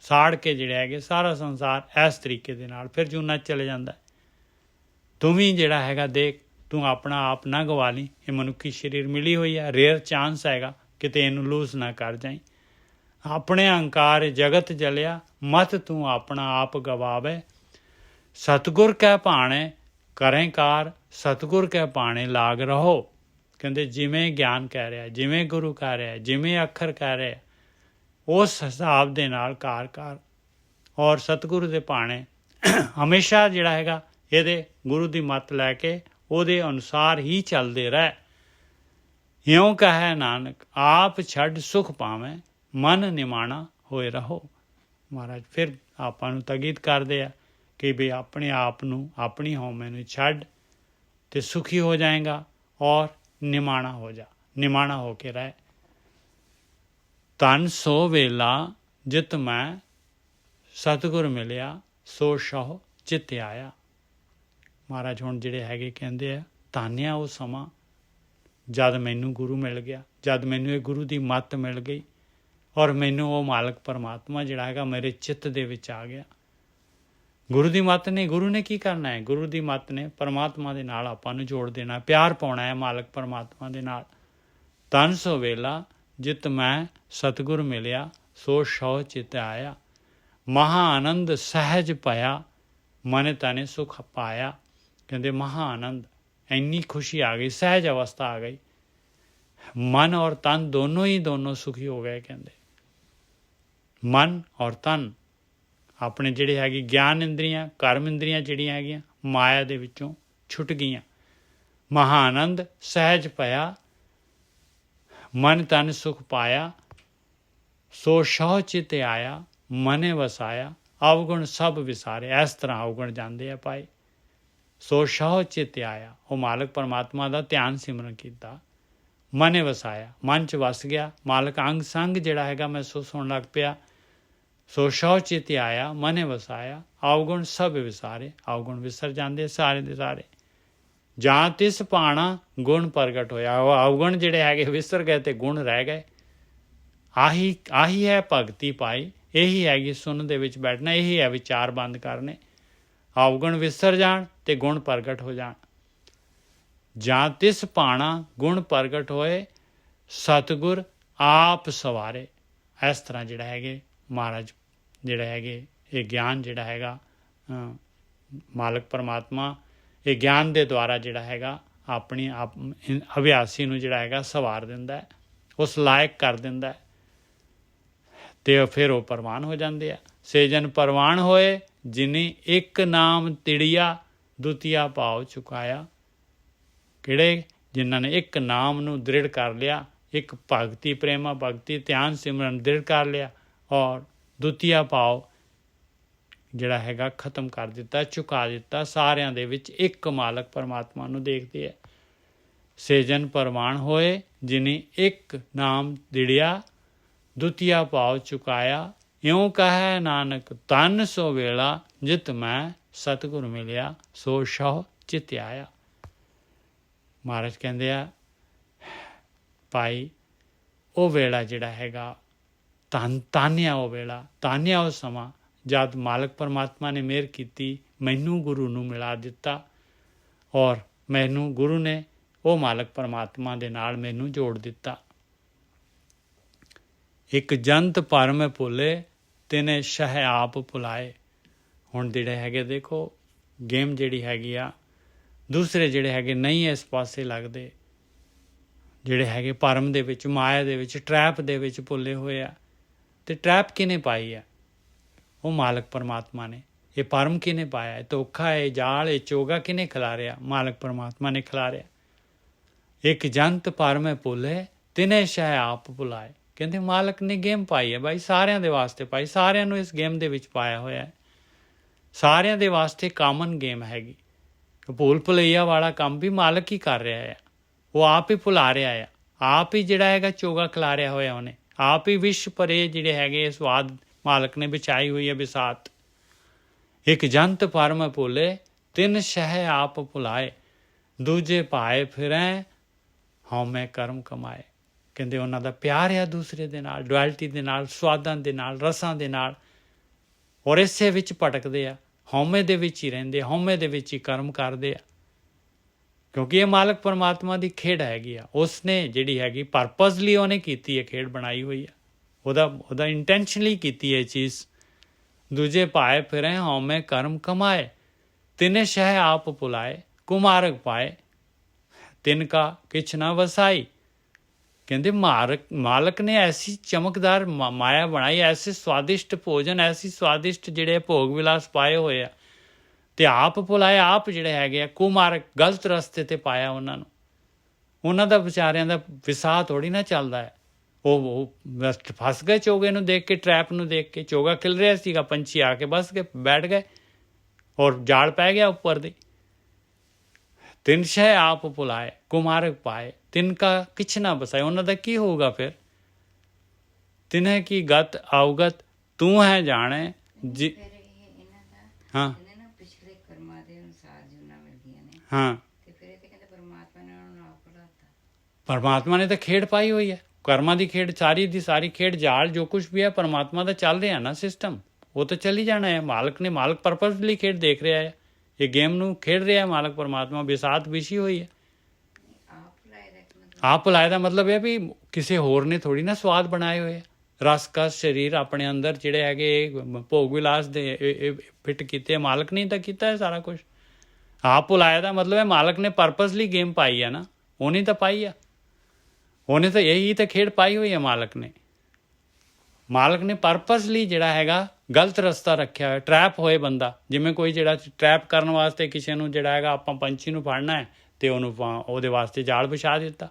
ਸਾੜ ਕੇ ਜਿਹੜੇ ਹੈਗੇ ਸਾਰਾ ਸੰਸਾਰ ਇਸ ਤਰੀਕੇ ਦੇ ਨਾਲ ਫਿਰ ਜੂਨਾ ਚਲੇ ਜਾਂਦਾ। ਤੂੰ ਵੀ ਜਿਹੜਾ ਹੈਗਾ ਦੇਖ, ਤੂੰ ਆਪਣਾ ਆਪ ਨਾ ਗਵਾ ਲਈ। ਇਹ ਮਨੁੱਖੀ ਸਰੀਰ ਮਿਲੀ ਹੋਈ ਹੈ, ਰੇਅਰ ਚਾਂਸ ਹੈਗਾ, ਕਿਤੇ ਇਹਨੂੰ ਲੂਜ਼ ਨਾ ਕਰ ਜਾਈਂ। ਆਪਣੇ ਅਹੰਕਾਰ ਜਗਤ ਜਲਿਆ, ਮਤ ਤੂੰ ਆਪਣਾ ਆਪ ਗਵਾਵੇ। ਸਤਿਗੁਰ ਕੈ ਭਾਣੇ ਕਰੇ ਕਾਰ, ਸਤਿਗੁਰ ਕੈ ਭਾਣੇ ਲਾਗ ਰਹੋ। ਕਹਿੰਦੇ ਜਿਵੇਂ ਗਿਆਨ ਕਹਿ ਰਿਹਾ, ਜਿਵੇਂ ਗੁਰੂ ਕਹਿ ਰਿਹਾ, ਜਿਵੇਂ ਅੱਖਰ ਕਹਿ ਰਿਹਾ, ਉਸ ਹਿਸਾਬ ਦੇ ਨਾਲ ਕਾਰ ਕਰ। ਔਰ ਸਤਿਗੁਰੂ ਦੇ ਭਾਣੇ ਹਮੇਸ਼ਾ ਜਿਹੜਾ ਹੈਗਾ ਇਹਦੇ ਗੁਰੂ ਦੀ ਮੱਤ ਲੈ ਕੇ ਉਹਦੇ ਅਨੁਸਾਰ ਹੀ ਚੱਲਦੇ ਰਹਿ। ਇਉਂ ਕਹੈ ਨਾਨਕ ਆਪ ਛੱਡ ਸੁਖ ਪਾਵੇਂ, ਮਨ ਨਿਮਾਣਾ ਹੋਏ ਰਹੋ। ਮਹਾਰਾਜ ਫਿਰ ਆਪਾਂ ਨੂੰ ਤਾਕੀਦ ਕਰਦੇ ਆ ਕਿ ਵੀ ਆਪਣੇ ਆਪ ਨੂੰ, ਆਪਣੀ ਹਉਮੈ ਨੂੰ ਛੱਡ ਤੇ ਸੁਖੀ ਹੋ ਜਾਏਗਾ ਔਰ ਨਿਮਾਣਾ ਹੋ ਜਾ, ਨਿਮਾਣਾ ਹੋ ਕੇ ਰਹਿ। ਧਨ ਸੋ ਵੇਲਾ ਜਿਤ ਮੈਂ ਸਤਿਗੁਰ ਮਿਲਿਆ, ਸੋ ਸ਼ਹੁ ਚਿਤ ਆਇਆ। ਮਹਾਰਾਜ ਹੁਣ ਜਿਹੜੇ ਹੈਗੇ ਕਹਿੰਦੇ ਆ ਧੰਨਿਆ ਉਹ ਸਮਾਂ ਜਦ ਮੈਨੂੰ ਗੁਰੂ ਮਿਲ ਗਿਆ, ਜਦ ਮੈਨੂੰ ਇਹ ਗੁਰੂ ਦੀ ਮੱਤ ਮਿਲ ਗਈ ਔਰ ਮੈਨੂੰ ਉਹ ਮਾਲਕ ਪਰਮਾਤਮਾ ਜਿਹੜਾ ਹੈਗਾ ਮੇਰੇ ਚਿੱਤ ਦੇ ਵਿੱਚ ਆ ਗਿਆ। ਗੁਰੂ ਦੀ ਮੱਤ ਨੇ, ਗੁਰੂ ਨੇ ਕੀ ਕਰਨਾ ਹੈ? ਗੁਰੂ ਦੀ ਮੱਤ ਨੇ ਪਰਮਾਤਮਾ ਦੇ ਨਾਲ ਆਪਾਂ ਨੂੰ ਜੋੜ ਦੇਣਾ, ਪਿਆਰ ਪਾਉਣਾ ਹੈ ਮਾਲਕ ਪਰਮਾਤਮਾ ਦੇ ਨਾਲ। ਧਨ ਸੋ ਵੇਲਾ ਜਿਤ ਮੈਂ ਸਤਿਗੁਰ ਮਿਲਿਆ, ਸੋ ਸ਼ਹੁ ਚਿਤ ਆਇਆ। ਮਹਾ ਆਨੰਦ ਸਹਿਜ ਭਇਆ, ਮਨ ਤਨੇ ਸੁਖ ਪਾਇਆ। ਕਹਿੰਦੇ ਮਹਾ ਆਨੰਦ, ਇੰਨੀ ਖੁਸ਼ੀ ਆ ਗਈ, ਸਹਿਜ ਅਵਸਥਾ ਆ ਗਈ, ਮਨ ਔਰ ਤਨ ਦੋਨੋਂ ਸੁਖੀ ਹੋ ਗਏ। ਕਹਿੰਦੇ ਮਨ ਔਰ ਤਨ ਆਪਣੇ ਜਿਹੜੇ ਹੈਗੇ ਗਿਆਨ ਇੰਦਰੀਆਂ, ਕਰਮ ਇੰਦਰੀਆਂ ਜਿਹੜੀਆਂ ਹੈਗੀਆਂ ਮਾਇਆ ਦੇ ਵਿੱਚੋਂ ਛੁੱਟ ਗਈਆਂ। ਮਹਾ ਆਨੰਦ ਸਹਿਜ ਭਇਆ, ਮਨ ਤਨ ਸੁਖ ਪਾਇਆ, ਸੋ ਸ਼ਹੁ ਚਿਤ ਆਇਆ, ਮਨੇ ਵਸਾਇਆ, ਅਵਗੁਣ ਸਭ ਵਿਸਾਰੇ। ਇਸ ਤਰ੍ਹਾਂ ਅਵਗੁਣ ਜਾਂਦੇ ਆ ਪਾਏ। ਸੋ ਸ਼ਹੁ ਚਿਤ ਆਇਆ, ਉਹ ਮਾਲਕ ਪਰਮਾਤਮਾ ਦਾ ਧਿਆਨ ਸਿਮਰਨ ਕੀਤਾ, ਮਨੇ ਵਸਾਇਆ, ਮਨ 'ਚ ਵਸ ਗਿਆ, ਮਾਲਕ ਅੰਗ ਸੰਗ ਜਿਹੜਾ ਹੈਗਾ ਮਹਿਸੂਸ ਹੋਣ ਲੱਗ ਪਿਆ। ਸੋ ਸ਼ਹੁ ਚਿਤ ਆਇਆ, ਮਨੇ ਵਸਾਇਆ, ਅਵਗੁਣ ਸਭ ਵਿਸਾਰੇ। ਅਵਗੁਣ ਵਿਸਰ ਜਾਂਦੇ ਸਾਰੇ ਦੇ ਸਾਰੇ। ਜਾਂ ਤਿਸ ਭਾਣਾ ਗੁਣ ਪ੍ਰਗਟ ਹੋਇਆ, ਉਹ ਅਵਗੁਣ ਜਿਹੜੇ ਹੈਗੇ ਵਿਸਰ ਗਏ ਤੇ ਗੁਣ ਰਹਿ ਗਏ। ਆਹੀ ਹੈ ਭਗਤੀ ਪਾਈ, ਇਹੀ ਹੈਗੀ ਸੁਣ ਦੇ ਵਿੱਚ ਬੈਠਣਾ, ਇਹੀ ਹੈ ਵਿਚਾਰ ਬੰਦ ਕਰਨੇ। ਅਵਗੁਣ ਵਿਸਰ ਜਾਣ ਤੇ ਗੁਣ ਪ੍ਰਗਟ ਹੋ ਜਾਣ। ਜਾਂ ਤਿਸ ਭਾਣਾ ਗੁਣ ਪ੍ਰਗਟ ਹੋਏ, ਸਤਿਗੁਰ ਆਪ ਸਵਾਰੇ। ਇਸ ਤਰ੍ਹਾਂ ਜਿਹੜਾ ਹੈਗੇ ਮਹਾਰਾਜ ਜਿਹੜਾ ਹੈਗੇ ਇਹ ਗਿਆਨ ਜਿਹੜਾ ਹੈਗਾ ਮਾਲਕ ਪਰਮਾਤਮਾ ਇਹ ਗਿਆਨ ਦੇ ਦੁਆਰਾ ਜਿਹੜਾ ਹੈਗਾ ਆਪਣੀ ਅਭਿਆਸੀ ਨੂੰ ਜਿਹੜਾ ਹੈਗਾ ਸਵਾਰ ਦਿੰਦਾ ਹੈ, ਉਸ ਲਾਇਕ ਕਰ ਦਿੰਦਾ ਹੈ ਤੇ ਫਿਰ ਉਹ ਪ੍ਰਵਾਨ ਹੋ ਜਾਂਦੇ ਆ। ਸੇ ਜਨ ਪ੍ਰਵਾਨ ਹੋਏ, ਜਿਨੀ ਇੱਕ ਨਾਮ ਤਿੜੀਆ, ਦੁਤੀਆ ਭਾਵ ਚੁਕਾਇਆ। ਕਿਹੜੇ? ਜਿਨ੍ਹਾਂ ਨੇ ਇੱਕ ਨਾਮ ਨੂੰ ਦ੍ਰਿੜ ਕਰ ਲਿਆ, ਇੱਕ ਭਗਤੀ ਪ੍ਰੇਮਾ ਭਗਤੀ ਧਿਆਨ ਸਿਮਰਨ ਦ੍ਰਿੜ ਕਰ ਲਿਆ ਔਰ ਦੁਤੀਆ ਭਾਵ ਜਿਹੜਾ ਹੈਗਾ ਖਤਮ ਕਰ ਦਿੱਤਾ, ਚੁਕਾ ਦਿੱਤਾ। ਸਾਰਿਆਂ ਦੇ ਵਿੱਚ ਇੱਕ ਮਾਲਕ ਪਰਮਾਤਮਾ ਨੂੰ ਦੇਖਦੇ ਹੈ। ਸੇ ਜਨ ਪ੍ਰਵਾਨ ਹੋਏ, ਜਿਨੀ ਇੱਕ ਨਾਮ ਦਿੜਿਆ, ਦੁਤੀਆ ਭਾਵ ਚੁਕਾਇਆ। ਇਉਂ ਕਹੈ ਨਾਨਕ ਧਨ ਸੋ ਵੇਲਾ, ਜਿਤ ਮੈਂ ਸਤਿਗੁਰ ਮਿਲਿਆ, ਸੋ ਸ਼ਹੁ ਚਿਤ ਆਇਆ। ਮਹਾਰਾਜ ਕਹਿੰਦੇ ਆ ਭਾਈ ਉਹ ਵੇਲਾ ਜਿਹੜਾ ਹੈਗਾ ਤਾਨਿਆ, ਉਹ ਵੇਲਾ ਤਾਨਿਆ, ਉਹ ਸਮਾਂ ਜਦ ਮਾਲਕ ਪਰਮਾਤਮਾ ਨੇ ਮਿਹਰ ਕੀਤੀ, ਮੈਨੂੰ ਗੁਰੂ ਨੂੰ ਮਿਲਾ ਦਿੱਤਾ ਔਰ ਮੈਨੂੰ ਗੁਰੂ ਨੇ ਉਹ ਮਾਲਕ ਪਰਮਾਤਮਾ ਦੇ ਨਾਲ ਮੈਨੂੰ ਜੋੜ ਦਿੱਤਾ। ਇੱਕ ਜੰਤ ਭਰਮ ਭੁੱਲੇ, ਤਿਨੇ ਸ਼ਹ ਆਪ ਭੁਲਾਏ। ਹੁਣ ਜਿਹੜੇ ਹੈਗੇ ਦੇਖੋ ਗੇਮ ਜਿਹੜੀ ਹੈਗੀ ਆ, ਦੂਸਰੇ ਜਿਹੜੇ ਹੈਗੇ ਨਹੀਂ ਇਸ ਪਾਸੇ ਲੱਗਦੇ, ਜਿਹੜੇ ਹੈਗੇ ਭਰਮ ਦੇ ਵਿੱਚ, ਮਾਇਆ ਦੇ ਵਿੱਚ, ਟਰੈਪ ਦੇ ਵਿੱਚ ਭੁੱਲੇ ਹੋਏ ਆ। ਅਤੇ ਟਰੈਪ ਕਿਹਨੇ ਪਾਈ ਆ? ਉਹ ਮਾਲਕ ਪਰਮਾਤਮਾ ਨੇ। ਇਹ ਭਰਮ ਕਿਹਨੇ ਪਾਇਆ? ਇਹ ਧੋਖਾ, ਇਹ ਜਾਲ, ਇਹ ਚੋਗਾ ਕਿਹਨੇ ਖਿਲਾਰਿਆ? ਮਾਲਕ ਪਰਮਾਤਮਾ ਨੇ ਖਿਲਾਰਿਆ। ਇੱਕ ਜੰਤ ਭਰਮ ਭੁੱਲੇ, ਤਿਨੇ ਸ਼ਹ ਆਪ ਭੁਲਾਏ। ਕਹਿੰਦੇ ਮਾਲਕ ਨੇ ਗੇਮ ਪਾਈ ਹੈ ਬਾਈ, ਸਾਰਿਆਂ ਦੇ ਵਾਸਤੇ ਪਾਈ, ਸਾਰਿਆਂ ਨੂੰ ਇਸ ਗੇਮ ਦੇ ਵਿੱਚ ਪਾਇਆ ਹੋਇਆ ਹੈ। ਸਾਰਿਆਂ ਦੇ ਵਾਸਤੇ ਕਾਮਨ ਗੇਮ ਹੈਗੀ। ਭੂਲ ਭੁਲਈਆ ਵਾਲਾ ਕੰਮ ਵੀ ਮਾਲਕ ਹੀ ਕਰ ਰਿਹਾ ਆ, ਉਹ ਆਪ ਹੀ ਭੁਲਾ ਰਿਹਾ ਆ, ਆਪ ਹੀ ਜਿਹੜਾ ਹੈਗਾ ਚੋਗਾ ਖਿਲਾ ਰਿਹਾ ਹੋਇਆ ਉਹਨੇ, ਆਪ ਹੀ ਵਿਸ਼ ਪਰੇ ਜਿਹੜੇ ਹੈਗੇ ਸਵਾਦ ਮਾਲਕ ਨੇ ਵਿਛਾਈ ਹੋਈ ਹੈ ਬਿਸਾਤ। ਇੱਕ ਜੰਤ ਪਰਮ ਭੁੱਲੇ ਤਿੰਨ ਸ਼ਹਿ ਆਪ ਭੁਲਾਏ, ਦੂਜੇ ਭਾਏ ਫਿਰੈ ਹਉਮੈ ਕਰਮ ਕਮਾਏ। ਕਹਿੰਦੇ ਉਹਨਾਂ ਦਾ ਪਿਆਰ ਆ ਦੂਸਰੇ ਦੇ ਨਾਲ, ਡੁਐਲਿਟੀ ਦੇ ਨਾਲ, ਸਵਾਦਾਂ ਦੇ ਨਾਲ, ਰਸਾਂ ਦੇ ਨਾਲ, ਔਰ ਇਸੇ ਵਿੱਚ ਭਟਕਦੇ ਆ, ਹਉਮੈ ਦੇ ਵਿੱਚ ਹੀ ਰਹਿੰਦੇ, ਹਉਮੈ ਦੇ ਵਿੱਚ ਹੀ ਕਰਮ ਕਰਦੇ ਆ। ਕਿਉਂਕਿ ਇਹ ਮਾਲਕ ਪਰਮਾਤਮਾ ਦੀ ਖੇਡ ਹੈਗੀ ਆ, ਉਸਨੇ ਜਿਹੜੀ ਹੈਗੀ ਪਰਪਸਲੀ ਉਹਨੇ ਕੀਤੀ ਹੈ, ਖੇਡ ਬਣਾਈ ਹੋਈ ਆ, ਉਹਦਾ ਇੰਟੈਂਸ਼ਨਲੀ ਕੀਤੀ ਹੈ ਇਹ ਚੀਜ਼। ਦੂਜੇ ਭਾਏ ਫਿਰੈ ਹਉਮੈ ਕਰਮ ਕਮਾਏ, ਤਿੰਨੇ ਸ਼ਹਿ ਆਪ ਭੁਲਾਏ, ਕੁਮਾਰਗ ਪਾਏ, ਤਿੰਨ ਕਾ ਕਿਛ ਨਾ ਵਸਾਈ। ਕਹਿੰਦੇ ਮਾਲਕ ਨੇ ਐਸੀ ਚਮਕਦਾਰ ਮਾਇਆ ਬਣਾਈ, ਐਸੇ ਸਵਾਦਿਸ਼ਟ ਭੋਜਨ, ਐਸੀ ਸਵਾਦਿਸ਼ਟ ਜਿਹੜੇ ਭੋਗ ਵਿਲਾਸ ਪਾਏ ਹੋਏ ਆ, ਤੇ ਆਪ ਭੁਲਾਏ, ਆਪ ਜਿਹੜੇ ਹੈਗੇ ਆ ਕੁਮਾਰਗ, ਗਲਤ ਰਸਤੇ ਤੇ ਪਾਇਆ ਉਹਨਾਂ ਨੂੰ। ਉਹਨਾਂ ਦਾ ਵਿਚਾਰਿਆਂ ਦਾ ਵਿਸਾਹ ਥੋੜ੍ਹੀ ਨਾ ਚੱਲਦਾ ਹੈ, ਉਹ ਬਸ ਫਸ ਗਏ ਚੋਗੇ ਨੂੰ ਦੇਖ ਕੇ, ਟਰੈਪ ਨੂੰ ਦੇਖ ਕੇ। ਚੋਗਾ ਖਿਲ ਰਿਹਾ ਸੀਗਾ, ਪੰਛੀ ਆ ਕੇ ਬਸ ਕੇ ਬੈਠ ਗਏ ਔਰ ਜਾਲ ਪੈ ਗਿਆ ਉੱਪਰ ਦੀ। ਤਿੰਨ ਸ਼ੈ ਆਪ ਭੁਲਾਏ, ਕੁਮਾਰਗ ਪਾਏ, ਤਿੰਨ ਕਾ ਕਿਛ ਨਾ ਬਸਾਏ। ਉਹਨਾਂ ਦਾ ਕੀ ਹੋਊਗਾ ਫਿਰ? ਤਿਨ੍ਹੇ ਕੀ ਗਤ ਅਵਗਤ ਤੂੰ ਹੈ ਜਾਣੇ ਜੀ। ਫਿਰ ਇਹਨਾਂ ਦਾ ਹਾਂ ਕਹਿੰਦੇ ਨਾ ਪਿਛਲੇ ਕਰਮਾਂ ਦੇ ਅਨੁਸਾਰ ਜੂਨਾਂ ਮਿਲਦੀਆਂ ਨੇ, ਹਾਂ, ਤੇ ਫਿਰ ਇਹ ਤੇ ਕਹਿੰਦੇ ਪਰਮਾਤਮਾ ਨੇ ਉਹਨਾਂ ਨੂੰ ਆਪ ਭੁਲਾਤਾ। ਪਰਮਾਤਮਾ ਨੇ ਤਾਂ ਖੇਡ ਪਾਈ ਹੋਈ ਹੈ, ਕਰਮਾਂ ਦੀ ਖੇਡ, ਸਾਰੀ ਦੀ ਸਾਰੀ ਖੇਡ, ਜਾਲ ਜੋ ਕੁਝ ਵੀ ਹੈ ਪਰਮਾਤਮਾ ਦਾ ਚੱਲ ਰਿਹਾ ਨਾ ਸਿਸਟਮ, ਉਹ ਤਾਂ ਚੱਲ ਹੀ ਜਾਣਾ ਹੈ। ਮਾਲਕ ਪਰਪਸਲੀ ਖੇਡ ਦੇਖ ਰਿਹਾ ਹੈ, ਇਹ ਗੇਮ ਨੂੰ ਖੇਡ ਰਿਹਾ ਹੈ ਮਾਲਕ ਪਰਮਾਤਮਾ, ਬਿਸਾਤ ਵਿਛੀ ਹੋਈ ਹੈ। ਆਪ ਲਾਏ ਦਾ ਮਤਲਬ ਇਹ ਵੀ ਕਿਸੇ ਹੋਰ ਨੇ ਥੋੜੀ ਨਾ ਸਵਾਦ ਬਣਾਏ ਹੋਏ ਆ, ਰਸ ਕਸ ਸਰੀਰ ਆਪਣੇ ਅੰਦਰ ਜਿਹੜੇ ਹੈਗੇ ਭੋਗ ਵਿਲਾਸ ਦੇ ਫਿੱਟ ਕੀਤੇ, ਮਾਲਕ ਨੇ ਤਾਂ ਕੀਤਾ ਹੈ ਸਾਰਾ ਕੁਝ। ਆਪ ਭੁਲਾਇਆ ਦਾ ਮਤਲਬ ਹੈ ਮਾਲਕ ਨੇ ਪਰਪਸਲੀ ਗੇਮ ਪਾਈ ਹੈ ਨਾ, ਉਹਨੇ ਤਾਂ ਪਾਈ ਆ, ਉਹਨੇ ਤਾਂ ਇਹੀ ਤਾਂ ਖੇਡ ਪਾਈ ਹੋਈ ਹੈ ਮਾਲਕ ਨੇ। ਮਾਲਕ ਨੇ ਪਰਪਸਲੀ ਜਿਹੜਾ ਹੈਗਾ ਗਲਤ ਰਸਤਾ ਰੱਖਿਆ ਹੋਇਆ, ਟਰੈਪ ਹੋਏ ਬੰਦਾ, ਜਿਵੇਂ ਕੋਈ ਜਿਹੜਾ ਟਰੈਪ ਕਰਨ ਵਾਸਤੇ ਕਿਸੇ ਨੂੰ ਜਿਹੜਾ ਹੈਗਾ ਆਪਾਂ ਪੰਛੀ ਨੂੰ ਫੜਨਾ ਹੈ ਤੇ ਉਹਨੂੰ ਉਹਦੇ ਵਾਸਤੇ ਜਾਲ ਵਿਛਾ ਦਿੱਤਾ,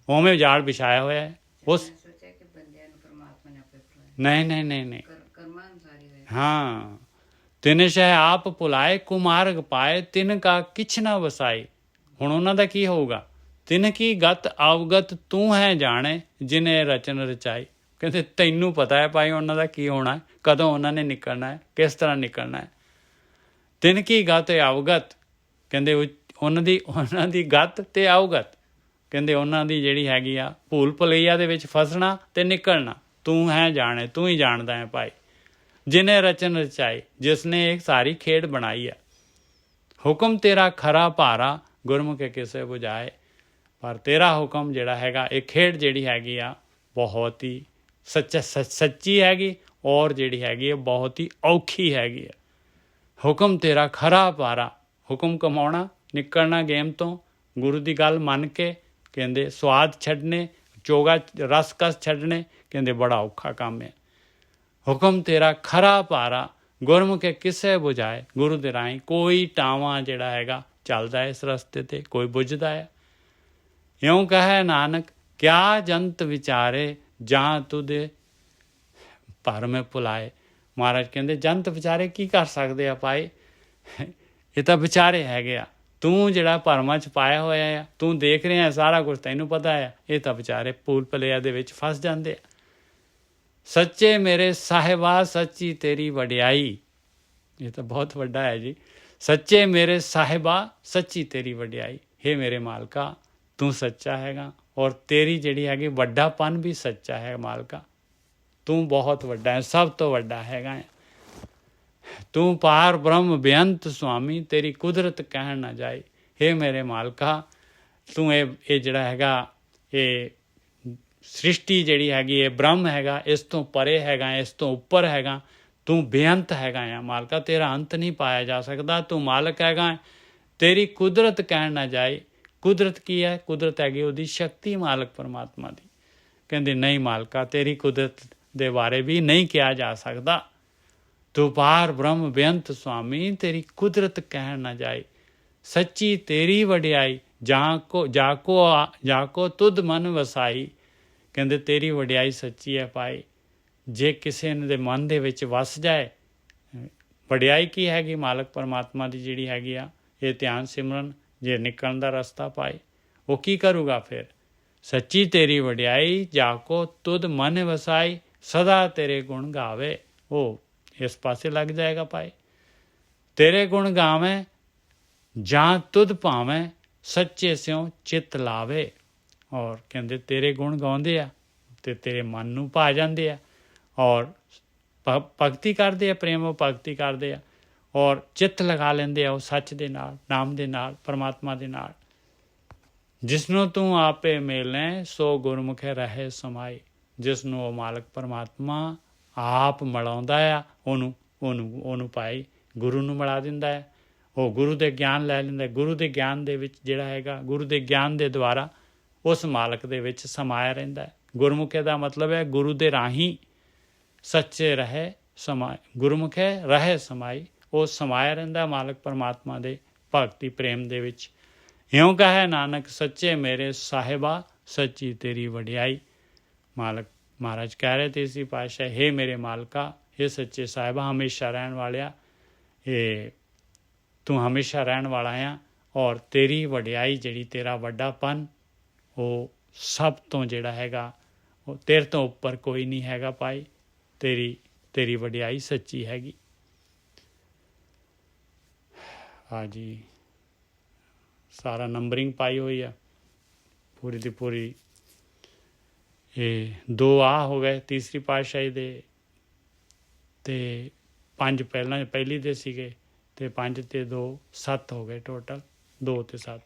ਉਵੇਂ ਜਾਲ ਵਿਛਾਇਆ ਹੋਇਆ ਹੈ। ਉਸ ਸੋਚਿਆ ਕਿ ਬੰਦਿਆਂ ਨੂੰ ਪਰਮਾਤਮਾ ਨੇ ਆਪੇ ਭੁਲਾਇਆ, ਨਹੀਂ ਕਰਮਾਂ ਅਨੁਸਾਰ ਹੀ ਹੋਇਆ। ਹਾਂ, ਤਿੰਨ ਸ਼ਹਿ ਆਪ ਭੁਲਾਏ, ਕੁਮਾਰਗ ਪਾਏ, ਤਿੰਨ ਕਾ ਕਿਛ ਨਾ ਵਸਾਈ। ਹੁਣ ਉਹਨਾਂ ਦਾ ਕੀ ਹੋਊਗਾ? ਤਿੰਨ ਕੀ ਗਤ ਅਵਗਤ ਤੂੰ ਹੈ ਜਾਣੇ, ਜਿਨੇ ਰਚਨ ਰਚਾਈ। ਕਹਿੰਦੇ ਤੈਨੂੰ ਪਤਾ ਹੈ ਭਾਈ ਉਹਨਾਂ ਦਾ ਕੀ ਹੋਣਾ ਹੈ, ਕਦੋਂ ਉਹਨਾਂ ਨੇ ਨਿਕਲਣਾ ਹੈ, ਕਿਸ ਤਰ੍ਹਾਂ ਨਿਕਲਣਾ ਹੈ। ਤਿੰਨ ਕੀ ਗਤ ਅਵਗਤ, ਕਹਿੰਦੇ ਉਹਨਾਂ ਦੀ ਗਤ ਤੇ ਅਵਗਤ, ਕਹਿੰਦੇ ਉਹਨਾਂ ਦੀ ਜਿਹੜੀ ਹੈਗੀ ਆ ਭੂਲ ਭੁਲਈਆ ਦੇ ਵਿੱਚ ਫਸਣਾ ਤੇ ਨਿਕਲਣਾ, ਤੂੰ ਹੈ ਜਾਣੇ, ਤੂੰ ਹੀ ਜਾਣਦਾ ਹੈ ਭਾਈ। ਜਿਨੇ ਰਚਨ ਰਚਾਈ, ਜਿਸਨੇ ਇੱਕ ਸਾਰੀ ਖੇਡ ਬਣਾਈ ਹੈ। ਹੁਕਮ ਤੇਰਾ ਖਰਾ ਭਾਰਾ, ਗੁਰਮੁਖੇ ਕਿਸੇ ਬੁਝਾਏ। ਪਰ ਤੇਰਾ ਹੁਕਮ ਜਿਹੜਾ ਹੈਗਾ, ਇਹ ਖੇਡ ਜਿਹੜੀ ਹੈਗੀ ਆ ਬਹੁਤ ਹੀ ਸੱਚੀ ਹੈਗੀ, ਔਰ ਜਿਹੜੀ ਹੈਗੀ ਹੈ ਬਹੁਤ ਹੀ ਔਖੀ ਹੈਗੀ ਹੈ। ਹੁਕਮ ਤੇਰਾ ਖਰਾ ਭਾਰਾ, ਹੁਕਮ ਕਮਾਉਣਾ, ਨਿਕਲਣਾ ਗੇਮ ਤੋਂ, ਗੁਰੂ ਦੀ ਗੱਲ ਮੰਨ ਕੇ, ਕਹਿੰਦੇ ਸਵਾਦ ਛੱਡਣੇ, ਚੋਗਾ ਰਸ ਕਸ ਛੱਡਣੇ, ਕਹਿੰਦੇ ਬੜਾ ਔਖਾ ਕੰਮ ਹੈ। ਹੁਕਮ ਤੇਰਾ ਖਰਾ ਭਾਰਾ, ਗੁਰਮੁਖੇ ਕਿਸੇ ਬੁਝਾਏ। ਗੁਰੂ ਦੇ ਰਾਹੀਂ ਕੋਈ ਟਾਵਾਂ ਜਿਹੜਾ ਹੈਗਾ ਚੱਲਦਾ ਹੈ ਇਸ ਰਸਤੇ ਤੇ, ਕੋਈ ਬੁੱਝਦਾ ਹੈ। ਇਉਂ ਕਹੈ ਨਾਨਕ ਕਿਆ ਜੰਤ ਵਿਚਾਰੇ, ਜਾਂ ਤੁਦੇ ਭਰਮ ਭੁਲਾਏ। ਮਹਾਰਾਜ ਕਹਿੰਦੇ ਜੰਤ ਵਿਚਾਰੇ ਕੀ ਕਰ ਸਕਦੇ ਆ ਭਾਈ, ਇਹ ਤਾਂ ਵਿਚਾਰੇ ਹੈਗੇ ਆ। ਤੂੰ ਜਿਹੜਾ ਭਰਮਾਂ 'ਚ ਪਾਇਆ ਹੋਇਆ ਆ, ਤੂੰ ਦੇਖ ਰਿਹਾ ਸਾਰਾ ਕੁਝ, ਤੈਨੂੰ ਪਤਾ ਆ, ਇਹ ਤਾਂ ਵਿਚਾਰੇ ਭੂਲ ਭੁਲੇਆ ਦੇ ਵਿੱਚ ਫਸ ਜਾਂਦੇ ਆ। ਸੱਚੇ ਮੇਰੇ ਸਾਹਿਬਾ ਸੱਚੀ ਤੇਰੀ ਵਡਿਆਈ, ਇਹ ਤਾਂ ਬਹੁਤ ਵੱਡਾ ਹੈ ਜੀ। ਸੱਚੇ ਮੇਰੇ ਸਾਹਿਬਾ ਸੱਚੀ ਤੇਰੀ ਵਡਿਆਈ। ਹੇ ਮੇਰੇ ਮਾਲਕਾ, ਤੂੰ ਸੱਚਾ ਹੈਗਾ, ਔਰ ਤੇਰੀ ਜਿਹੜੀ ਹੈਗੀ ਵੱਡਾਪਨ ਵੀ ਸੱਚਾ ਹੈ ਮਾਲਕਾ। ਤੂੰ ਬਹੁਤ ਵੱਡਾ ਹੈ, ਸਭ ਤੋਂ ਵੱਡਾ ਹੈਗਾ ਹੈ। ਤੂੰ ਪਾਰ ਬ੍ਰਹਮ ਬੇਅੰਤ ਸੁਆਮੀ, ਤੇਰੀ ਕੁਦਰਤ ਕਹਿਣ ਨਾ ਜਾਏ। ਹੇ ਮੇਰੇ ਮਾਲਕਾ, ਤੂੰ ਇਹ ਜਿਹੜਾ ਹੈਗਾ, ਇਹ ਸ੍ਰਿਸ਼ਟੀ ਜਿਹੜੀ ਹੈਗੀ, ਇਹ ਬ੍ਰਹਮ ਹੈਗਾ, ਇਸ ਤੋਂ ਪਰੇ ਹੈਗਾ, ਇਸ ਤੋਂ ਉੱਪਰ ਹੈਗਾ। ਤੂੰ ਬੇਅੰਤ ਹੈਗਾ ਆ ਮਾਲਕਾ, ਤੇਰਾ ਅੰਤ ਨਹੀਂ ਪਾਇਆ ਜਾ ਸਕਦਾ। ਤੂੰ ਮਾਲਕ ਹੈਗਾ, ਤੇਰੀ ਕੁਦਰਤ ਕਹਿਣ ਨਾ ਜਾਏ। ਕੁਦਰਤ ਕੀ ਹੈ? ਕੁਦਰਤ ਹੈਗੀ ਉਹਦੀ ਸ਼ਕਤੀ, ਮਾਲਕ ਪਰਮਾਤਮਾ ਦੀ। ਕਹਿੰਦੇ ਨਹੀਂ ਮਾਲਕਾ, ਤੇਰੀ ਕੁਦਰਤ ਦੇ ਬਾਰੇ ਵੀ ਨਹੀਂ ਕਿਹਾ ਜਾ ਸਕਦਾ। ਤੂੰ ਪਾਰ ਬ੍ਰਹਮ ਬੇਅੰਤ ਸੁਆਮੀ, ਤੇਰੀ ਕੁਦਰਤ ਕਹਿਣ ਨਾ ਜਾਏ। ਸੱਚੀ ਤੇਰੀ ਵਡਿਆਈ, ਜਾ ਕੋ ਤੁਧ ਮਨ ਵਸਾਈ। ਕਹਿੰਦੇ ਤੇਰੀ ਵਡਿਆਈ ਸੱਚੀ ਹੈ ਭਾਈ, ਜੇ ਕਿਸੇ ਦੇ ਮਨ ਦੇ ਵਿੱਚ ਵਸ ਜਾਏ, ਵਡਿਆਈ ਕੀ ਹੈਗੀ? ਮਾਲਕ ਪਰਮਾਤਮਾ ਦੀ ਜਿਹੜੀ ਹੈਗੀ ਆ, ਇਹ ਧਿਆਨ ਸਿਮਰਨ ਜੇ ਨਿਕਲਣ ਦਾ ਰਸਤਾ ਪਾਏ, ਉਹ ਕੀ ਕਰੂਗਾ ਫਿਰ? ਸੱਚੀ ਤੇਰੀ ਵਡਿਆਈ ਜਾਕੋ ਤੁਧ ਮਨ ਵਸਾਈ, ਸਦਾ ਤੇਰੇ ਗੁਣ ਗਾਵੇ। ਉਹ ਇਸ ਪਾਸੇ ਲੱਗ ਜਾਏਗਾ ਭਾਈ। ਤੇਰੇ ਗੁਣ ਗਾਵੇਂ ਜਾਂ ਤੁਧ ਭਾਵੇਂ, ਸੱਚੇ ਸਿਉ ਚਿੱਤ ਲਾਵੇ। ਔਰ ਕਹਿੰਦੇ ਤੇਰੇ ਗੁਣ ਗਾਉਂਦੇ ਆ ਤੇ ਤੇਰੇ ਮਨ ਨੂੰ ਭਾ ਜਾਂਦੇ ਆ, ਔਰ ਭਗਤੀ ਕਰਦੇ ਆ, ਪ੍ਰੇਮ ਭਗਤੀ ਕਰਦੇ ਆ, ਔਰ ਚਿੱਤ ਲਗਾ ਲੈਂਦੇ ਆ ਉਹ ਸੱਚ ਦੇ ਨਾਲ, ਨਾਮ ਦੇ ਨਾਲ, ਪਰਮਾਤਮਾ ਦੇ ਨਾਲ। ਜਿਸਨੂੰ ਤੂੰ ਆਪੇ ਮਿਲੈ ਸੋ ਗੁਰਮੁਖੇ ਰਹੇ ਸਮਾਈ। ਜਿਸ ਨੂੰ ਉਹ ਮਾਲਕ ਪਰਮਾਤਮਾ ਆਪ ਮਿਲਾਉਂਦਾ ਆ, ਉਹਨੂੰ ਭਾਈ ਗੁਰੂ ਨੂੰ ਮਿਲਾ ਦਿੰਦਾ ਹੈ। ਉਹ ਗੁਰੂ ਦੇ ਗਿਆਨ ਲੈ ਲੈਂਦਾ। ਗੁਰੂ ਦੇ ਗਿਆਨ ਦੇ ਵਿੱਚ ਜਿਹੜਾ ਹੈਗਾ, ਗੁਰੂ ਦੇ ਗਿਆਨ ਦੇ ਦੁਆਰਾ ਉਸ ਮਾਲਕ ਦੇ ਵਿੱਚ ਸਮਾਇਆ ਰਹਿੰਦਾ ਹੈ। ਗੁਰਮੁਖੇ ਦਾ ਮਤਲਬ ਹੈ ਗੁਰੂ ਦੇ ਰਾਹੀਂ ਸੱਚੇ ਰਹੇ ਸਮਾਏ, ਗੁਰਮੁਖੇ ਰਹੇ ਸਮਾਈ। ਉਹ ਸਮਾਇਆ ਰਹਿੰਦਾ ਮਾਲਕ ਪਰਮਾਤਮਾ ਦੇ ਭਗਤੀ ਪ੍ਰੇਮ ਦੇ ਵਿੱਚ। ਇਉਂ ਕਹੈ ਨਾਨਕ ਸੱਚੇ ਮੇਰੇ ਸਾਹਿਬਾ, ਸੱਚੀ ਤੇਰੀ ਵਡਿਆਈ। ਮਾਲਕ ਮਹਾਰਾਜ ਕਹਿ ਰਹੇ ਤੀਸਰੀ ਪਾਤਸ਼ਾਹ, ਹੇ ਮੇਰੇ ਮਾਲਕਾ, ਇਹ ਸੱਚੇ ਸਾਹਿਬਾ, ਹਮੇਸ਼ਾ ਰਹਿਣ ਵਾਲਿਆ, ਇਹ ਤੂੰ ਹਮੇਸ਼ਾ ਰਹਿਣ ਵਾਲਾ ਆ, ਔਰ ਤੇਰੀ ਵਡਿਆਈ ਜਿਹੜੀ, ਤੇਰਾ ਵੱਡਾਪਨ, ਉਹ ਸਭ ਤੋਂ ਜਿਹੜਾ ਹੈਗਾ, ਉਹ ਤੇਰੇ ਤੋਂ ਉੱਪਰ ਕੋਈ ਨਹੀਂ ਹੈਗਾ ਭਾਈ। ਤੇਰੀ ਵਡਿਆਈ ਸੱਚੀ ਹੈਗੀ। ਹਾਂਜੀ, ਸਾਰਾ ਨੰਬਰਿੰਗ ਪਾਈ ਹੋਈ ਆ ਪੂਰੀ ਦੀ ਪੂਰੀ। ਇਹ 2 ਆ ਹੋ ਗਏ ਤੀਸਰੀ ਪਾਤਸ਼ਾਹੀ ਦੇ, ਤੇ 5 ਪਹਿਲੀ ਦੇ ਸੀਗੇ, ਤੇ 5 ਤੇ 2 7 ਹੋ ਗਏ ਟੋਟਲ। 2 ਤੇ 7,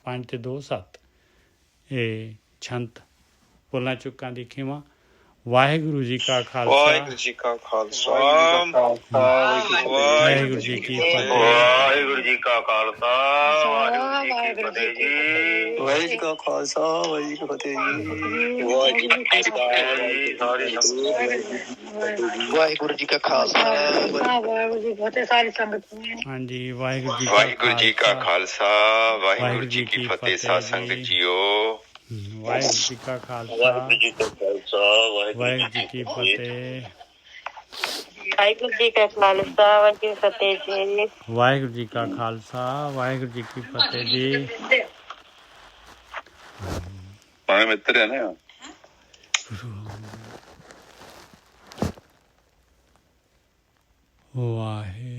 5 ਤੇ 2 7। ਇਹ ਛੰਤ ਭੁੱਲਾਂ ਚੁੱਕਾਂ ਦੀ ਖਿਮਾ। ਵਾਹਿਗੁਰੂ ਜੀ ਕਾ ਖਾਲਸਾ, ਵਾਹਿਗੁਰੂ ਜੀ ਕਾ ਖਾਲਸਾ, ਵਾਹਿਗੁਰੂ ਜੀ ਕੀ ਫਤਿਹ। ਵਾਹਿਗੁਰੂ ਜੀ ਕਾ ਖਾਲਸਾ, ਵਾਹਿਗੁਰੂ ਜੀ ਕੀ ਫਤਿਹ ਜੀ। ਵਾਹਿਗੁਰੂ ਜੀ ਕਾ ਖਾਲਸਾ, ਵਾਹਿਗੁਰੂ ਜੀ ਕੀ ਫਤਿਹ ਜੀ। ਵਾਹਿਗੁਰੂ ਜੀ ਕਾ ਖਾਲਸਾ, ਵਾਹਿਗੁਰੂ ਜੀ ਫਤਿਹ ਸਾਰੀ ਸੰਗਤ ਨੂੰ। ਹਾਂਜੀ, ਵਾਹਿਗੁਰੂ ਜੀ ਕਾ ਖਾਲਸਾ, ਵਾਹਿਗੁਰੂ ਜੀ ਕੀ ਫਤਿਹ ਸਾਧ ਸੰਗਤ ਜੀਓ। ਵਾਹਿਗੁਰੂ ਜੀ ਕਾ ਖਾਲਸਾ, ਵਾਹਿਗੁਰੂ ਜੀ ਕਾ ਖਾਲਸਾ, ਵਾਹਿਗੁਰੂ ਜੀ ਕੀ ਫਤਿਹ। ਵਾਹਿਗੁਰੂ ਜੀ ਕਾ ਖਾਲਸਾ, ਵਾਹਿਗੁਰੂ ਜੀ ਕੀ ਫਤਿਹ ਜੀ। ਵਾਹਿਗੁਰੂ ਜੀ ਕਾ ਖਾਲਸਾ, ਵਾਹਿਗੁਰੂ ਜੀ ਕੀ ਫਤਿਹ ਜੀ। ਪਾਣੇ ਮਿੱਤਰ ਹੈ ਨਾ। ਵਾਹਿਗੁਰੂ।